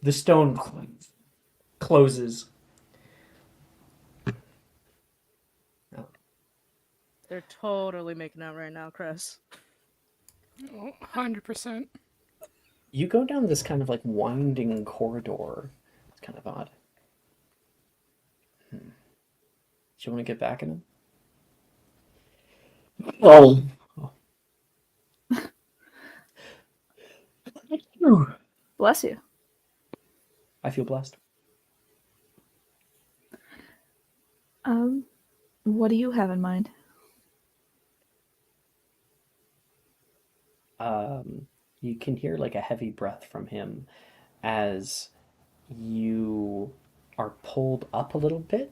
the stone closes. They're totally making out right now, Chris. Oh, 100%. You go down this kind of like winding corridor. It's kind of odd. Do you want to get back in it? Oh. Bless you. I feel blessed. What do you have in mind? You can hear like a heavy breath from him as you are pulled up a little bit,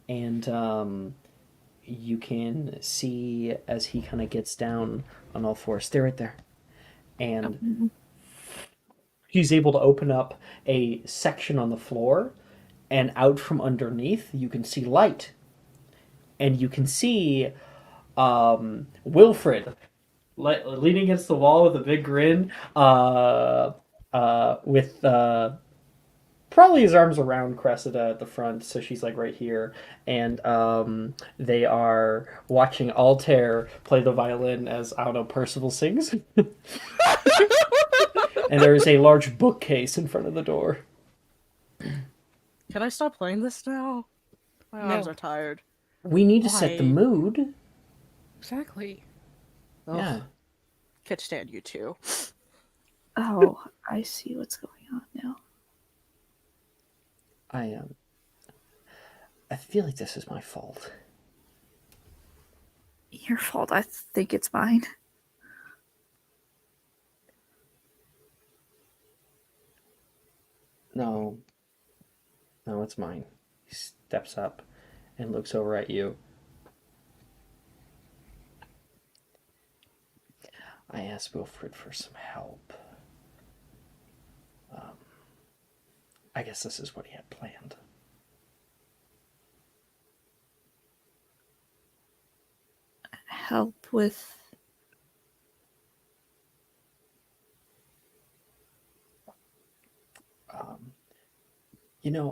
and you can see as he kind of gets down on all fours. Stay right there. And he's able to open up a section on the floor, and out from underneath you can see light. And you can see Wilfred leaning against the wall with a big grin, with probably his arms around Cressida at the front, so she's like right here, and they are watching Altair play the violin as, I don't know, Percival sings. And there is a large bookcase in front of the door. Can I stop playing this now? My arms are tired. We need to set the mood. Exactly. Ugh. Yeah. Can't stand you two. Oh, I see what's going on now. I feel like this is my fault. Your fault. I think it's mine. No, it's mine. He steps up and looks over at you. I asked Wilfred for some help. I guess this is what he had planned. Help with.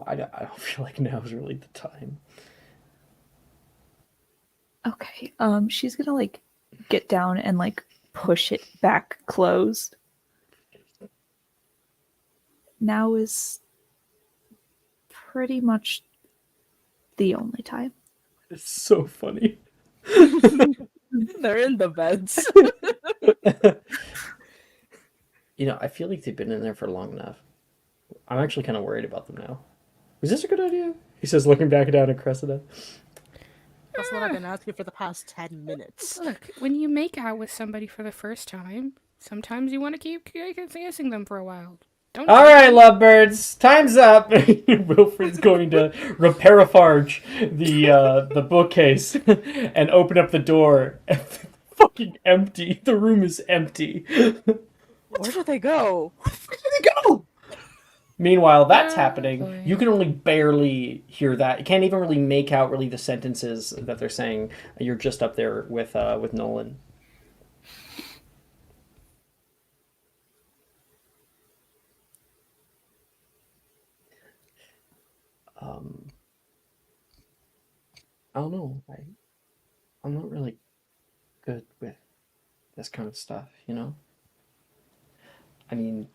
I don't feel like now's really the time. Okay. She's gonna like get down and like push it back closed. Now is pretty much the only time. It's so funny. They're in the beds. I feel like they've been in there for long enough. I'm actually kind of worried about them now. Was this a good idea? He says, looking back down at Cressida. That's what I've been asking for the past 10 minutes. Look, when you make out with somebody for the first time, sometimes you want to keep kissing them for a while. Don't All right, lovebirds, time's up. Wilfred's going to repair-a-farge the bookcase and open up the door. Fucking empty. The room is empty. Where did they go? Where did they go? Meanwhile, that's happening. You can only barely hear that. You can't even really make out really the sentences that they're saying. You're just up there with Nolan. I don't know. I'm not really good with this kind of stuff, I mean,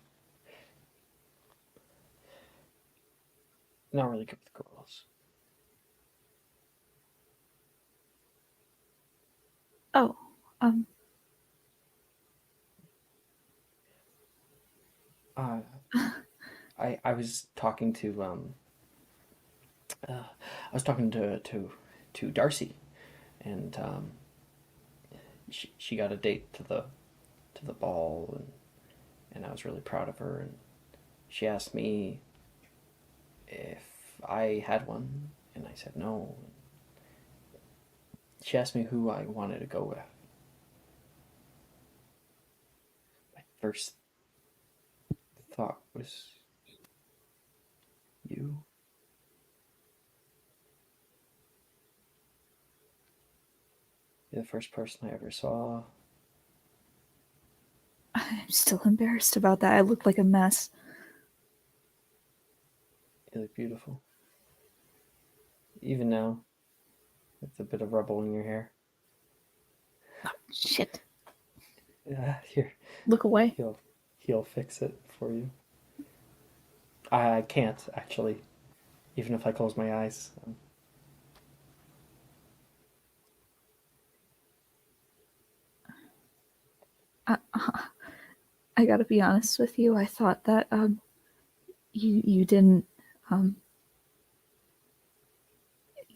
not really good with girls. Oh, I was talking to to Darcy, and she got a date to the ball, and I was really proud of her, and she asked me if I had one, and I said no. She asked me who I wanted to go with. My first thought was you. You're the first person I ever saw. I'm still embarrassed about that. I look like a mess. You look beautiful. Even now, with a bit of rubble in your hair. Oh, shit. Here. Look away. He'll fix it for you. I can't, actually. Even if I close my eyes. I gotta be honest with you. I thought that you didn't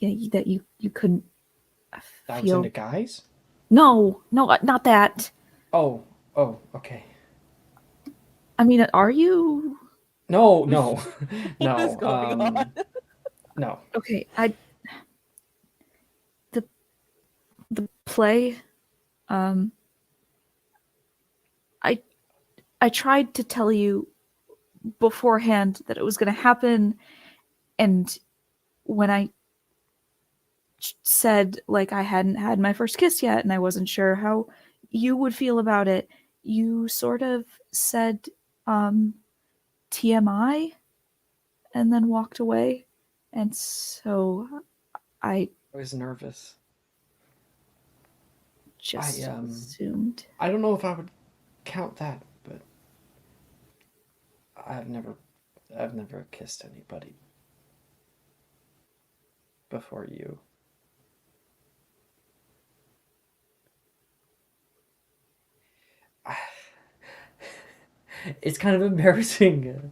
that you couldn't feel. I was into guys? No, not that. Oh, okay. I mean, are you? No. What is going on? No. Okay, the play, I tried to tell you beforehand that it was going to happen, and when I said like I hadn't had my first kiss yet and I wasn't sure how you would feel about it, you sort of said TMI and then walked away, and so I was nervous. just assumed. I don't know if I would count that, but I've never kissed anybody before you. It's kind of embarrassing.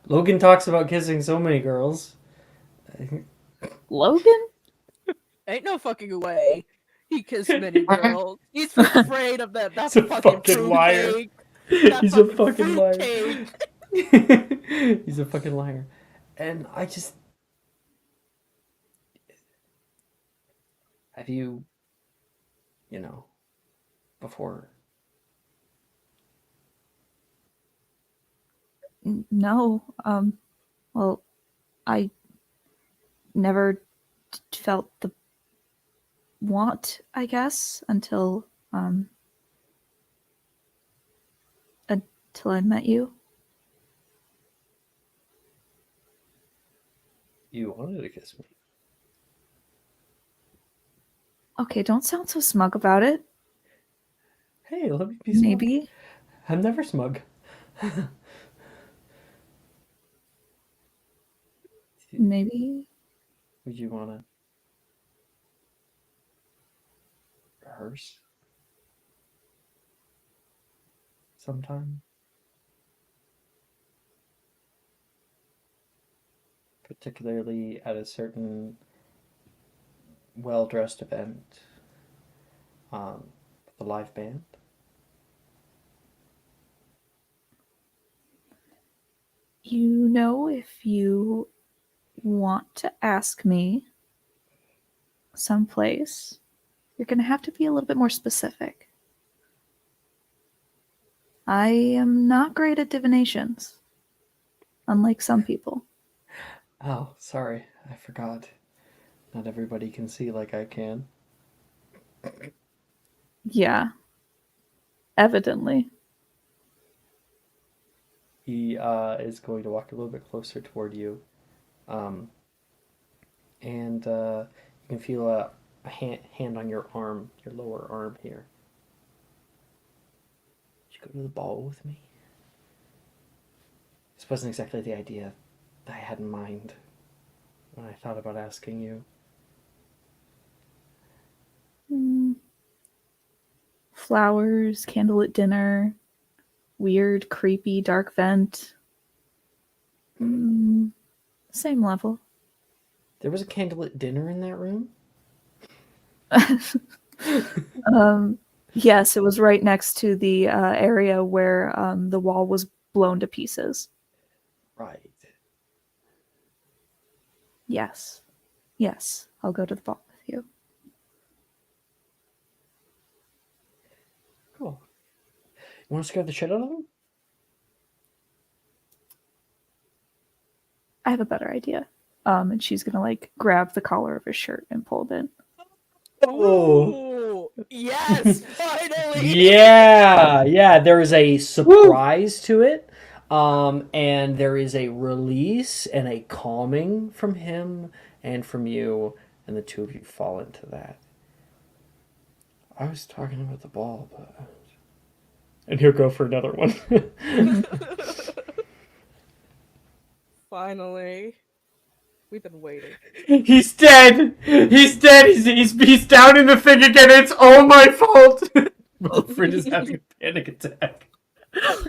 Logan talks about kissing so many girls. Logan? Ain't no fucking way. He kissed many girls. He's afraid of that. That's He's a fucking fucking liar. cake. He's a fucking liar. Cake. He's a fucking liar. And I just... Have you, before No. Well, I never felt the want, I guess, until I met you. You wanted to kiss me. Okay, don't sound so smug about it. Hey, let me be smug. Maybe. I'm never smug. Maybe. Would you want to rehearse sometime? Particularly at a certain well-dressed event with a live band. You know, if you want to ask me someplace, you're going to have to be a little bit more specific. I am not great at divinations, unlike some people. Oh, sorry, I forgot. Not everybody can see like I can. Yeah. Evidently. He is going to walk a little bit closer toward you. And you can feel a hand on your arm, your lower arm here. Would you go to the ball with me? This wasn't exactly the idea that I had in mind when I thought about asking you. Flowers, candlelit dinner, weird, creepy, dark vent. Same level. There was a candlelit dinner in that room? Yes, it was right next to the area where the wall was blown to pieces. Right. Yes. Yes, I'll go to the ball with you. Cool. You want to scare the shit out of him? I have a better idea. And she's gonna like grab the collar of his shirt and pull it in. Oh, yes, finally. Yeah. There is a surprise to it, and there is a release and a calming from him and from you, and the two of you fall into that. I was talking about the ball, but and he'll go for another one. Finally, we've been waiting. He's dead. He's dead. He's down in the thing again. It's all my fault. Wilfred is having a panic attack. I'm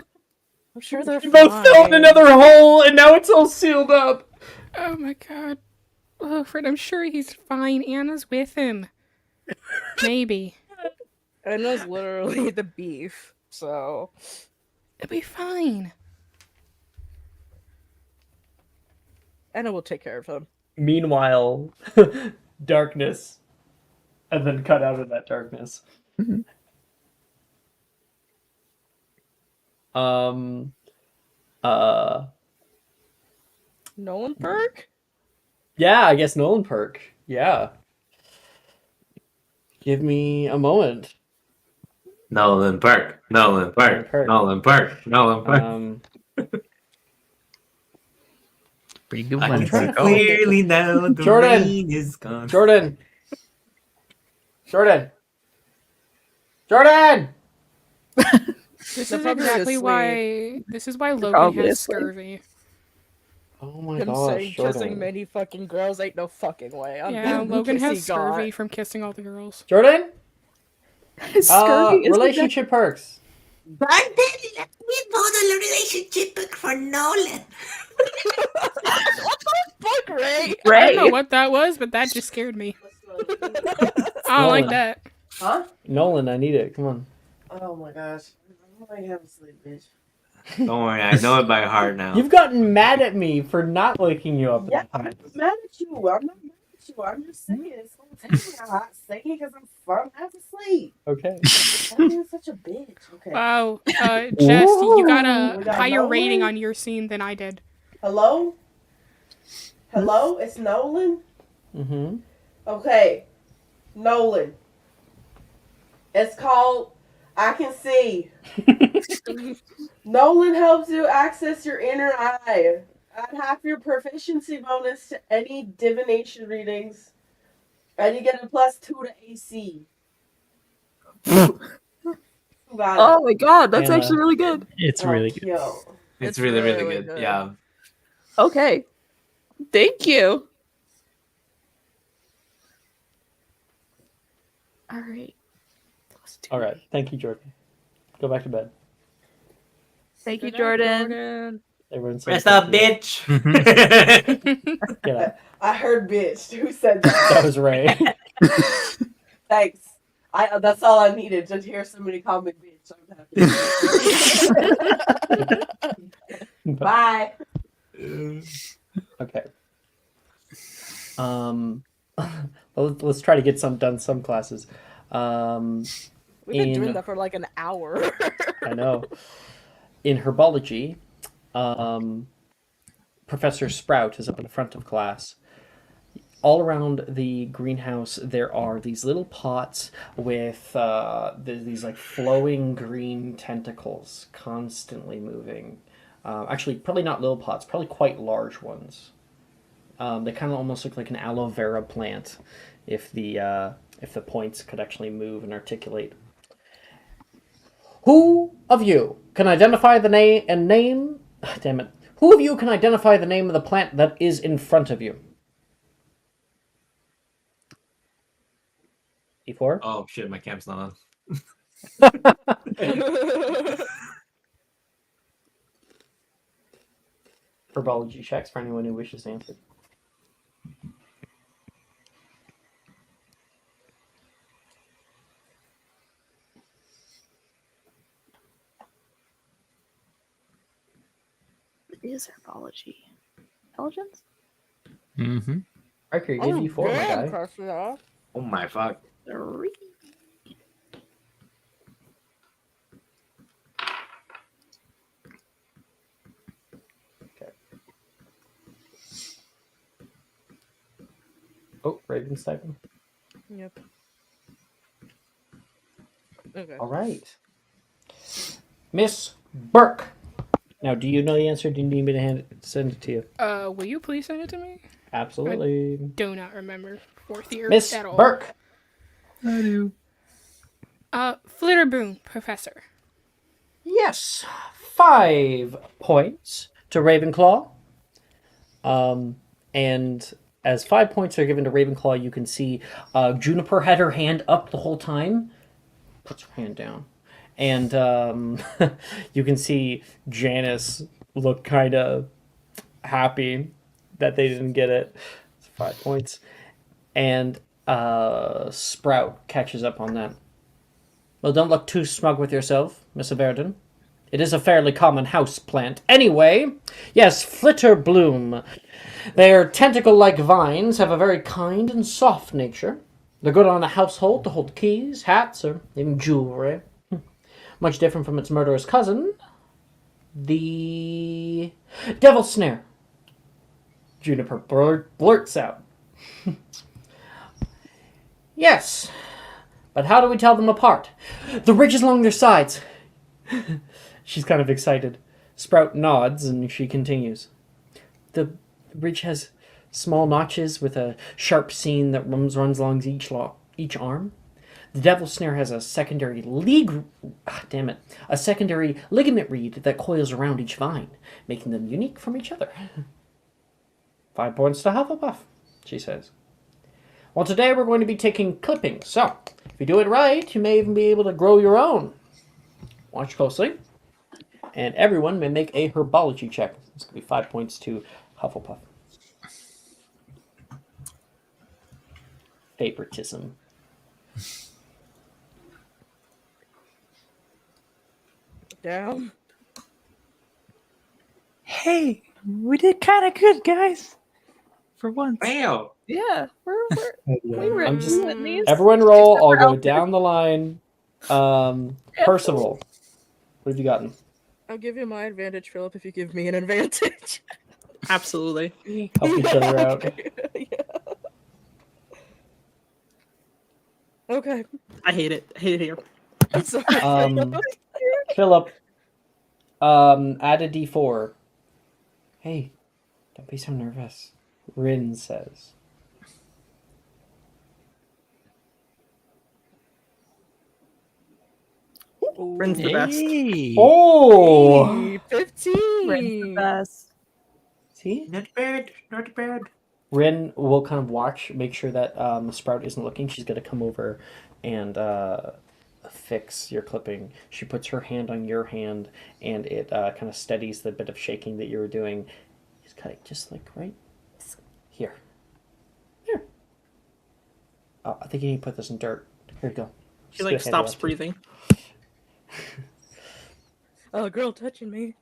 sure they're We both fell in another hole, and now it's all sealed up. Oh my god. Wilfred, I'm sure he's fine. Anna's with him. Maybe. Anna's literally the beef, so It'll be fine. Anna will take care of him. Meanwhile, darkness, and then cut out of that darkness. Nolan perk? Yeah, I guess Nolan perk. Yeah. Give me a moment. Nolan Burke. Nolan Burke. Burke. Nolan Burke. Nolan Burke. Pretty good I one. can clearly know the Jordan. rain is gone. Jordan. This They're is probably exactly asleep. why. This is why Logan probably has asleep. scurvy. Oh my Him gosh, saying kissing Jordan. many fucking girls ain't no fucking way. Yeah, Logan Kissy has scurvy got. from kissing all the girls. Jordan? Scurvy is Relationship perks. Brandon, let me know the relationship book for Nolan. Fuck Ray. I don't know what that was, but that just scared me. I don't like Nolan. that. Huh? Nolan, I need it. Come on. Oh my gosh. I have sleep, bitch. Don't worry, I know it by heart now. You've gotten mad at me for not waking you up. Yeah, I'm mad at you. I'm not mad you. I'm just saying. It's going to take me a hot second because I'm falling half asleep. Okay. I'm being such a bitch. Okay. Wow. Jess, you got We a got higher rating Nolan. on your scene than I did. Hello? Hello? It's Nolan? Mm-hmm. Okay. Nolan. It's called I Can See. Nolan helps you access your inner eye. Add half your proficiency bonus to any divination readings, and you get a +2 to AC. Oh my god, that's Anna. actually really good. It's really good. Cute. It's really, really good. Yeah. Okay. Thank you. All right. All right. Thank you, Jordan. Go back to bed. Thank you, Good night, Jordan. Everyone say Rest thank up, you. bitch. Get up. I heard bitch. Who said that? That was Ray. Thanks. That's all I needed to hear somebody call me bitch. I'm happy. Bye. Okay. Let's try to get some classes. We've been doing that for like an hour. I know. In herbology, Professor Sprout is up in the front of class. All around the greenhouse, there are these little pots with these like flowing green tentacles constantly moving. Actually, probably not little pots, probably quite large ones. They kind of almost look like an aloe vera plant, if the points could actually move and articulate. Who of you can identify the name? Damn it! Who of you can identify the name of the plant that is in front of you? E4? Oh shit, my cam's not on. Herbology checks for anyone who wishes to answer. It is herbology. Intelligence? Mm-hmm. Riker, you gave E4, my guy. Oh my fuck. 3. Okay. Oh, Raven stipend. Yep. Okay. All right. Miss Burke. Now, do you know the answer? Do you need me to send it to you? Will you please send it to me? Absolutely. I do not remember 4th year Miss at all. Burke. I do. Flitterboom, Professor. Yes. 5 points to Ravenclaw. And as 5 points are given to Ravenclaw, you can see Juniper had her hand up the whole time. Puts her hand down. And you can see Janice look kind of happy that they didn't get it. It's 5 points. And Sprout catches up on that. Well, don't look too smug with yourself, Miss Averden. It is a fairly common house plant. Anyway, yes, Flitterbloom. Their tentacle-like vines have a very kind and soft nature. They're good on a household to hold keys, hats, or even jewelry. Much different from its murderous cousin, the Devil Snare. Juniper blurts out. Yes, but how do we tell them apart? The ridges along their sides. She's kind of excited. Sprout nods and she continues. The ridge has small notches with a sharp seam that runs along each arm. The Devil Snare has a secondary ligament reed that coils around each vine, making them unique from each other. 5 points to Hufflepuff, she says. Well, today we're going to be taking clippings, so if you do it right, you may even be able to grow your own. Watch closely. And everyone may make a herbology check. This could be 5 points to Hufflepuff. Favoritism. Down. Hey, we did kind of good, guys. For once. Wow. Yeah, we were. I'm just Whitney's. everyone roll. I'll go Outfit. down the line. Percival, what have you gotten? I'll give you my advantage, Philip, if you give me an advantage. Absolutely. Help each other out. Okay. I hate it. I hate it here. Philip, add a D4. Hey, don't be so nervous. Rin says. Rin's the best. Oh! Hey, 15! Rin's the best. See? Not bad, not bad. Rin will kind of watch, make sure that Sprout isn't looking. She's going to come over and fix your clipping. She puts her hand on your hand, and it kind of steadies the bit of shaking that you were doing. Just cut it just like right here. Here. Oh, I think you need to put this in dirt. Here you go. She Just like go ahead, stops yeah. breathing. Oh, girl touching me.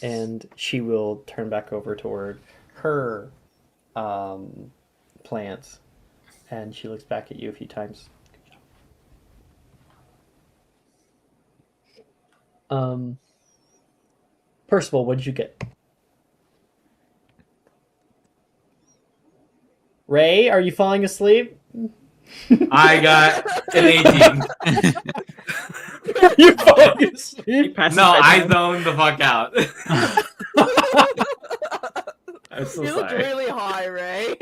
And she will turn back over toward her plants, and she looks back at you a few times. Percival, what did you get? Ray, are you falling asleep? I got an 18. You're falling asleep? No, I zoned the fuck out. I'm so You look sorry. really high, Ray.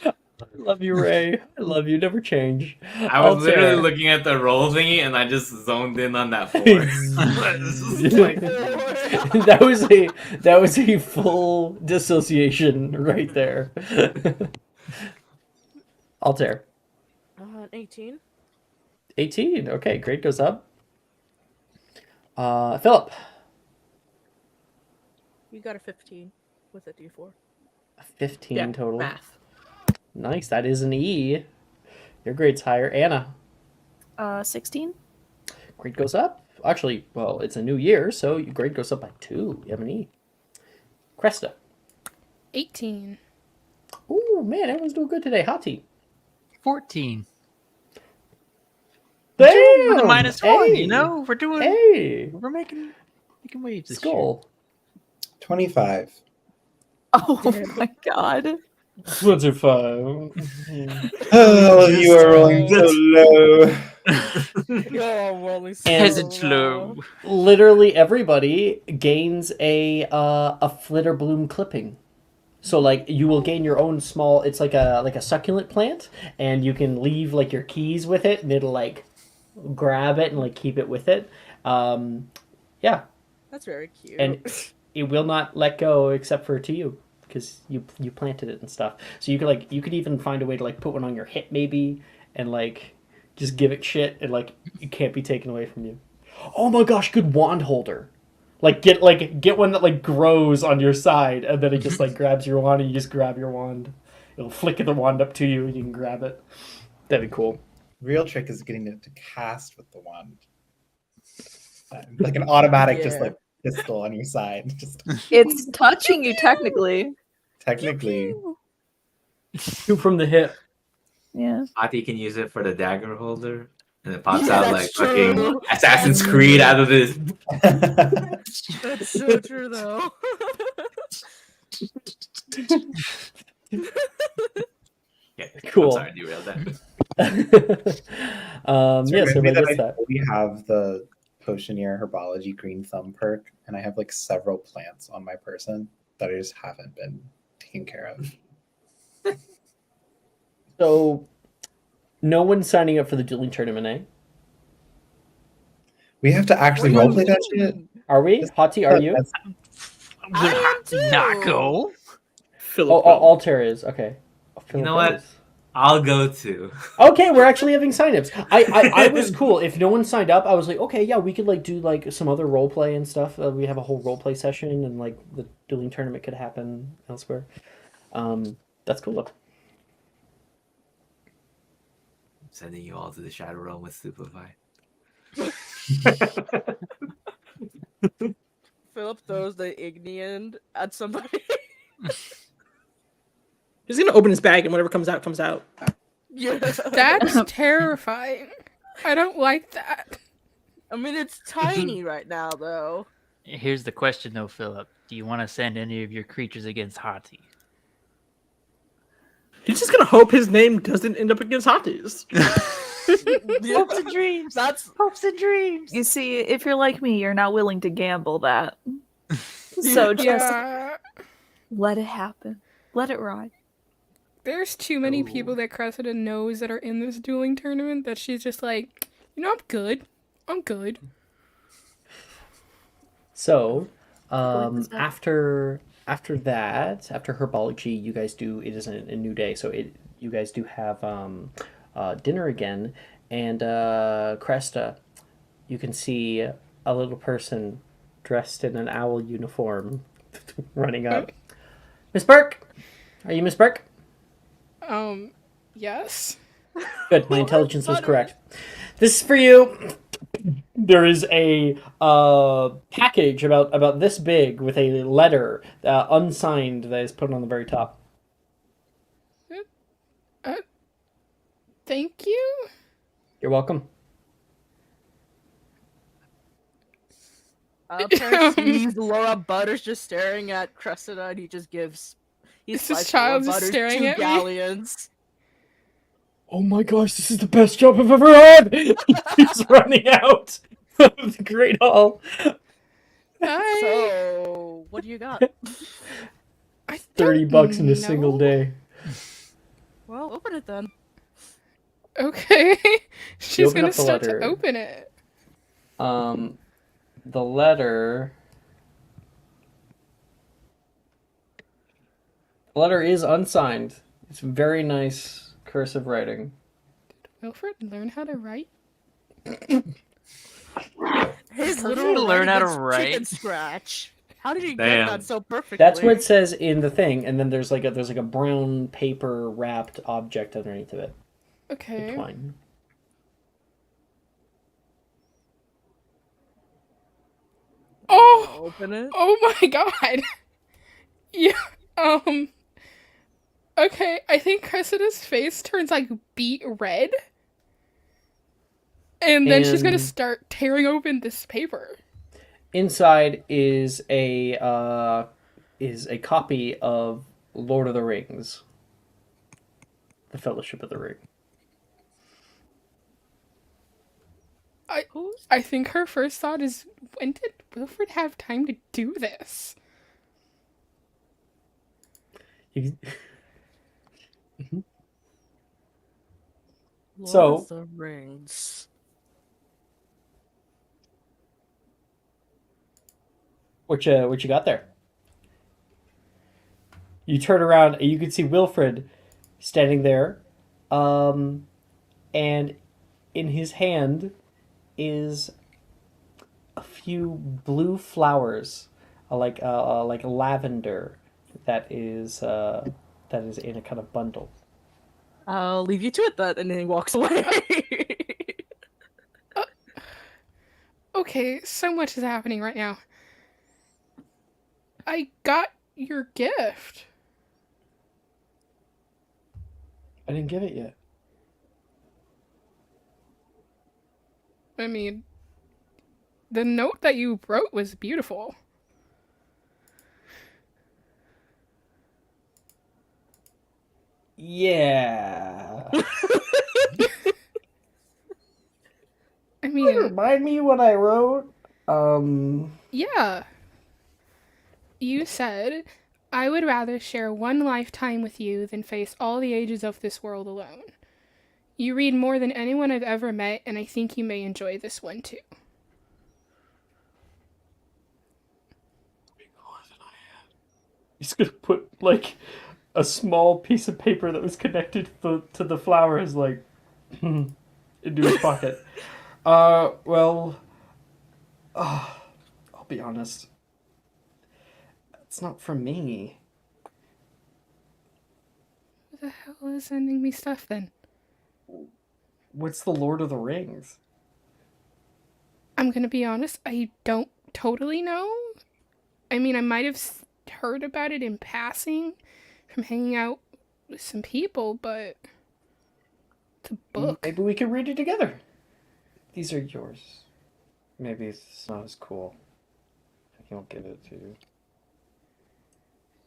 I love you, Ray. I love you. Never change. I was literally looking at the roll thingy and I just zoned in on that 4. that was a full dissociation right there. Altair. 18. 18. Okay, grade goes up. Philip. You got a 15 with a D4. 15 total. Math. Nice. That is an E. Your grade's higher. Anna. 16. Grade goes up. Actually, well, it's a new year, so your grade goes up by 2. You have an E. Cresta. 18. Ooh, man, everyone's doing good today. Hottie. 14. Damn! With a -1, Hey! you know? We're doing... Hey! We're making waves this Skull. 25. Oh my god. 25. Oh, you are rolling so low. You're rolling so Peasant low. Literally everybody gains a flitter bloom clipping. So like you will gain your own small. It's like a succulent plant, and you can leave like your keys with it, and it'll like grab it and like keep it with it. Yeah, That's very cute. and it will not let go except for to you because you planted it and stuff. So you could even find a way to like put one on your hip maybe, and like just give it shit, and like it can't be taken away from you. Oh my gosh, good wand holder. Get one that like grows on your side, and then it just like grabs your wand, and you just grab your wand. It'll flick the wand up to you, and you can grab it. That'd be cool. Real trick is getting it to cast with the wand, like an automatic, just like pistol on your side. Just It's touching you technically. technically. Shoot from the hip. Yeah. Ati can use it for the dagger holder, and it pops Yeah, out that's like true. fucking Assassin's Creed out of this. That's so true, though. Yeah, Cool. I'm sorry, derailed that. Yes, everybody gets that. We have the Potioneer Herbology Green Thumb perk, and I have like several plants on my person that I just haven't been taking care of. So, no one's signing up for the dueling tournament, eh? We have to actually roleplay that shit. Are we? Hottie, are you? I am too. Not go. Oh, Altair is. Okay. You know what? I'll go too. Okay, we're actually having signups. I was cool. If no one signed up, I was like, okay, yeah, we could like do like some other role play and stuff. We have a whole role play session, and like the dueling tournament could happen elsewhere. That's cool though. Sending you all to the Shadow Realm with Stupefy. Philip throws the Ignian at somebody. He's gonna open his bag and whatever comes out comes out. Yeah. That's terrifying. I don't like that. I mean, it's tiny right now, though. Here's the question, though, Philip. Do you want to send any of your creatures against Hati? He's just gonna hope his name doesn't end up against Hati's. Hopes and dreams. That's hopes and dreams. You see, if you're like me, you're not willing to gamble that. So just let it happen. Let it ride. There's too many people that Cressida knows that are in this dueling tournament that she's just like, I'm good. I'm good. So, after that, after herbology, you guys do. It is a new day, so you guys do have dinner again, and Cresta, you can see a little person dressed in an owl uniform running up. Miss Burke, are you Miss Burke? Yes. Good, my intelligence was correct. This is for you. There is a package about this big with a letter unsigned that is put on the very top. Thank you. You're welcome. Sees Laura Butters just staring at Cressida, and he just gives. This child just staring at galleons. Oh my gosh, this is the best job I've ever had! He's running out of the Great Hall. So, what do you got? $30 in a single day. Well, open it then. Okay. She's gonna start letter. to open it. The letter... The letter is unsigned. It's very nice cursive writing. Did Wilfred learn how to write? His little learn how to write. Chicken scratch. How did you get that so perfectly? That's what it says in the thing, and then there's like a brown paper wrapped object underneath of it. Okay. Twine. Oh! Open it. Oh my god! Yeah, okay, I think Cressida's face turns like beet red. And then she's gonna start tearing open this paper. Inside is a copy of Lord of the Rings. The Fellowship of the Ring. I think her first thought is, when did Wilfred have time to do this? Lord of the Rings. What you got there? You turn around and you can see Wilfred standing there, and in his hand is a few blue flowers, like lavender, that is in a kind of bundle. I'll leave you to it then, and then he walks away. Okay, so much is happening right now. I got your gift. I didn't give it yet. I mean, the note that you wrote was beautiful. Yeah. I mean, remind me what I wrote. Yeah. You said, I would rather share one lifetime with you than face all the ages of this world alone. You read more than anyone I've ever met, and I think you may enjoy this one too. He's gonna put like a small piece of paper that was connected to the flowers, like into his pocket. Well, I'll be honest. It's not for me. Who the hell is sending me stuff then? What's the Lord of the Rings? I'm gonna be honest, I don't totally know. I mean, I might have heard about it in passing from hanging out with some people, but it's a book. Maybe we can read it together. These are yours. Maybe it's not as cool. I can't give it to you.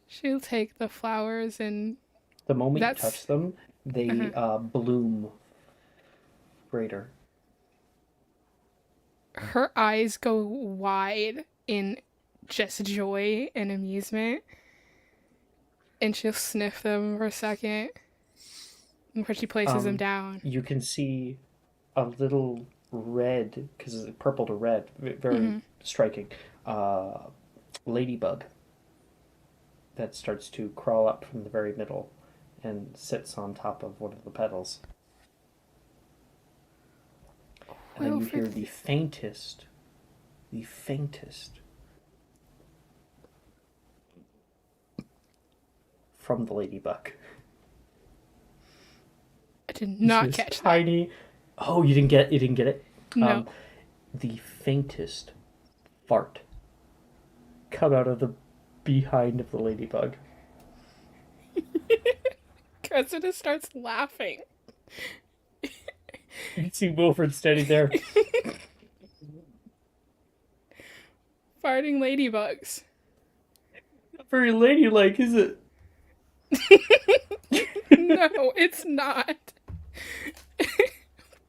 She'll take the flowers and The moment you touch them, they bloom greater. Her eyes go wide in just joy and amusement. And she'll sniff them for a second before she places them down. You can see a little red, because it's purple to red, very striking, ladybug that starts to crawl up from the very middle and sits on top of one of the petals. And then you hear the faintest from the ladybug. I did not catch tiny. that. Oh, you didn't get it? No. The faintest fart come out of the behind of the ladybug. Cressida starts laughing. You can see Wilfred standing there. Farting ladybugs. Not very ladylike, is it? No, it's not.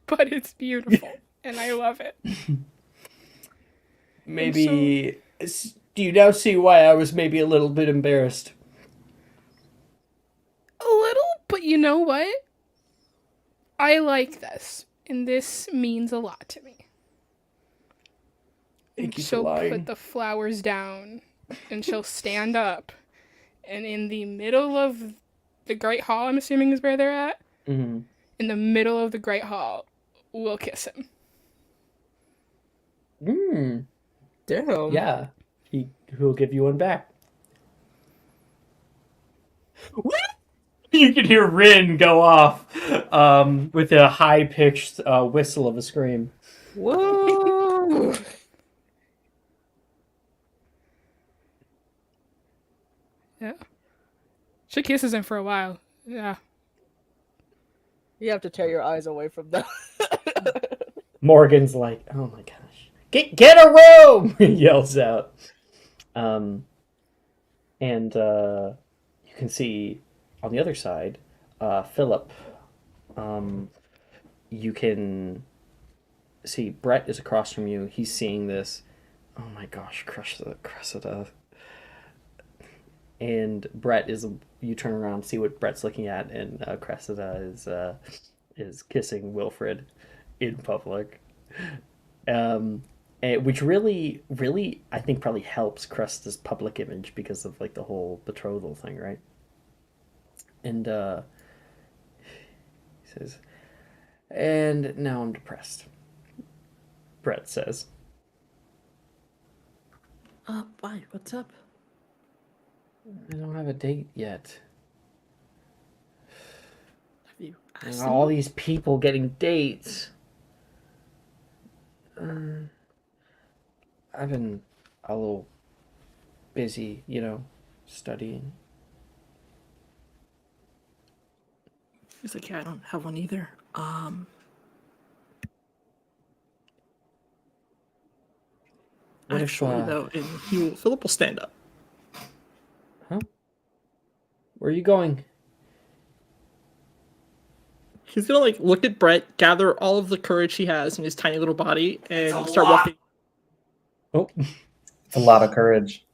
But it's beautiful, and I love it. Maybe... do you now see why I was maybe a little bit embarrassed? A little, but you know what? I like this, and this means a lot to me. Thank you for She'll lying. put the flowers down, and she'll stand up, and in the middle of the Great Hall, I'm assuming is where they're at, Mm-hmm. in the middle of the Great Hall, we'll kiss him. Damn. Yeah. He'll give you one back. You can hear Rin go off with a high-pitched whistle of a scream. Whoa! Yeah. She kisses him for a while. Yeah. You have to tear your eyes away from that. Morgan's like, oh my gosh. Get a room! He yells out. And you can see on the other side, Philip. You can see Brett is across from you. He's seeing this. Oh my gosh, Cressida. And Brett is, you turn around, see what Brett's looking at, and Cressida is kissing Wilfred in public. Which really, really, I think probably helps Cressida's public image because of like the whole betrothal thing, right? And he says, and now I'm depressed. Brett says. Why? What's up? I don't have a date yet. Have you And asked all them? these people getting dates. I've been a little busy, studying. He's like, yeah, I don't have one either. What if, Actually, though, and Philip will stand up. Huh? Where are you going? He's gonna look at Brett, gather all of the courage he has in his tiny little body, and start walking. Oh, it's a lot of courage.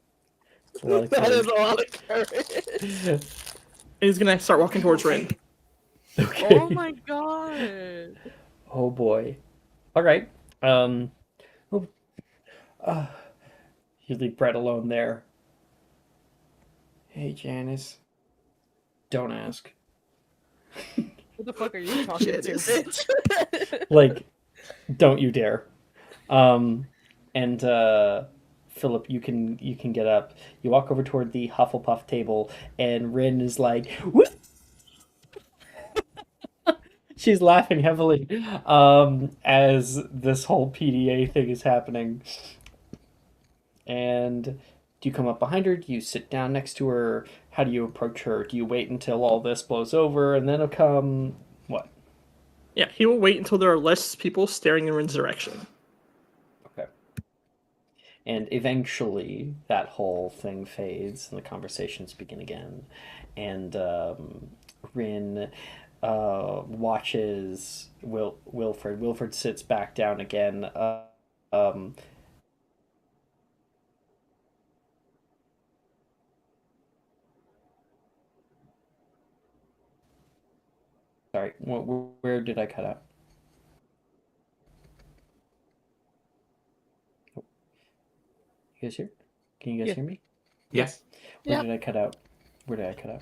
It's a lot of That courage. is a lot of courage. And he's gonna start walking towards Rin. Okay. Oh my god. Oh boy. All right. You leave Brett alone there. Hey, Janice. Don't ask. What the fuck are you talking to, bitch? Like, don't you dare. And Philip, you can get up. You walk over toward the Hufflepuff table, and Rin is like, "Woo!" She's laughing heavily as this whole PDA thing is happening. And do you come up behind her? Do you sit down next to her? how do you approach her? Do you wait until all this blows over and then come what? Yeah, he will wait until there are less people staring in Rin's direction. Okay. And eventually, that whole thing fades, and the conversations begin again. And Rin watches Wilfred. Wilfred sits back down again. Um, sorry, where did I cut out? You guys hear? Can you guys hear me? Yes. Where did I cut out? Where did I cut out?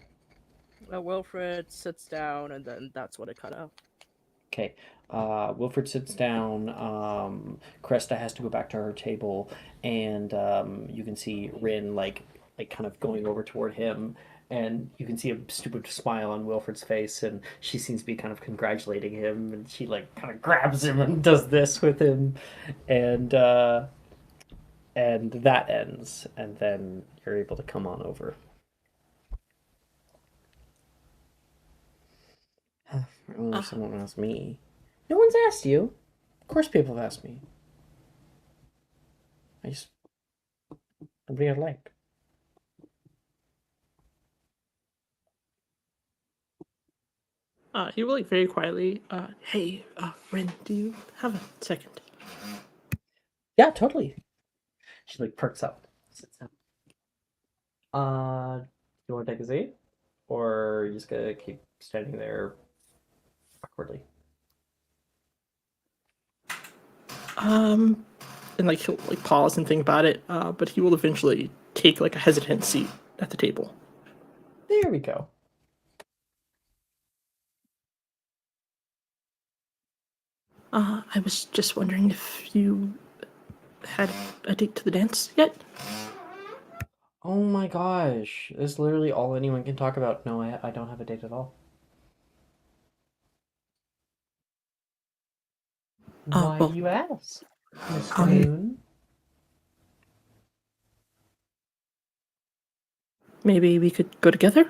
Wilfred sits down, and then that's what it cut out. Okay. Wilfred sits down. Cresta has to go back to her table, and you can see Rin like kind of going over toward him, and you can see a stupid smile on Wilfred's face, and she seems to be kind of congratulating him, and she like kind of grabs him and does this with him, and that ends, and then you're able to come on over. Someone asked me. No one's asked you. Of course people have asked me. Nobody had like. He will like very quietly, hey, Rin, do you have a second? Yeah, totally. She like perks up. Sits down. You want to take a seat? Or you just gonna keep standing there awkwardly? And like he'll like pause and think about it, but he will eventually take like a hesitant seat at the table. There we go. I was just wondering if you had a date to the dance yet? Oh my gosh. That's literally all anyone can talk about. No, I don't have a date at all. Why do you ask, Mr. Moon? Maybe we could go together?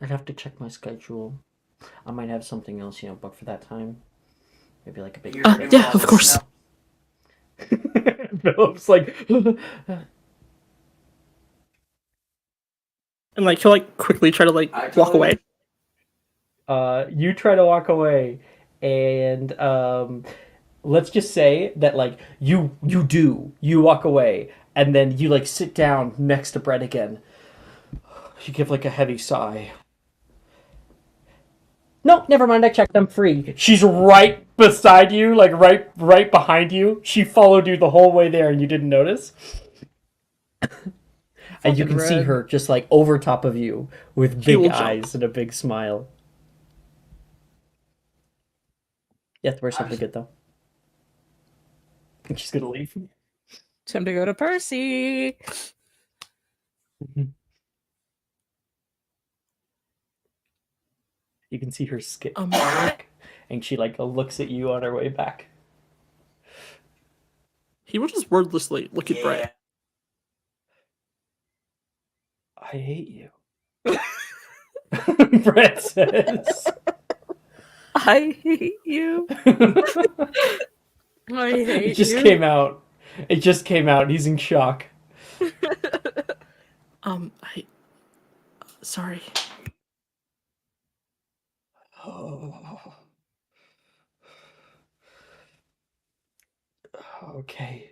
I'd have to check my schedule. I might have something else, booked for that time. Maybe like a big trip. Yeah, of course. Philip's like and like he'll like quickly try to like walk away. You try to walk away, and let's just say that like you walk away, and then you like sit down next to Brett again. You give like a heavy sigh. No, never mind. I checked. I'm free. She's right beside you, like right behind you. She followed you the whole way there, and you didn't notice. And you can see her just like over top of you with big eyes and a big smile. You have to wear something good though. I think she's gonna leave. Time to go to Percy. You can see her skip back, and she like looks at you on her way back. He will just wordlessly look at Brett. I hate you. Brett says. I hate you. I hate It just you. came out. It just came out. He's in shock. Sorry. Okay.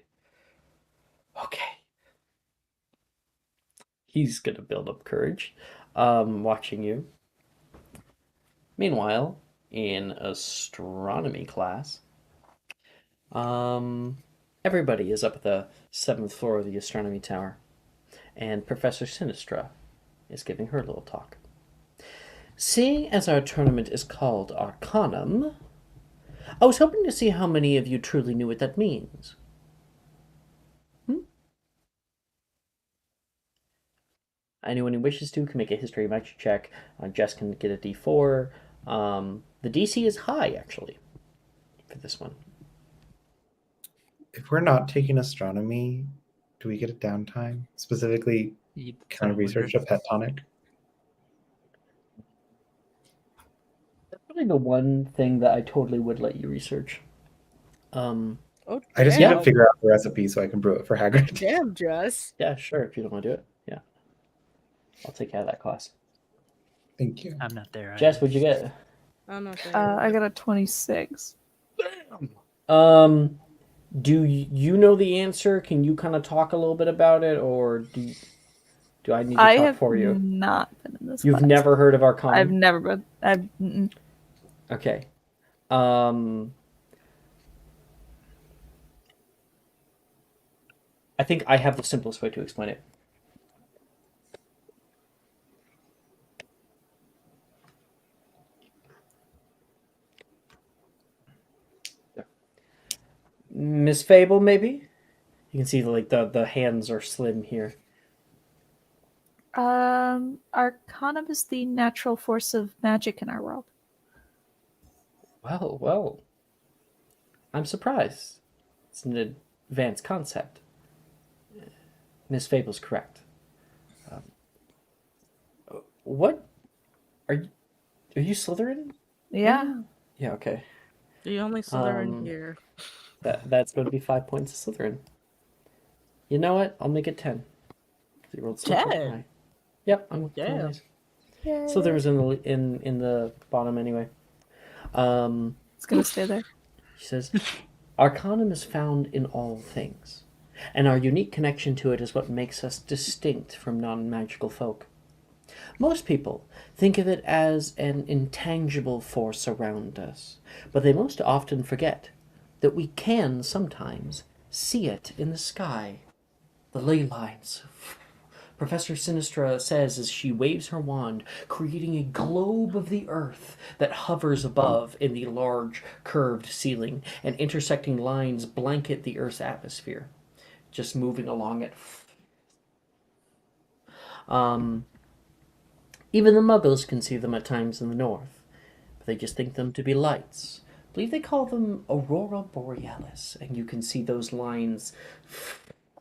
He's gonna build up courage, watching you. Meanwhile, in astronomy class, everybody is up at the 7th floor of the astronomy tower, and Professor Sinistra is giving her little talk. Seeing as our tournament is called Arcanum, I was hoping to see how many of you truly knew what that means. Anyone who wishes to can make a history magic check. Jess can get a D4. The DC is high, actually, for this one. If we're not taking astronomy, Do we get a downtime? Specifically, can I research a pet tonic? That's probably the one thing that I totally would let you research. Oh, I just need to damn. figure out the recipe so I can brew it for Hagrid. Damn, Jess. Yeah, sure. If you don't want to do it, yeah, I'll take care of that class. Thank you. I'm not there. Jess, what'd you get? I'm not there. I got a 26. Do you know the answer? Can you kind of talk a little bit about it, or do I need to I talk have for you? not been in this You've class. never heard of Arcanum? I've never been. Mm-mm. Okay. I think I have the simplest way to explain it. Miss Fable, maybe? You can see like the hands are slim here. Arcanum is the natural force of magic in our world. Well, I'm surprised. It's an advanced concept. Miss Fable's correct. What? Are you Slytherin? Yeah. Yeah, okay. The only Slytherin here. That's going to be 5 points of Slytherin. You know what? I'll make it 10. You rolled so 10? high. Yep, I'm with Damn. nice. Slytherin's in the bottom anyway. It's gonna stay there. She says, Arcanum is found in all things, and our unique connection to it is what makes us distinct from non-magical folk. Most people think of it as an intangible force around us, but they most often forget that we can sometimes see it in the sky. The ley lines. Professor Sinistra says as she waves her wand, creating a globe of the earth that hovers above in the large curved ceiling, and intersecting lines blanket the earth's atmosphere, just moving along it. Even the muggles can see them at times in the north, but they just think them to be lights. I believe they call them Aurora Borealis, and you can see those lines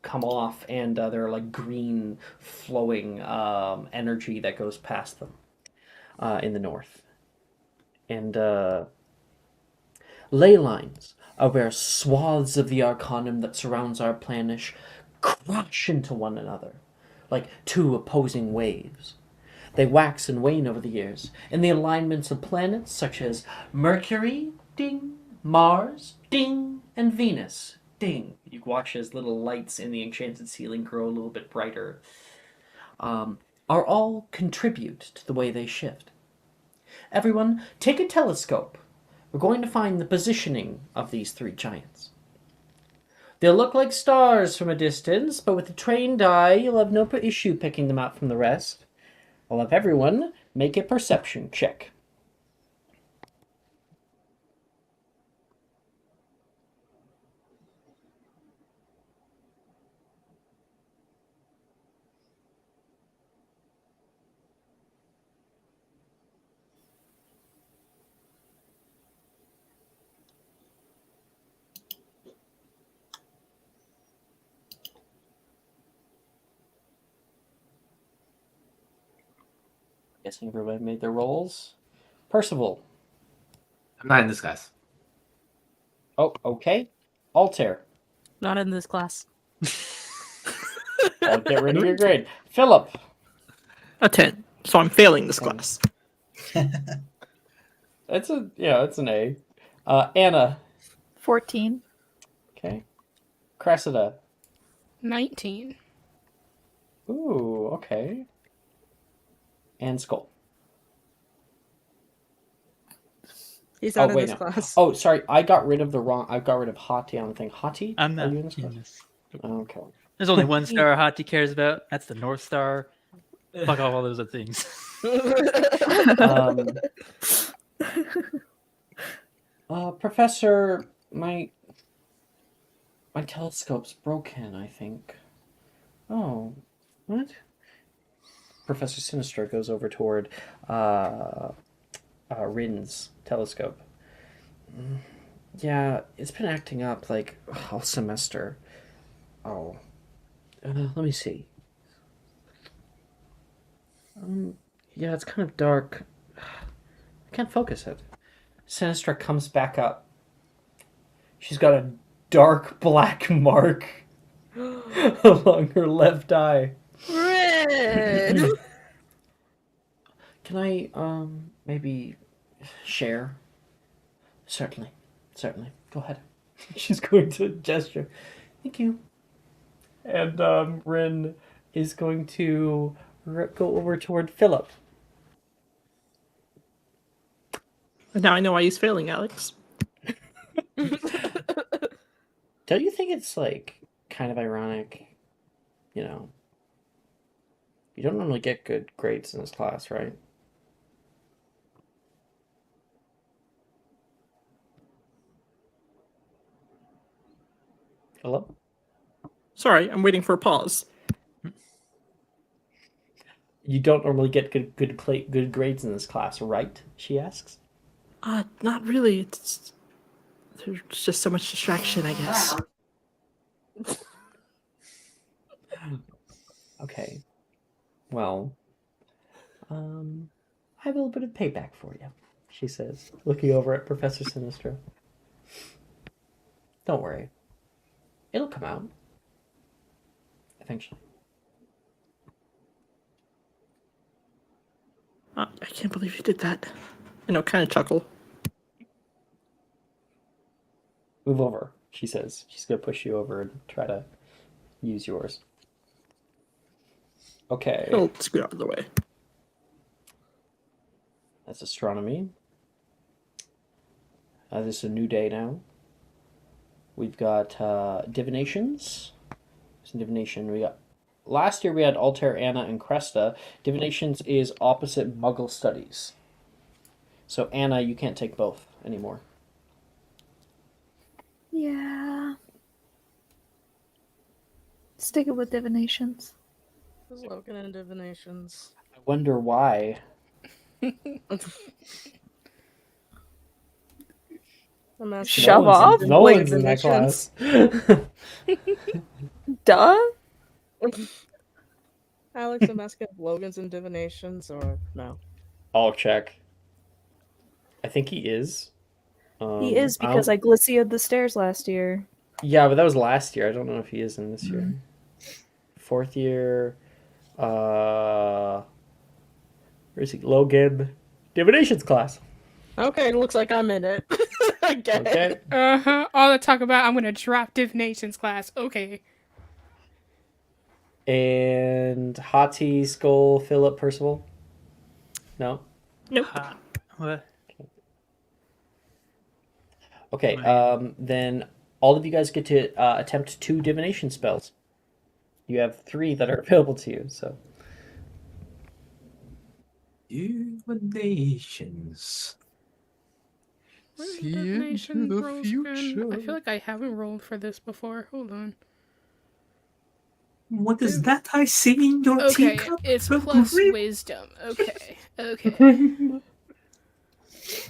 come off, and they're like green flowing energy that goes past them in the north. And ley lines are where swaths of the arcanum that surrounds our planet crash into one another, like two opposing waves. They wax and wane over the years, in the alignments of planets such as Mercury, ding, Mars, ding, and Venus, ding. You watch as little lights in the enchanted ceiling grow a little bit brighter. Are all contribute to the way they shift. Everyone, take a telescope. We're going to find the positioning of these three giants. They'll look like stars from a distance, but with a trained eye, you'll have no issue picking them out from the rest. I'll have everyone make a perception check. Guessing everybody made their rolls. Percival. I'm not in this class. Oh, okay. Altair. Not in this class. I'll get rid of your grade. Philip. A 10. So I'm failing this class. It's an A. Anna. 14. Okay. Cressida. 19. Ooh, okay. And Skull. He's not in wait, this no. class. Oh, sorry. I got rid of Hati on the thing. Hati? I'm not Are you in this in class? this. Okay. There's only one star Hati cares about. That's the North Star. Fuck all those other things. Professor, my telescope's broken, I think. Oh, what? Professor Sinistra goes over toward Rin's telescope. Yeah, it's been acting up like all semester. Oh, Let me see. Yeah, it's kind of dark. I can't focus it. Sinistra comes back up. She's got a dark black mark along her left eye. Red. Can I maybe share? Certainly. Go ahead. She's going to gesture. Thank you. And Rin is going to go over toward Philip. Now I know why he's failing, Alex. Don't you think it's like kind of ironic? You know, you don't normally get good grades in this class, right? Hello? Sorry, I'm waiting for a pause. You don't normally get good grades in this class, right? She asks. Not really. There's just so much distraction, I guess. Okay. Well, I have a little bit of payback for you, she says, looking over at Professor Sinistra. Don't worry. It'll come out. Eventually. I can't believe you did that. Kind of chuckle. Move over, she says. She's going to push you over and try to use yours. Okay. He'll scoot out of the way. That's astronomy. This is a new day now. We've got divinations. Some divination. Last year we had Altair, Anna, and Cresta. Divinations is opposite Muggle studies. So Anna, you can't take both anymore. Yeah. Sticking with divinations. Logan and divinations. I wonder why. Shove off? No one's in that class. Duh. Alex, I'm asking if Logan's in divinations or no. I'll check. I think he is. He is because I glisseoed the stairs last year. Yeah, but that was last year. I don't know if he is in this year. 4th year. Where is he? Logan. Divinations class. Okay, it looks like I'm in it. Again. Okay. All the talk about I'm gonna drop divinations class. Okay. And Hati, Skull, Philip, Percival? No? Nope. What? Okay, then all of you guys get to attempt 2 divination spells. You have 3 that are available to you, so. Divinations. See into the future. I feel like I haven't rolled for this before. Hold on. What is that I see in your Okay, teacup? it's plus wisdom. Okay.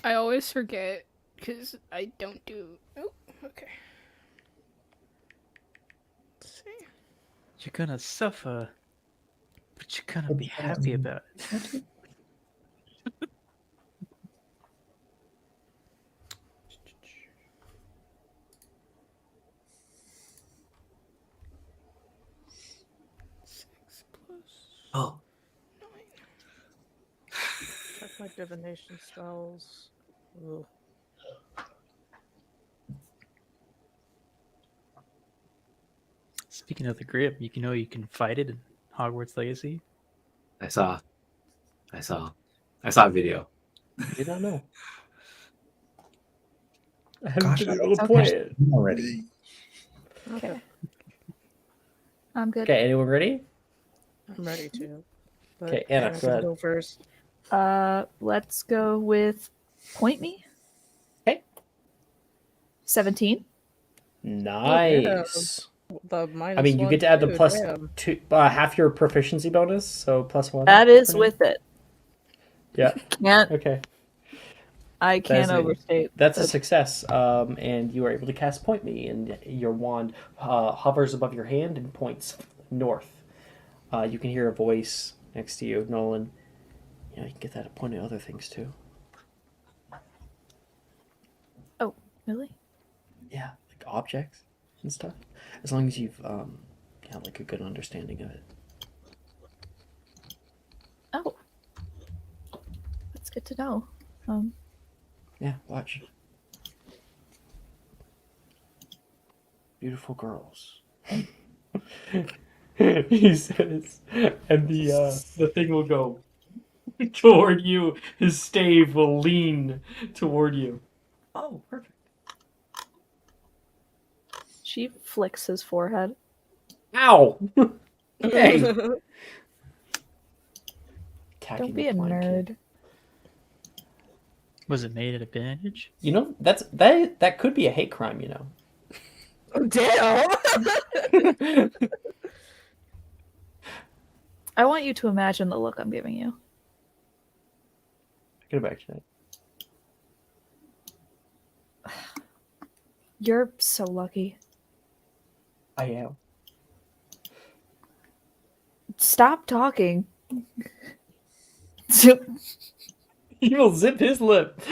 I always forget because I don't do. Oh, okay. Let's see. You're gonna suffer, but you're gonna be happy about it. Oh. Check my divination spells. Ugh. Speaking of the grip, you can fight it in Hogwarts Legacy. I saw a video. I did not know. I Gosh, haven't been I able to don't play have it. already. Okay. I'm good. Okay, anyone ready? I'm ready to. But Okay, Anna, go ahead. Go first. Let's go with point me. Okay. 17. Nice. The minus I mean, you one, get to add the too, plus damn. 2, half your proficiency bonus, so +1. That is with it. Yeah. Can't. Okay. I can't That's overstate. That's a success, and you are able to cast Point Me, and your wand hovers above your hand and points north. You can hear a voice next to you, Nolan. You can get that at point at other things too. Oh, really? Yeah, like objects and stuff. As long as you've like a good understanding of it. Oh, that's good to know. Yeah, watch. Beautiful girls. He says, and the thing will go toward you. His stave will lean toward you. Oh, perfect. She flicks his forehead. Ow! Hey! Don't be a nerd. Kid. Was it made at a bandage? That could be a hate crime, Oh, damn! I want you to imagine the look I'm giving you. Get it back tonight. You're so lucky. I am. Stop talking. He will zip his lip.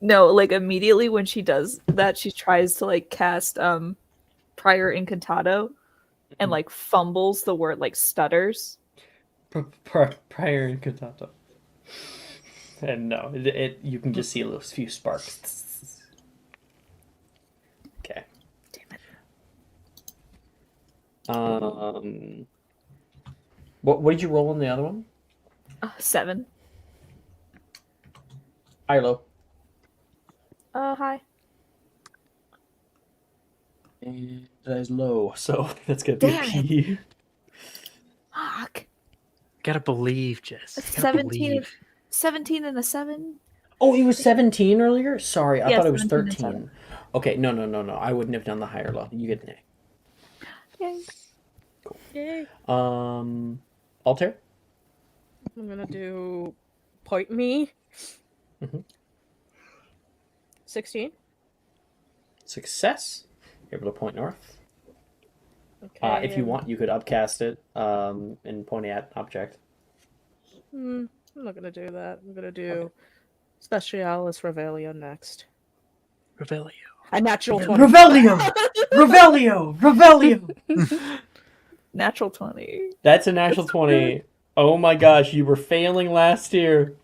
No, like immediately when she does that, she tries to like cast prior incantado and like fumbles the word, like stutters. Prior incantato. And no, you can just see those few sparks. Okay. Damn it. What did you roll on the other one? 7. Ilo. Hi. And that is low, so that's gonna be Damn a P. Fuck. Gotta believe, Jess. It's Gotta 17, believe. 17 and a 7. Oh, it was 17 earlier? Sorry, I Yeah, thought it was 17 and 13. 7. Okay, no. I wouldn't have done the higher low. You get an Yay. Cool. Yay. Altair? I'm gonna do point me. 16. Success. You're able to point north. Okay. If you want, you could upcast it and point at object. I'm not gonna do that. I'm gonna do Specialis Revelio next. Revelio. A natural 20. Revelio! Revelio! Natural 20. That's a natural 20. Oh my gosh, you were failing last year.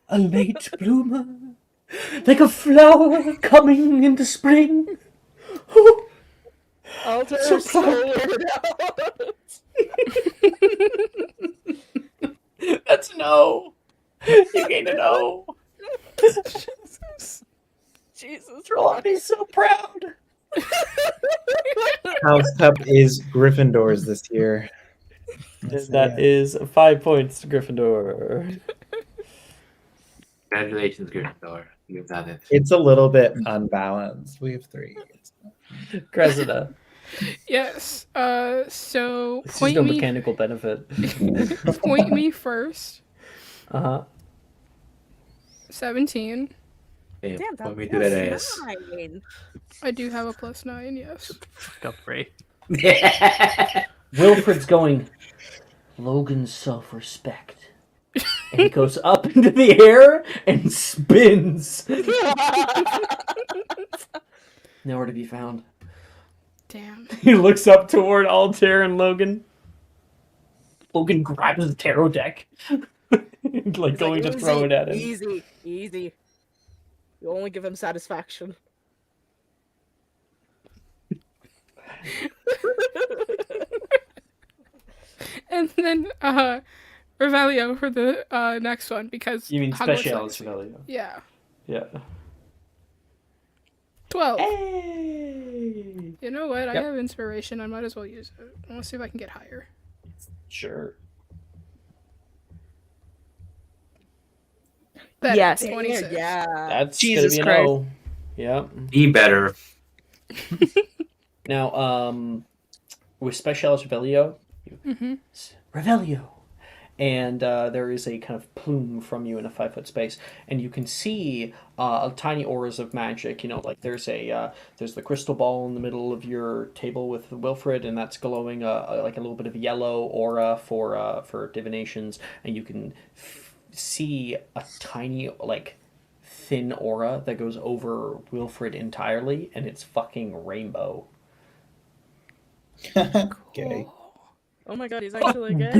A late bloomer, like a flower coming into spring. Alter So so proud. weird. That's no. You gained an O. Jesus. Roll me so proud. House Cup is Gryffindor's this year. That is 5 points to Gryffindor. Congratulations, Gryffindor. You've done it. It's a little bit unbalanced. We have 3. Cressida. Yes. So There's point no me. mechanical benefit. Point me first. 17. Damn, Damn, point me that to that was ass. 9. I do have a +9. Yes. Fuck up, Ray. Wilfred's going, Logan's self-respect. And he goes up into the air and spins. Nowhere to be found. Damn. He looks up toward Altair and Logan. Logan grabs the tarot deck. like going to throw it at him. Easy. You only give him satisfaction. And then Revelio for the next one because You mean Hogwarts Specialis Legacy. Revelio? Yeah. Yeah. 12. Hey! You know what? Yep. I have inspiration. I might as well use it. I want to see if I can get higher. Sure. Better. Yes. 26. Yeah. That's Jesus gonna be an O. Yep. Be better. Now, with Specialis Revelio, Mm-hmm. Revelio, and there is a kind of plume from you in a 5 foot space, and you can see tiny auras of magic. Like there's the crystal ball in the middle of your table with Wilfred, and that's glowing like a little bit of yellow aura for divinations, and you can see a tiny like thin aura that goes over Wilfred entirely, and it's fucking rainbow. Gay. Oh my god, he's actually gay.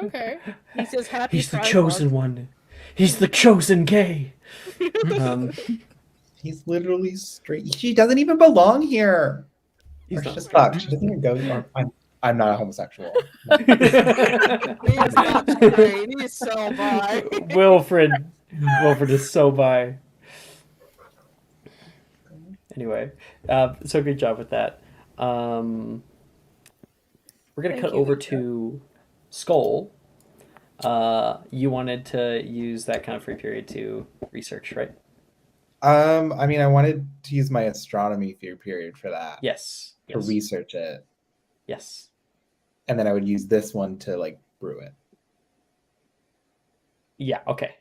Okay. He says happy He's the Pride chosen Month. one. He's the chosen gay. He's literally straight. She doesn't even belong here. He's Or she not. just fucked. She doesn't even go. Or I'm not a homosexual. He is not straight. He is so bi. Wilfred is so bi. Anyway, so good job with that. We're gonna cut over to Skull. You wanted to use that kind of free period to research, right? I mean, I wanted to use my astronomy period for that. Yes. To research it. Yes. And then I would use this one to like brew it. Yeah. Okay.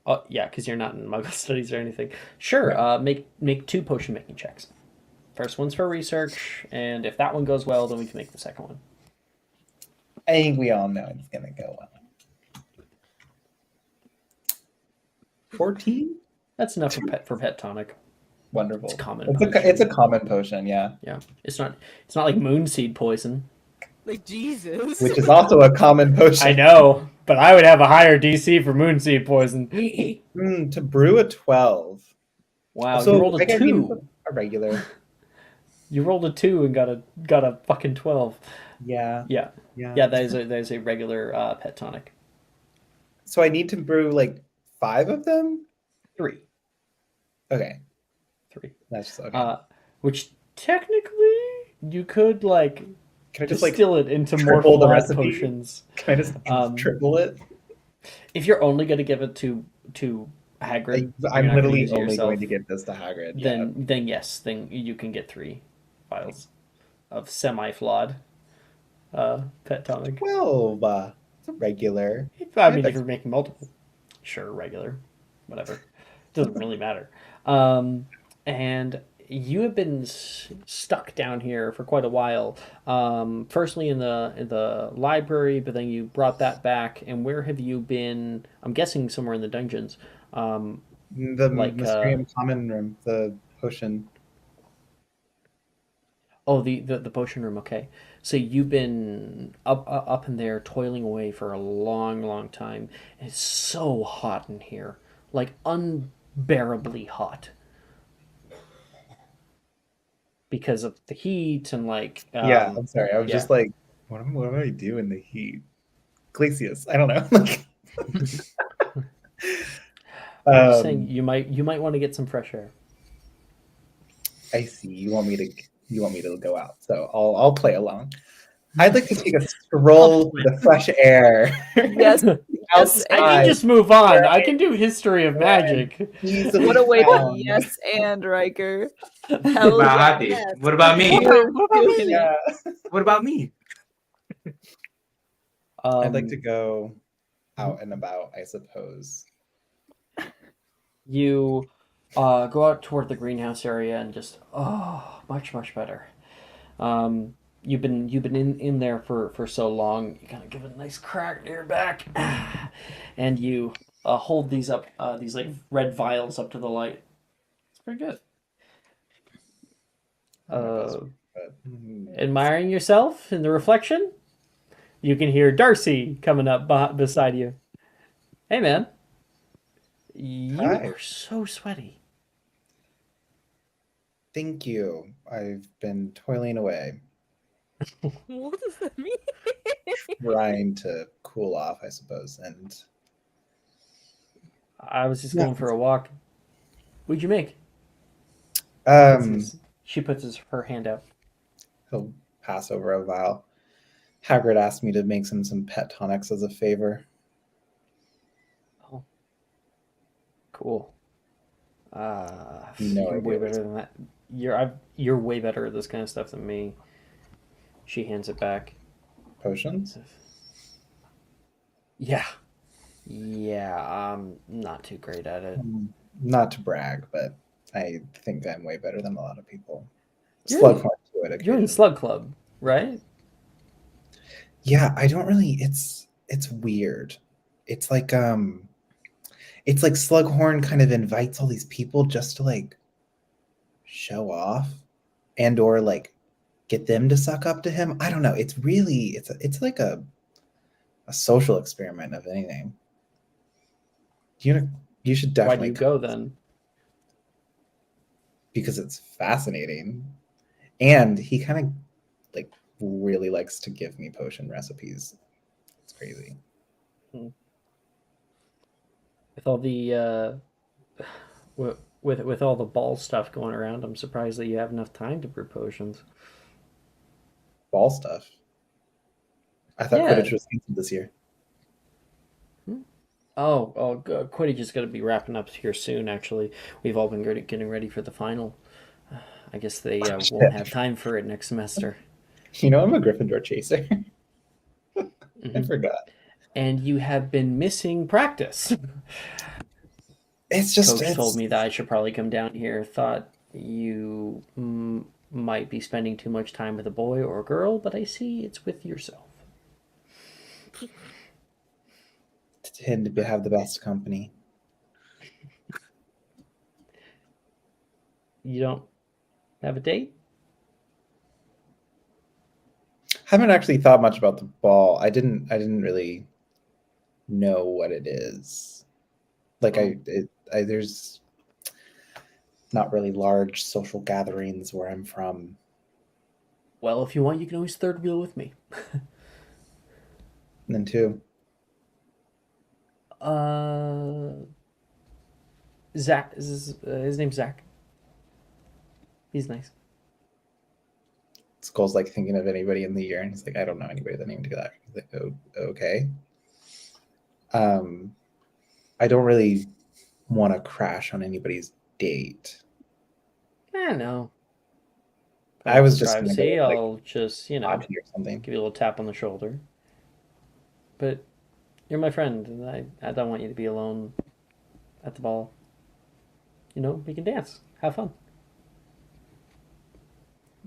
Oh yeah, because you're not in Muggle studies or anything. Sure. Right. Make 2 potion making checks. First one's for research, and if that one goes well, then we can make the second one. I think we all know it's gonna go well. 14? That's enough for pet tonic. Wonderful. It's common. It's a common potion, yeah. Yeah. It's not like moonseed poison. Like Jesus. Which is also a common potion. I know, but I would have a higher DC for moonseed poison. To brew a 12. Wow, So you rolled a 2. A regular. You rolled a 2 and got a fucking 12. Yeah. Yeah. Yeah, that is a regular pet tonic. So I need to brew like 5 of them? 3. Okay. 3. That's okay. Which technically you could like Can I just distill it into more triple the flat recipe? potions. Can I just triple it? If you're only going to give it to Hagrid, I'm literally only going to give this to Hagrid. Then yes, then you can get 3 vials of semi-flawed pet tonic. 12. It's a regular. I mean, if you're making multiple, sure, regular, whatever. Doesn't really matter. And you have been stuck down here for quite a while. Firstly in the library, but then you brought that back. And where have you been? I'm guessing somewhere in the dungeons. The Mysterium common room, the potion. Oh, the potion room. Okay, so you've been up in there toiling away for a long time. It's so hot in here, like unbearably hot, because of the heat and like. Yeah, I'm sorry. I was just like, what am I doing in the heat? Glacius. I don't know. I'm just saying you might want to get some fresh air. I see. You want me to go out, so I'll play along. I'd like to take a stroll to the fresh air. Yes. I can just move on. I can do history of magic. What a way to yes and Riker. Hell yeah. What about me? What about me? I'd like to go out and about, I suppose. You go out toward the greenhouse area and just much better. You've been in there for so long. You kind of give it a nice crack to your back, and you hold these up, these like red vials up to the light. It's pretty good. Admiring yourself in the reflection, you can hear Darcy coming up beside you. Hey, man. You are so sweaty. Thank you. I've been toiling away. What does that mean? Trying to cool off, I suppose. And I was just going for a walk. What'd you make? She puts her hand out. He'll pass over a vial. Hagrid asked me to make some pet tonics as a favor. Oh, cool. You're way better than that. You're way better at this kind of stuff than me. She hands it back. Potions? Yeah. Yeah, I'm not too great at it. Not to brag, but I think I'm way better than a lot of people. You're Slughorn to it You're in occasionally. Slug Club, right? Yeah, I don't really. It's weird. It's like Slughorn kind of invites all these people just to like show off and or like get them to suck up to him. I don't know. It's really it's like a social experiment of anything. You should Why do definitely you go then? because it's fascinating. And he kind of like really likes to give me potion recipes. It's crazy. With all the with all the ball stuff going around, I'm surprised that you have enough time to brew potions. Ball stuff. I thought Yeah. Quidditch was canceled this year. Quidditch is going to be wrapping up here soon. Actually, we've all been getting ready for the final. I guess they won't have time for it next semester. You know, I'm a Gryffindor chaser. I forgot. And you have been missing practice. It's just Coach told me that I should probably come down here. Thought you might be spending too much time with a boy or a girl, but I see it's with yourself. Tend to have the best company. You don't have a date? Haven't actually thought much about the ball. I didn't really know what it is. Like there's not really large social gatherings where I'm from. Well, if you want, you can always third wheel with me. And then two. Zach. His name's Zach. He's nice. Skull's like thinking of anybody in the year, and he's like, I don't know anybody that named that. He's like, oh, okay. I don't really want to crash on anybody's date. No. I was just gonna go, I'll just or something. give you a little tap on the shoulder. But you're my friend, and I don't want you to be alone at the ball. You know, we can dance, have fun.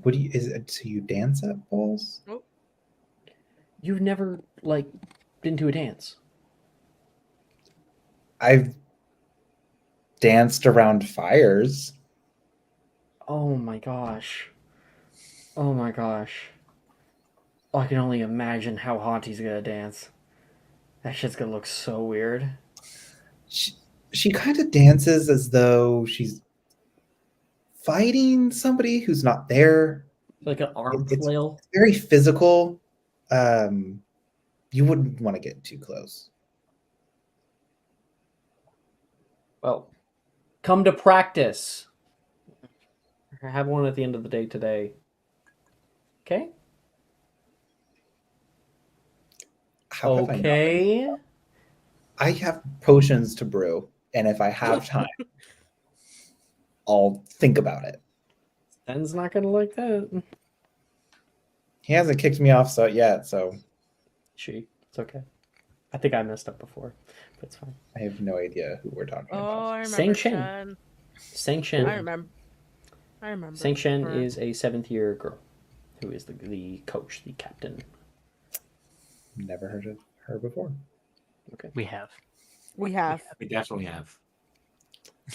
What do you? Is it so you dance at balls? Nope. You've never been to a dance? I've danced around fires. Oh my gosh. Oh my gosh. I can only imagine how Haunty's gonna dance. That shit's gonna look so weird. She kind of dances as though she's fighting somebody who's not there. Like an arm flail. It's very physical. You wouldn't want to get too close. Well, come to practice. I have one at the end of the day today. Okay? Okay. I have potions to brew, and if I have time, I'll think about it. Sten's not gonna like that. He hasn't kicked me off yet, so it's okay. I think I messed up before, but it's fine. I have no idea who we're talking about. I remember Sang Shen. Sang Shen. I remember. Sang Shen is a 7th year girl who is the coach, the captain. Never heard of her before. Okay. We have. We definitely have.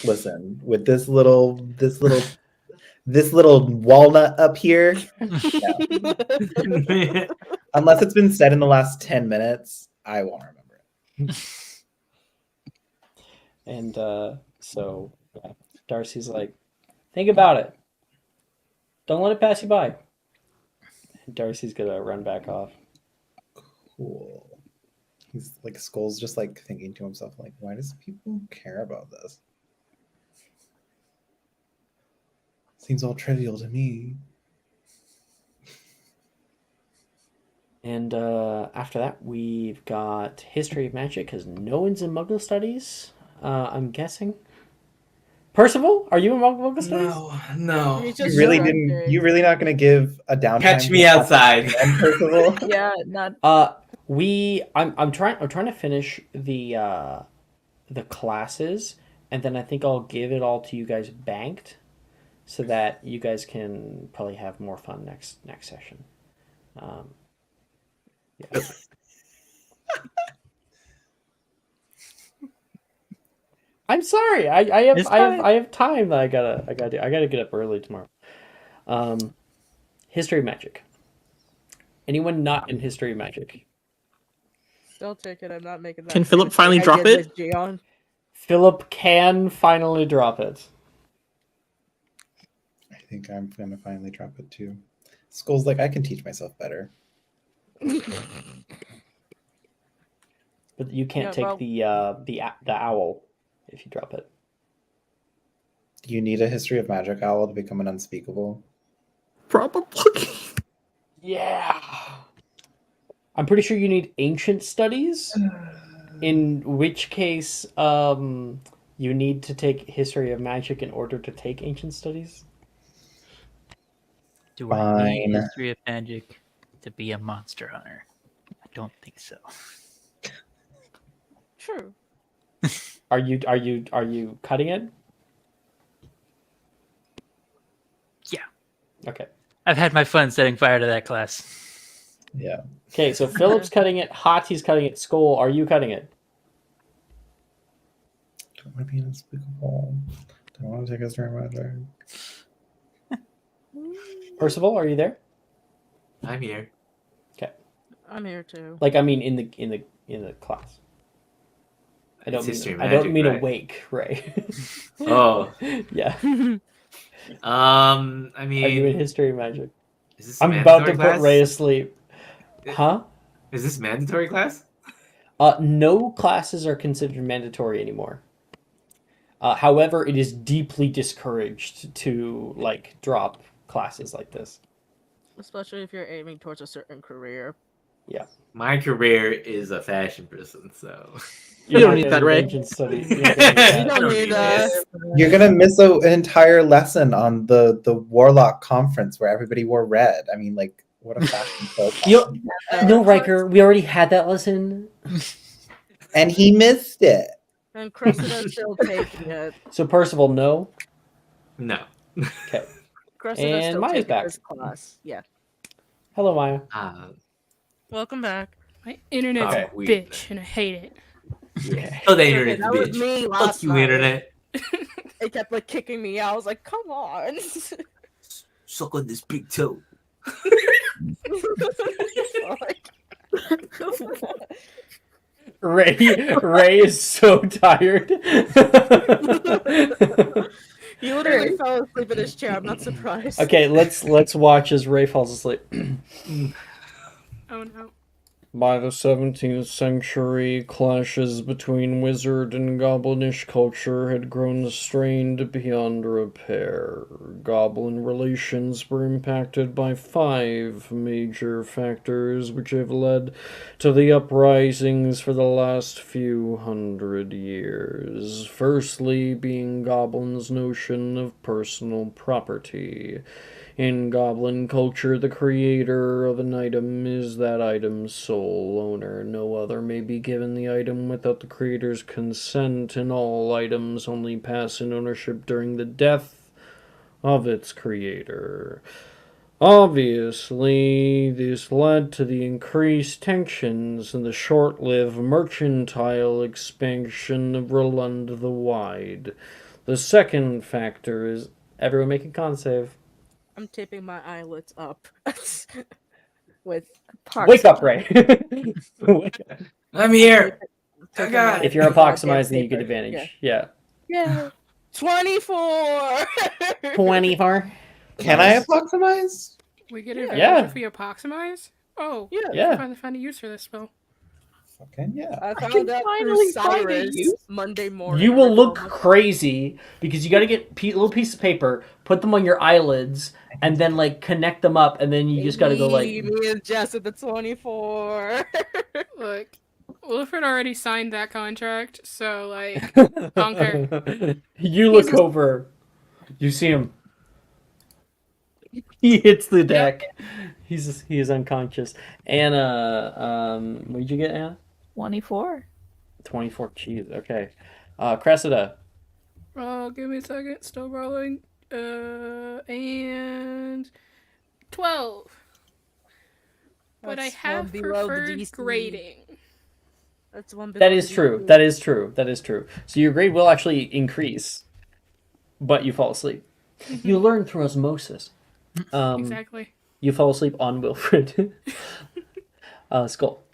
Listen, with this little walnut up here, unless it's been said in the last 10 minutes, I won't remember it. And so Darcy's like, think about it. Don't let it pass you by. And Darcy's gonna run back off. Cool. He's like, Skull's just like thinking to himself, like, why does people care about this? Seems all trivial to me. And after that, we've got History of Magic, because no one's in Muggle Studies, I'm guessing. Percival, are you among us? No. He's You just really distracted. didn't. You really not going to give a downtime? Catch to me outside. And Percival. Yeah, not. I'm trying to finish the classes, and then I think I'll give it all to you guys banked, so that you guys can probably have more fun next session. Yeah. I'm sorry. I have time that I gotta get up early tomorrow. History of Magic. Anyone not in History of Magic? Still take it. I'm not making that. Can Philip mistake finally I drop did it? with Gion. Philip can finally drop it. I think I'm gonna finally drop it too. Skull's like, I can teach myself better. But you can't Yeah, take the owl if you drop it. Do you need a History of Magic owl to become an unspeakable? Probably. Yeah. I'm pretty sure you need ancient studies, in which case you need to take History of Magic in order to take ancient studies. Do I need History of Magic to be a monster hunter? I don't think so. True. Are you cutting it? Yeah. Okay. I've had my fun setting fire to that class. Yeah. Okay, so Philip's cutting it, Hati's cutting it, Skull, are you cutting it? Don't want to be unspeakable. Don't want to take History of Magic. Percival, are you there? I'm here. Okay. I'm here too. Like, I mean, in the class. I don't mean right? awake, Ray. Oh. Yeah. I mean, Are you in History of Magic? Is this I'm about to mandatory put Ray asleep. Huh? Is this mandatory class? No classes are considered mandatory anymore. However, it is deeply discouraged to like drop classes like this. Especially if you're aiming towards a certain career. Yeah. My career is a fashion person, so You don't need that, Ray. You don't need that. You're gonna miss an entire lesson on the Warlock conference where everybody wore red. I mean, like, what a fashion show! No, Riker, we already had that lesson, and he missed it. And Cressida's still taking it. So Percival, no. No. Okay. Cressida's And still Maya's taking back. this class. Yeah. Hello, Maya. Welcome back. My internet's Okay. a bitch, and I hate it. Yeah. Oh, the Okay, internet's that a was bitch. me Fuck last you, night. internet. It kept like kicking me out. I was like, come on. Suck on this big toe. Ray is so tired. He literally fell asleep in his chair. I'm not surprised. Okay, let's watch as Ray falls asleep. Oh no. By the 17th century, clashes between wizard and goblinish culture had grown strained beyond repair. Goblin relations were impacted by 5 major factors which have led to the uprisings for the last few hundred years. Firstly, being goblins' notion of personal property. In goblin culture, the creator of an item is that item's sole owner. No other may be given the item without the creator's consent, and all items only pass in ownership during the death of its creator. Obviously, this led to the increased tensions and the short-lived mercantile expansion of Roland the Wide. The second factor is everyone make a con save. I'm taping my eyelids up. With Wake up, Ray. I'm here. Taking I got my If you're goddamn apoximized, then you get paper. advantage. Yeah. Yeah. 24. 24. Can I approximize? We get advantage Yeah. if we approximize? Oh, Yeah. Yeah. Finally find a use for this spell. Fucking yeah. I can found out finally through find a Cyrus use. Monday morning. You will look crazy because you got to get little piece of paper, put them on your eyelids, and then like connect them up, and then you just got to go like. Me and Jess at the 24. Look, Wilfred already signed that contract, so like, I don't care. You look over. You see him. He hits the deck. Yep. He is unconscious. Anna, what did you get, Anna? 24. 24. Jeez. Okay. Cressida. Give me a second. Still rolling. And 12. But I have preferred grading. That's one. That is true. That is true. That is true. So your grade will actually increase, but you fall asleep. Mm-hmm. You learn through osmosis. Exactly. You fall asleep on Wilfred. Skull.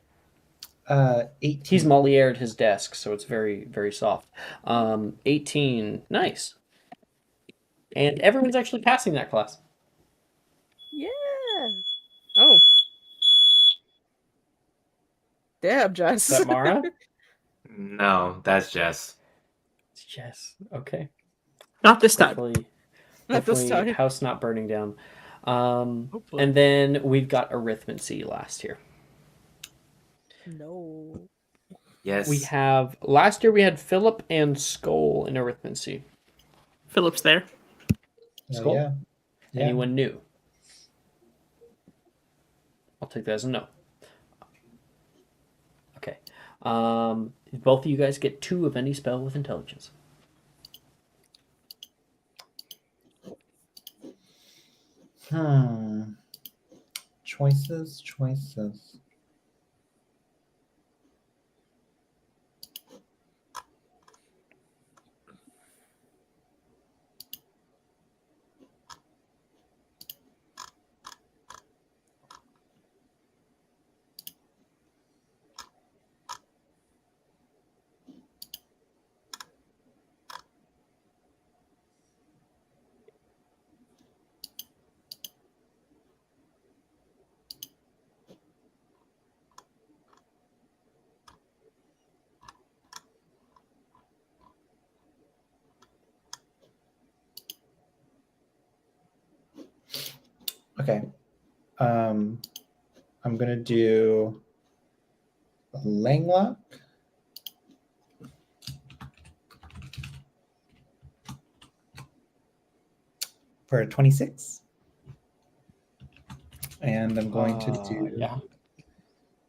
18. He's Moliered his desk, so it's very, very soft. 18. Nice. And everyone's actually passing that class. Yeah. Oh. Damn, Jess. Is that Mara? No, that's Jess. It's Jess. Okay. Not this time. Not this time. House not burning down. And then we've got arithmancy last year. No. Yes. We have last year we had Philip and Skull in arithmancy. Philip's there. Skull? Yeah. Anyone new? I'll take that as a no. Okay. Both of you guys get 2 of any spell with intelligence. Choices. Okay. I'm gonna do Langlock. For 26. And I'm going to do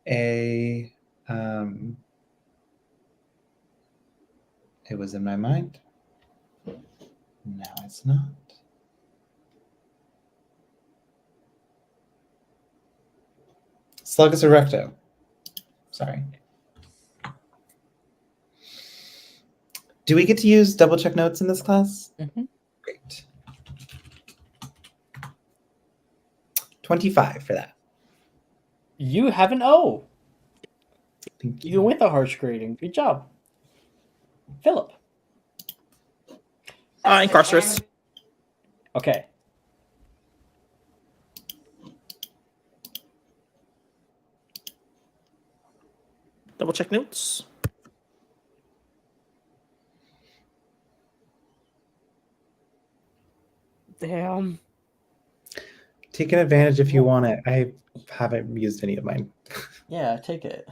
a it was in my mind. Now it's not. Sluggus Erecto. Sorry. Do we get to use double check notes in this class? Mm-hmm. Great. 25 for that. You have an O. Thank you. You went the harsh grading. Good job. Philip. Incarcerous. Okay. Double check notes. Damn. Take an advantage if you want it. I haven't used any of mine. Yeah, take it.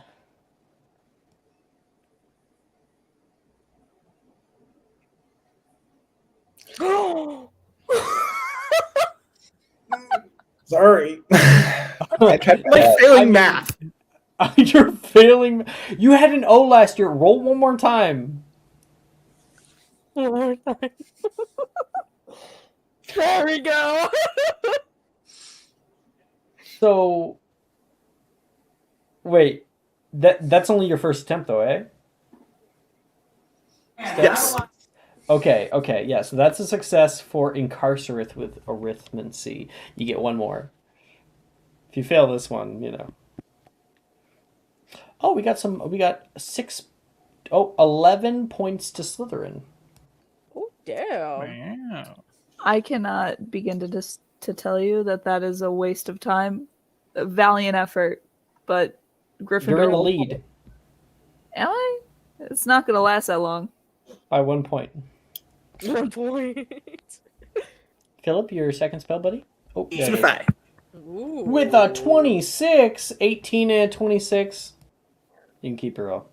Sorry. I tried failing math. You're failing. You had an O last year. Roll one more time. One more time. There we go. So, wait, that's only your first attempt, though, eh? Yes. Okay, yeah. So that's a success for incarcerate with arithmancy. You get 1 more. If you fail this one, you know. Oh, we got 11 points to Slytherin. Oh, damn. Wow. I cannot begin to tell you that is a waste of time. A valiant effort, but Gryffindor. You're in the lead. Am I? It's not going to last that long. By 1 point. 1 point. Philip, your second spell, buddy? Oh, yeah. Simplify. Ooh. With a 26, 18 and 26. You can keep your roll.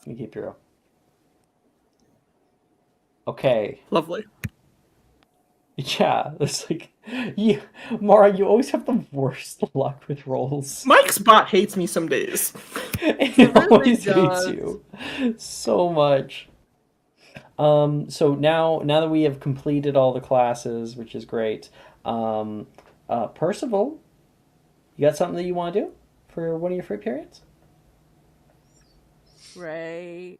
You can keep your roll. Okay. Lovely. Yeah, it's like, yeah, Mara, you always have the worst luck with rolls. Mike's bot hates me some days. It really always hates does. you so much. So now that we have completed all the classes, which is great, Percival, you got something that you want to do for one of your free periods? Ray,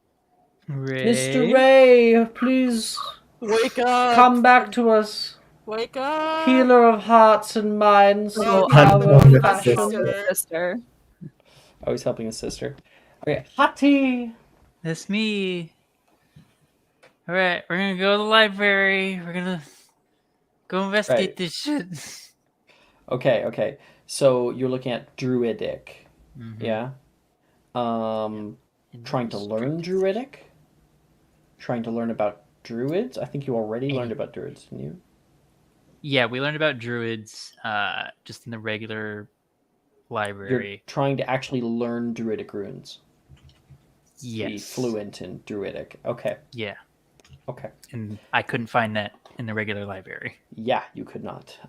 Mr. Ray, please wake up! come back to us. Wake up! Healer of hearts and minds, Oh, flower Unknown of that's passion. sister. Sister. Oh, he's helping his sister. Okay, Hati. That's me. All right, we're gonna go to the library. We're gonna go investigate Right. this shit. Okay. So you're looking at Druidic, Mhm. yeah? Trying to learn Druidic? Trying to learn about druids? I think you already learned about druids, didn't you? Yeah, we learned about druids just in the regular You're library. trying to actually learn Druidic runes. Be Yes. fluent in Druidic. Okay. Yeah. Okay. And I couldn't find that in the regular library. Yeah, you could not.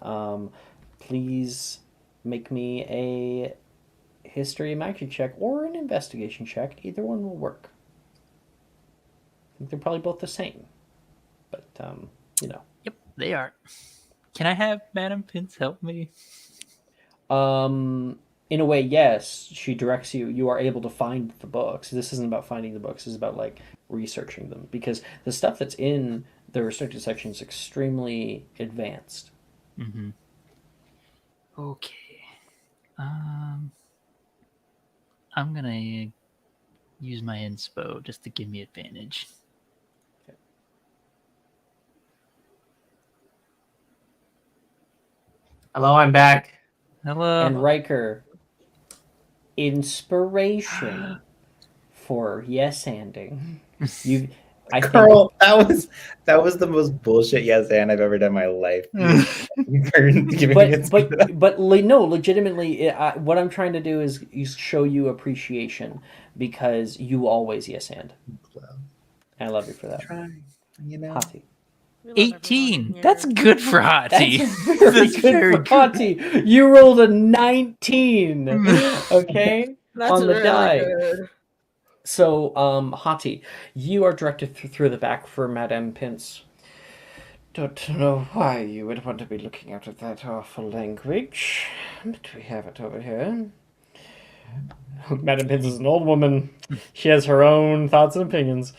Please make me a history magic check or an investigation check. Either one will work. I think they're probably both the same. But, you know. Yep, they are. Can I have Madam Pince help me? In a way, yes. She directs you. You are able to find the books. This isn't about finding the books. This is about, like, researching them. Because the stuff that's in the restricted section is extremely advanced. Mm-hmm. Okay. I'm gonna use my inspo just to give me advantage. Hello, I'm back. Hello. And Riker, inspiration for yes-anding. I Carl, that was the most bullshit yes and I've ever done in my life. No, legitimately, what I'm trying to do is show you appreciation because you always yes and. I love you for that. Trying, you know. Hati. 18. That's good for Hati. That's very good for Hati. You rolled a 19. Okay, That's on the really die. good. So, Hati, you are directed through the back for Madame Pince. Don't know why you would want to be looking out at that awful language, but we have it over here. Madame Pince is an old woman. She has her own thoughts and opinions.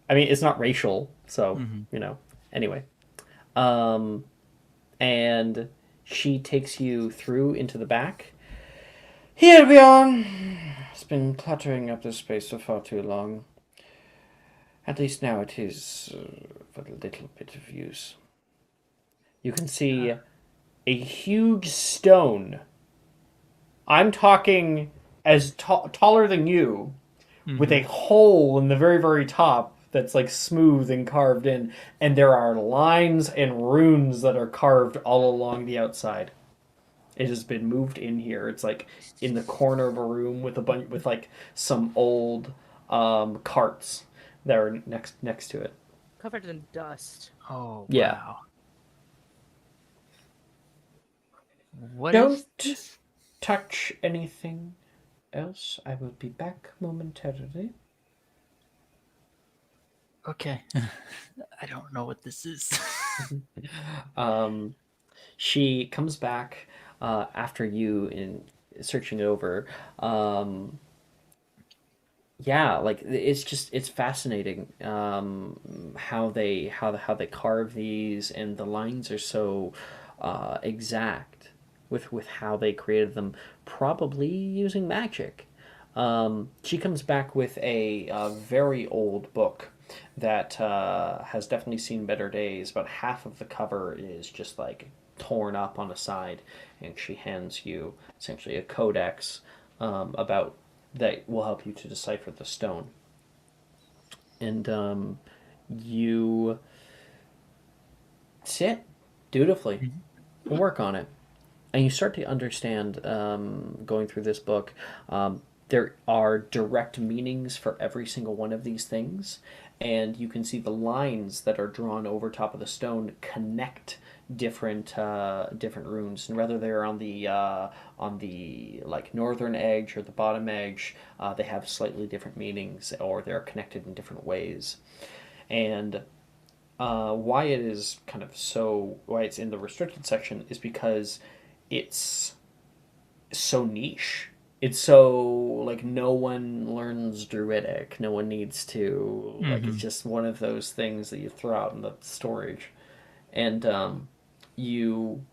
I mean, it's not racial, so, you know. Anyway. And she takes you through into the back. Here we are. It's been cluttering up this space for far too long. At least now it is for a little bit of use. You can see a huge stone. I'm talking as taller than you, with a hole in the very, very top that's like smooth and carved in, and there are lines and runes that are carved all along the outside. It has been moved in here. It's like in the corner of a room with like some old carts that are next to it. Covered in dust. Oh, Yeah. wow. What Don't is this? touch anything else. I will be back momentarily. Okay. I don't know what this is. She comes back after you in searching it over. Yeah, like it's fascinating how they carve these, and the lines are so exact with how they created them, probably using magic. She comes back with a very old book that has definitely seen better days. About half of the cover is just like torn up on the side, and she hands you essentially a codex about that will help you to decipher the stone. And you sit dutifully and work on it. and you start to understand, going through this book, there are direct meanings for every single one of these things, and you can see the lines that are drawn over top of the stone connect different runes, and whether they're on the like northern edge or the bottom edge, they have slightly different meanings, or they're connected in different ways. And why it is kind of so why it's in the restricted section is because it's so niche. It's so like no one learns druidic. No one needs to like. It's Mm-hmm. just one of those things that you throw out in the storage, and you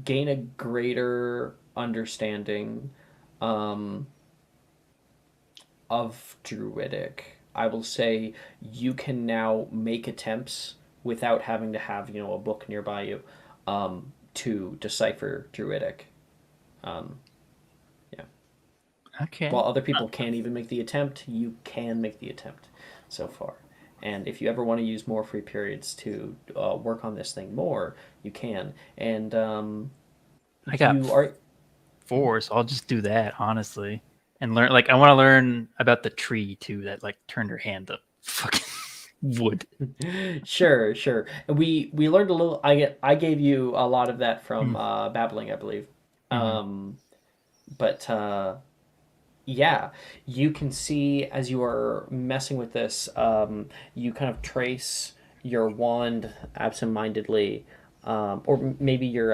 gain a greater understanding um, of druidic. I will say you can now make attempts without having to have a book nearby you to decipher druidic. Um, yeah. Okay. While other people can't even make the attempt, you can make the attempt so far. And if you ever want to use more free periods to work on this thing more, you can. And I got you are 4, so I'll just do that honestly, and learn. Like I want to learn about the tree too that like turned her hand up fucking wood. sure, sure. We learned a little. I gave you a lot of that from Mm. babbling, I believe. Mm-hmm. But yeah, you can see as you are messing with this, you kind of trace your wand absentmindedly, or maybe your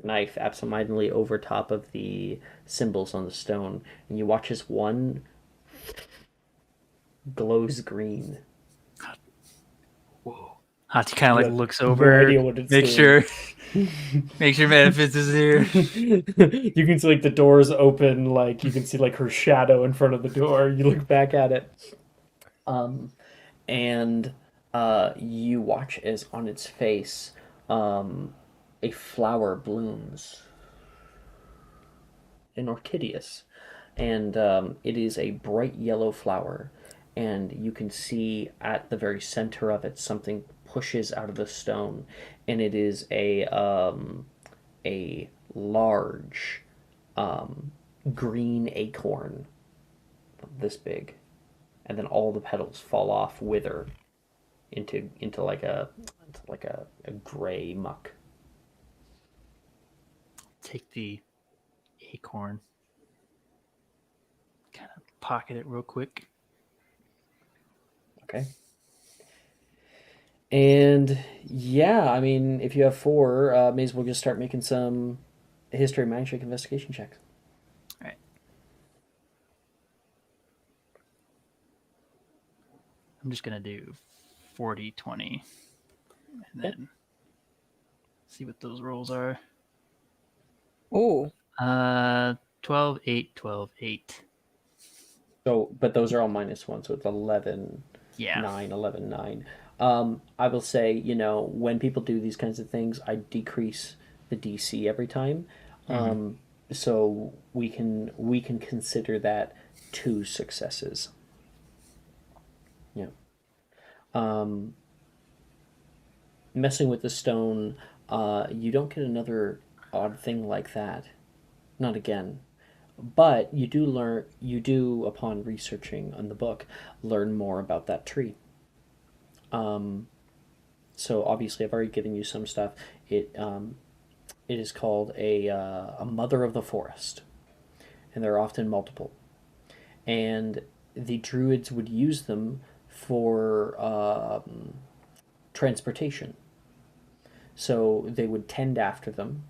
knife absentmindedly over top of the symbols on the stone, and you watch as one glows green. Whoa. Hati kind of You like have looks no over, idea what it's make doing. sure make sure Manifest is here. You can see like the doors open, like you can see like her shadow in front of the door. You look back at it. Um, and you watch as on its face um, a flower blooms, an orchideus, and it is a bright yellow flower, and you can see at the very center of it something pushes out of the stone, and it is a large um, green acorn this big, and then all the petals fall off, wither into like a gray muck. Take the acorn, kind of pocket it real quick. Okay. And yeah, I mean, if you have 4, may as well just start making some history magic investigation checks. All right. I'm just gonna do 40, 20, and Okay. then see what those rolls are. Oh, 12, 8, 12, 8. So, but those are all -1, so it's 11, Yeah. 9, 11, 9. I will say, when people do these kinds of things, I decrease the DC every time. Mm-hmm. So we can consider that 2 successes. Yeah. Um, Messing with the stone, you don't get another odd thing like that. Not again. But you do, upon researching on the book, learn more about that tree. Um, so obviously, I've already given you some stuff. It is called a mother of the forest, and there are often multiple. And the druids would use them for transportation. So they would tend after them,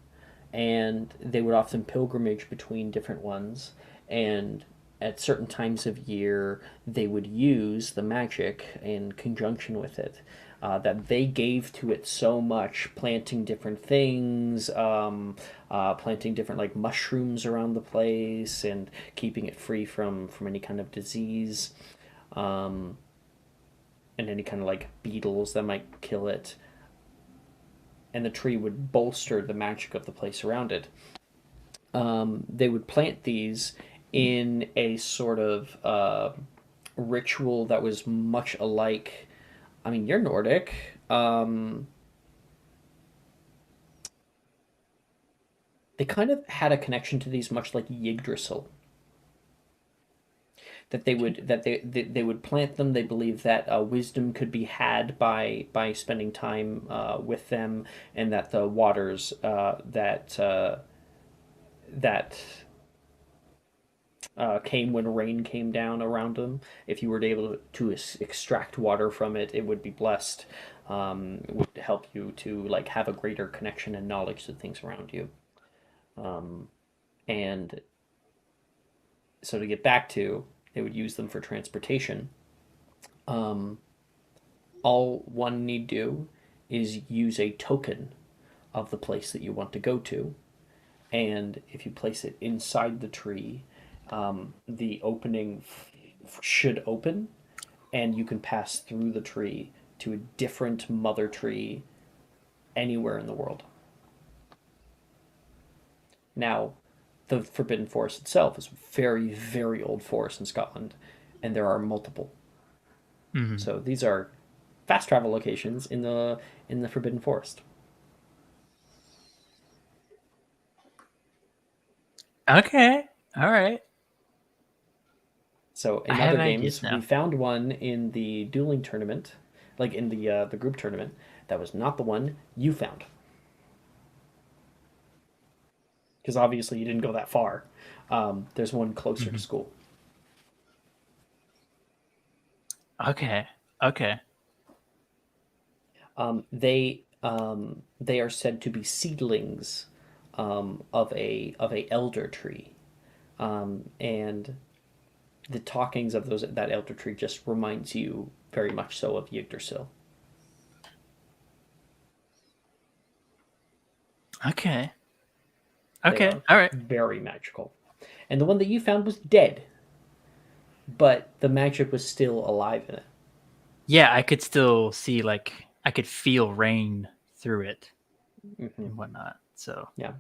and they would often pilgrimage between different ones, and at certain times of year they would use the magic in conjunction with it, that they gave to it so much, planting different things, planting different like mushrooms around the place, and keeping it free from any kind of disease, um, and any kind of like beetles that might kill it, and the tree would bolster the magic of the place around it. They would plant these in a sort of ritual that was much alike. I mean, you're Nordic. They kind of had a connection to these, much like Yggdrasil. They would plant them. They believe that wisdom could be had by spending time with them, and that the waters that came when rain came down around them. If you were able to extract water from it, it would be blessed. It would help you to like have a greater connection and knowledge to things around you. And so to get back to, they would use them for transportation. All one need do is use a token of the place that you want to go to, and if you place it inside the tree, the opening should open, and you can pass through the tree to a different mother tree anywhere in the world. Now, the Forbidden Forest itself is a very, very old forest in Scotland, and there are multiple. Mm-hmm. So these are fast travel locations in the Forbidden Forest. Okay. All right. So in I have other ideas games, now. we found one in the dueling tournament, like in the group tournament. That was not the one you found, because obviously you didn't go that far. There's one closer to school. Okay. Okay. They are said to be seedlings of a elder tree, and the talkings of that elder tree just reminds you very much so of Yggdrasil. Okay. They Okay. are All right. very magical. And the one that you found was dead, but the magic was still alive in it. Yeah, I could still see, like, I could feel rain through it and whatnot. So yeah,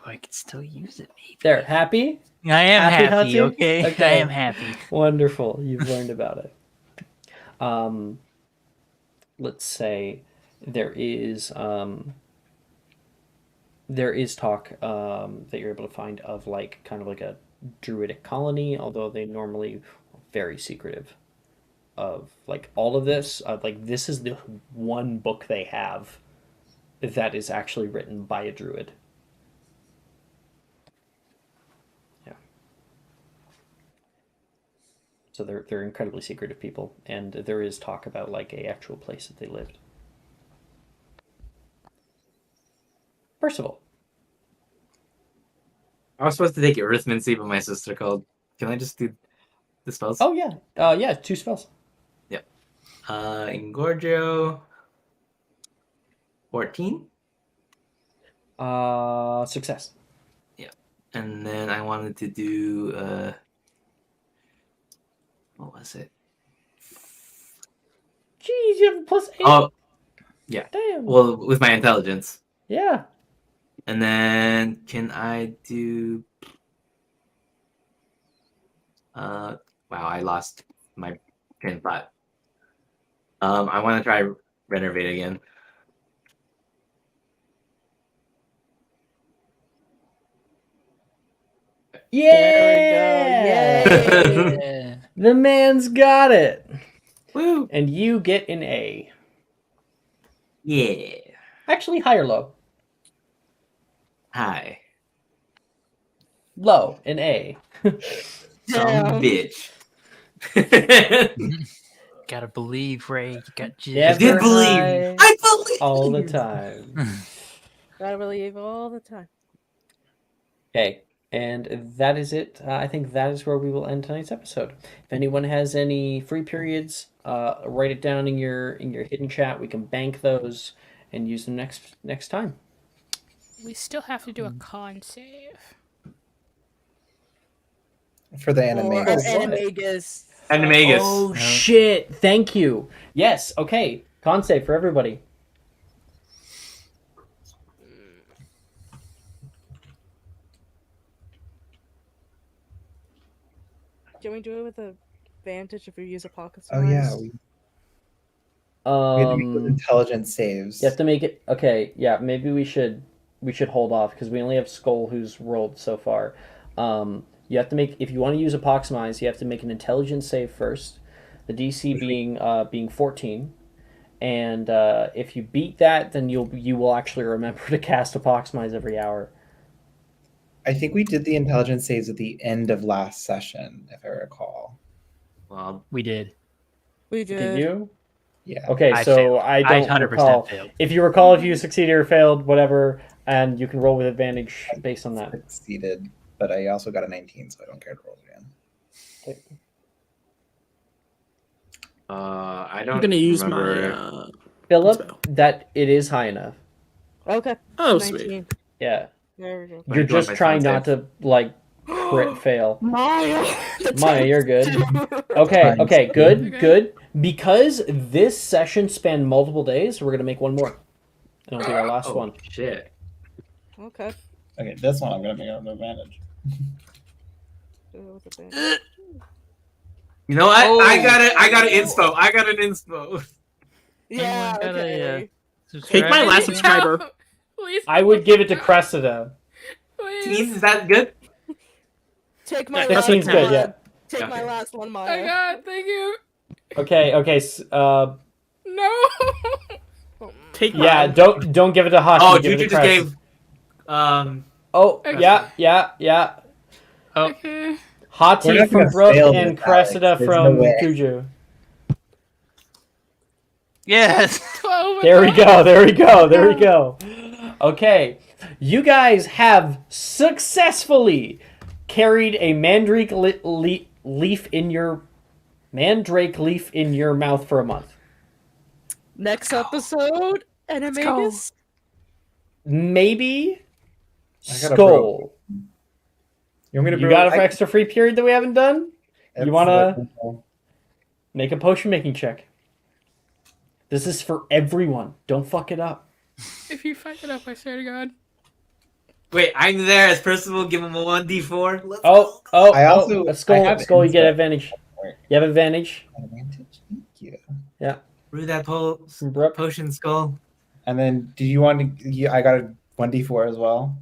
I could still use it. Maybe. There, happy? I am happy. Hudson? Okay? I am happy. Wonderful. You've learned about it. Let's say there is talk that you're able to find of like kind of like a druidic colony, although they normally are very secretive of like all of this. Like this is the one book they have that is actually written by a druid. Yeah. So they're incredibly secretive people, and there is talk about like a actual place that they lived. Percival. I was supposed to take Earthmancy, but my sister called. Can I just do the spells? Oh yeah, yeah, 2 spells. Yep. Engorgio. 14. Success. Yeah. And then I wanted to do what was it? Jeez, you have a +8. Oh, yeah. Damn. Well, with my intelligence. Yeah. And then can I do? Wow, I lost my train of thought. I want to try renovate again. Yeah. There we go. Yay. Yeah. The man's got it. Woo! And you get an A. Yeah. Actually, high or low? Hi. Low, an A. Some Damn. bitch. Gotta believe, Ray. You got Yeah, I did Never believe. high. I believe. All the time. Gotta believe all the time. Okay, and that is it. I think that is where we will end tonight's episode. If anyone has any free periods, write it down in your hidden chat. We can bank those and use them next time. We still have to do a con save. For the Or animators. Animagus. Animagus. Oh shit! Thank you. Yes. Okay. Con save for everybody. Can we do it with advantage if we use a pocket Oh yeah. size? We have to make those intelligence saves. You have to make it. Okay, yeah, maybe we should hold off because we only have Skull who's rolled so far. You have to make, if you want to use Apoxmize, you have to make an intelligence save first. The DC being 14, and if you beat that, then you will actually remember to cast Apoxmize every hour. I think we did the intelligence saves at the end of last session, if I recall. Well, We did. We did. Did you? Yeah. Okay, I so failed. I don't 100% recall. failed. If you recall, if you succeeded or failed, whatever, and you can roll with advantage based on that. Succeeded, but I also got a 19, so I don't care to roll again. Okay. I don't I'm gonna use remember. my Philip, that it is high enough. Okay. Oh, 19. sweet. Yeah. There we go. You're do I just my trying con not to like crit fail. Maya. Maya, you're good. Okay. Okay, good, Okay. good. Because this session spanned multiple days, we're gonna make one more, and it'll be our last one. Shit. Okay. Okay, this one I'm gonna make an advantage. You know what? Oh. I got an inspo. I got an inspo. Yeah. Anyone got a, Okay. Take my last subscriber. Please. I would give it to Cressida. Please. Is that good? Take my Yeah, last 15's one. good, yeah. Take my Okay. last one, Oh Maya. God, thank you. Okay, No. Take yeah, mine. don't give it to Haki. Oh, give it Juju to just Cress. gave. Oh, Okay. yeah. Oh, Okay. We're Hati not from gonna Brooke fail and this, Cressida Alex. There's no from way. Juju. yes. 12. There we go. Okay, you guys have successfully carried a mandrake leaf in your mouth for a month. Next episode, Animagus. Maybe I got a Skull. You want me to You got an extra free period that we haven't done? You wanna make a potion making check? This is for everyone. Don't fuck it up. If you fuck it up, I swear to God. Wait, I'm there as Percival. Give him a 1d4. Let's I also a Skull. I have Skull, you get inspo. advantage. You have advantage. Advantage? Thank you. Yeah. brew that Brooke. potion, Skull. And then, do you want to? I got a 1d4 as well.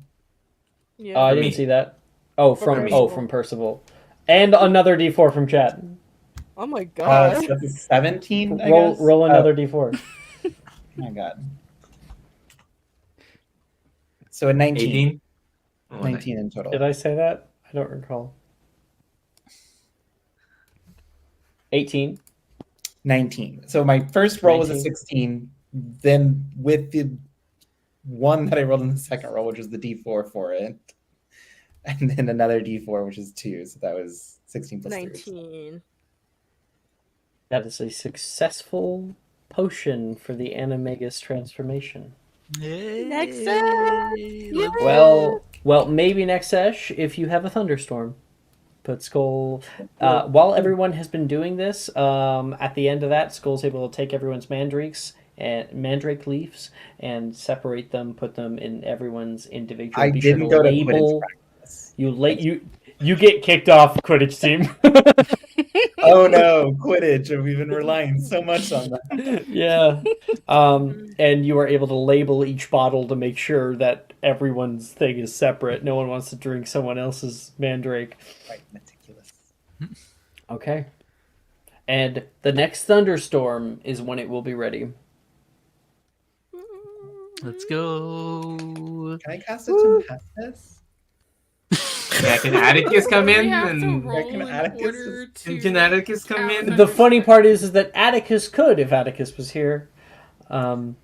Yeah. I For didn't me. see that. Oh, For from Percival. from Percival, and another D4 from chat. Oh my God. So that's a 17. I Roll guess? roll another D4. Oh my god. So a 19. 18. Oh, 19 in total. Did I say that? I don't recall. 18. 19. So my first roll was a 19. 16. Then with the one that I rolled in the second roll, which was the D4 for it, and then another D4, which is 2. So that was 16 plus 3. 19. That is a successful potion for the Animagus transformation. Next sesh. Yeah. Well, maybe next sesh if you have a thunderstorm. But Skull, while everyone has been doing this, at the end of that, Skull's able to take everyone's mandrake leaves and separate them, put them in everyone's individual. I Be sure didn't to go to label. Quidditch practice. You get kicked off Quidditch team. Oh no, Quidditch. We've been relying so much on that. Yeah. And you are able to label each bottle to make sure that everyone's thing is separate. No one wants to drink someone else's mandrake. Right, meticulous. Okay. And the next thunderstorm is when it will be ready. Let's go. Can I cast it to Tempest? Yeah, can Atticus come We in? have to And roll can in Atticus order to can Atticus come in? count The funny part is that Atticus could if Atticus was here.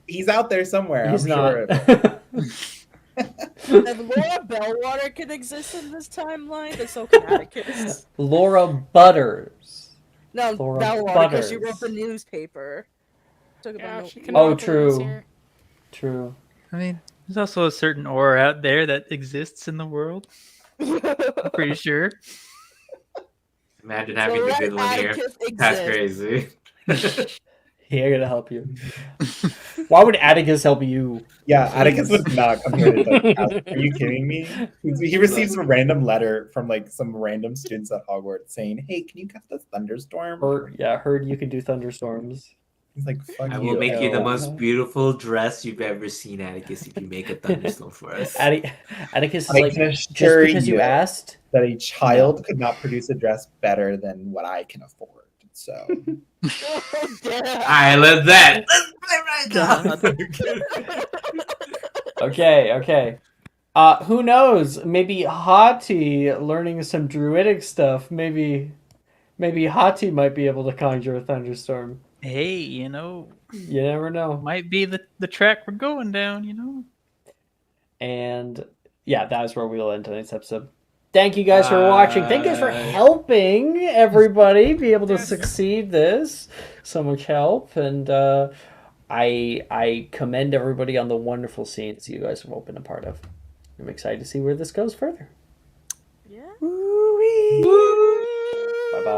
He's out there somewhere. He's I'm not. sure. If Laura Bellwater can exist in this timeline, then so can Atticus. Laura Butters. No, Laura Bellwater, because she Butters. wrote the newspaper. Talk Yeah, about she no- can Oh, offer those true. here. True. I mean, there's also a certain aura out there that exists in the world. I'm pretty sure. Imagine So having the let good one here. Atticus That's exist. crazy. Here, I'm gonna help you. Why would Atticus help you? Yeah, Atticus would not come here to the house. Are you kidding me? He receives a random letter from like some random students at Hogwarts saying, "Hey, can you cast a thunderstorm?" Heard you can do thunderstorms. He's like, fuck I you. will make you the L. most beautiful dress you've ever seen, Atticus, if you make a thunderstone for us. Atticus is I like, can just assure because you asked. that a child could not produce a dress better than what I can afford. So I love that. Let's play right now. Okay. Who knows? Maybe Hati learning some druidic stuff. Maybe Hati might be able to conjure a thunderstorm. Hey, you know, you never know. Might be the track we're going down, you know. And yeah, that is where we'll end tonight's episode. Thank you guys for watching. Thank you guys for helping everybody be able to succeed this. So much help, and I commend everybody on the wonderful scenes you guys have all been a part of. I'm excited to see where this goes further. Yeah.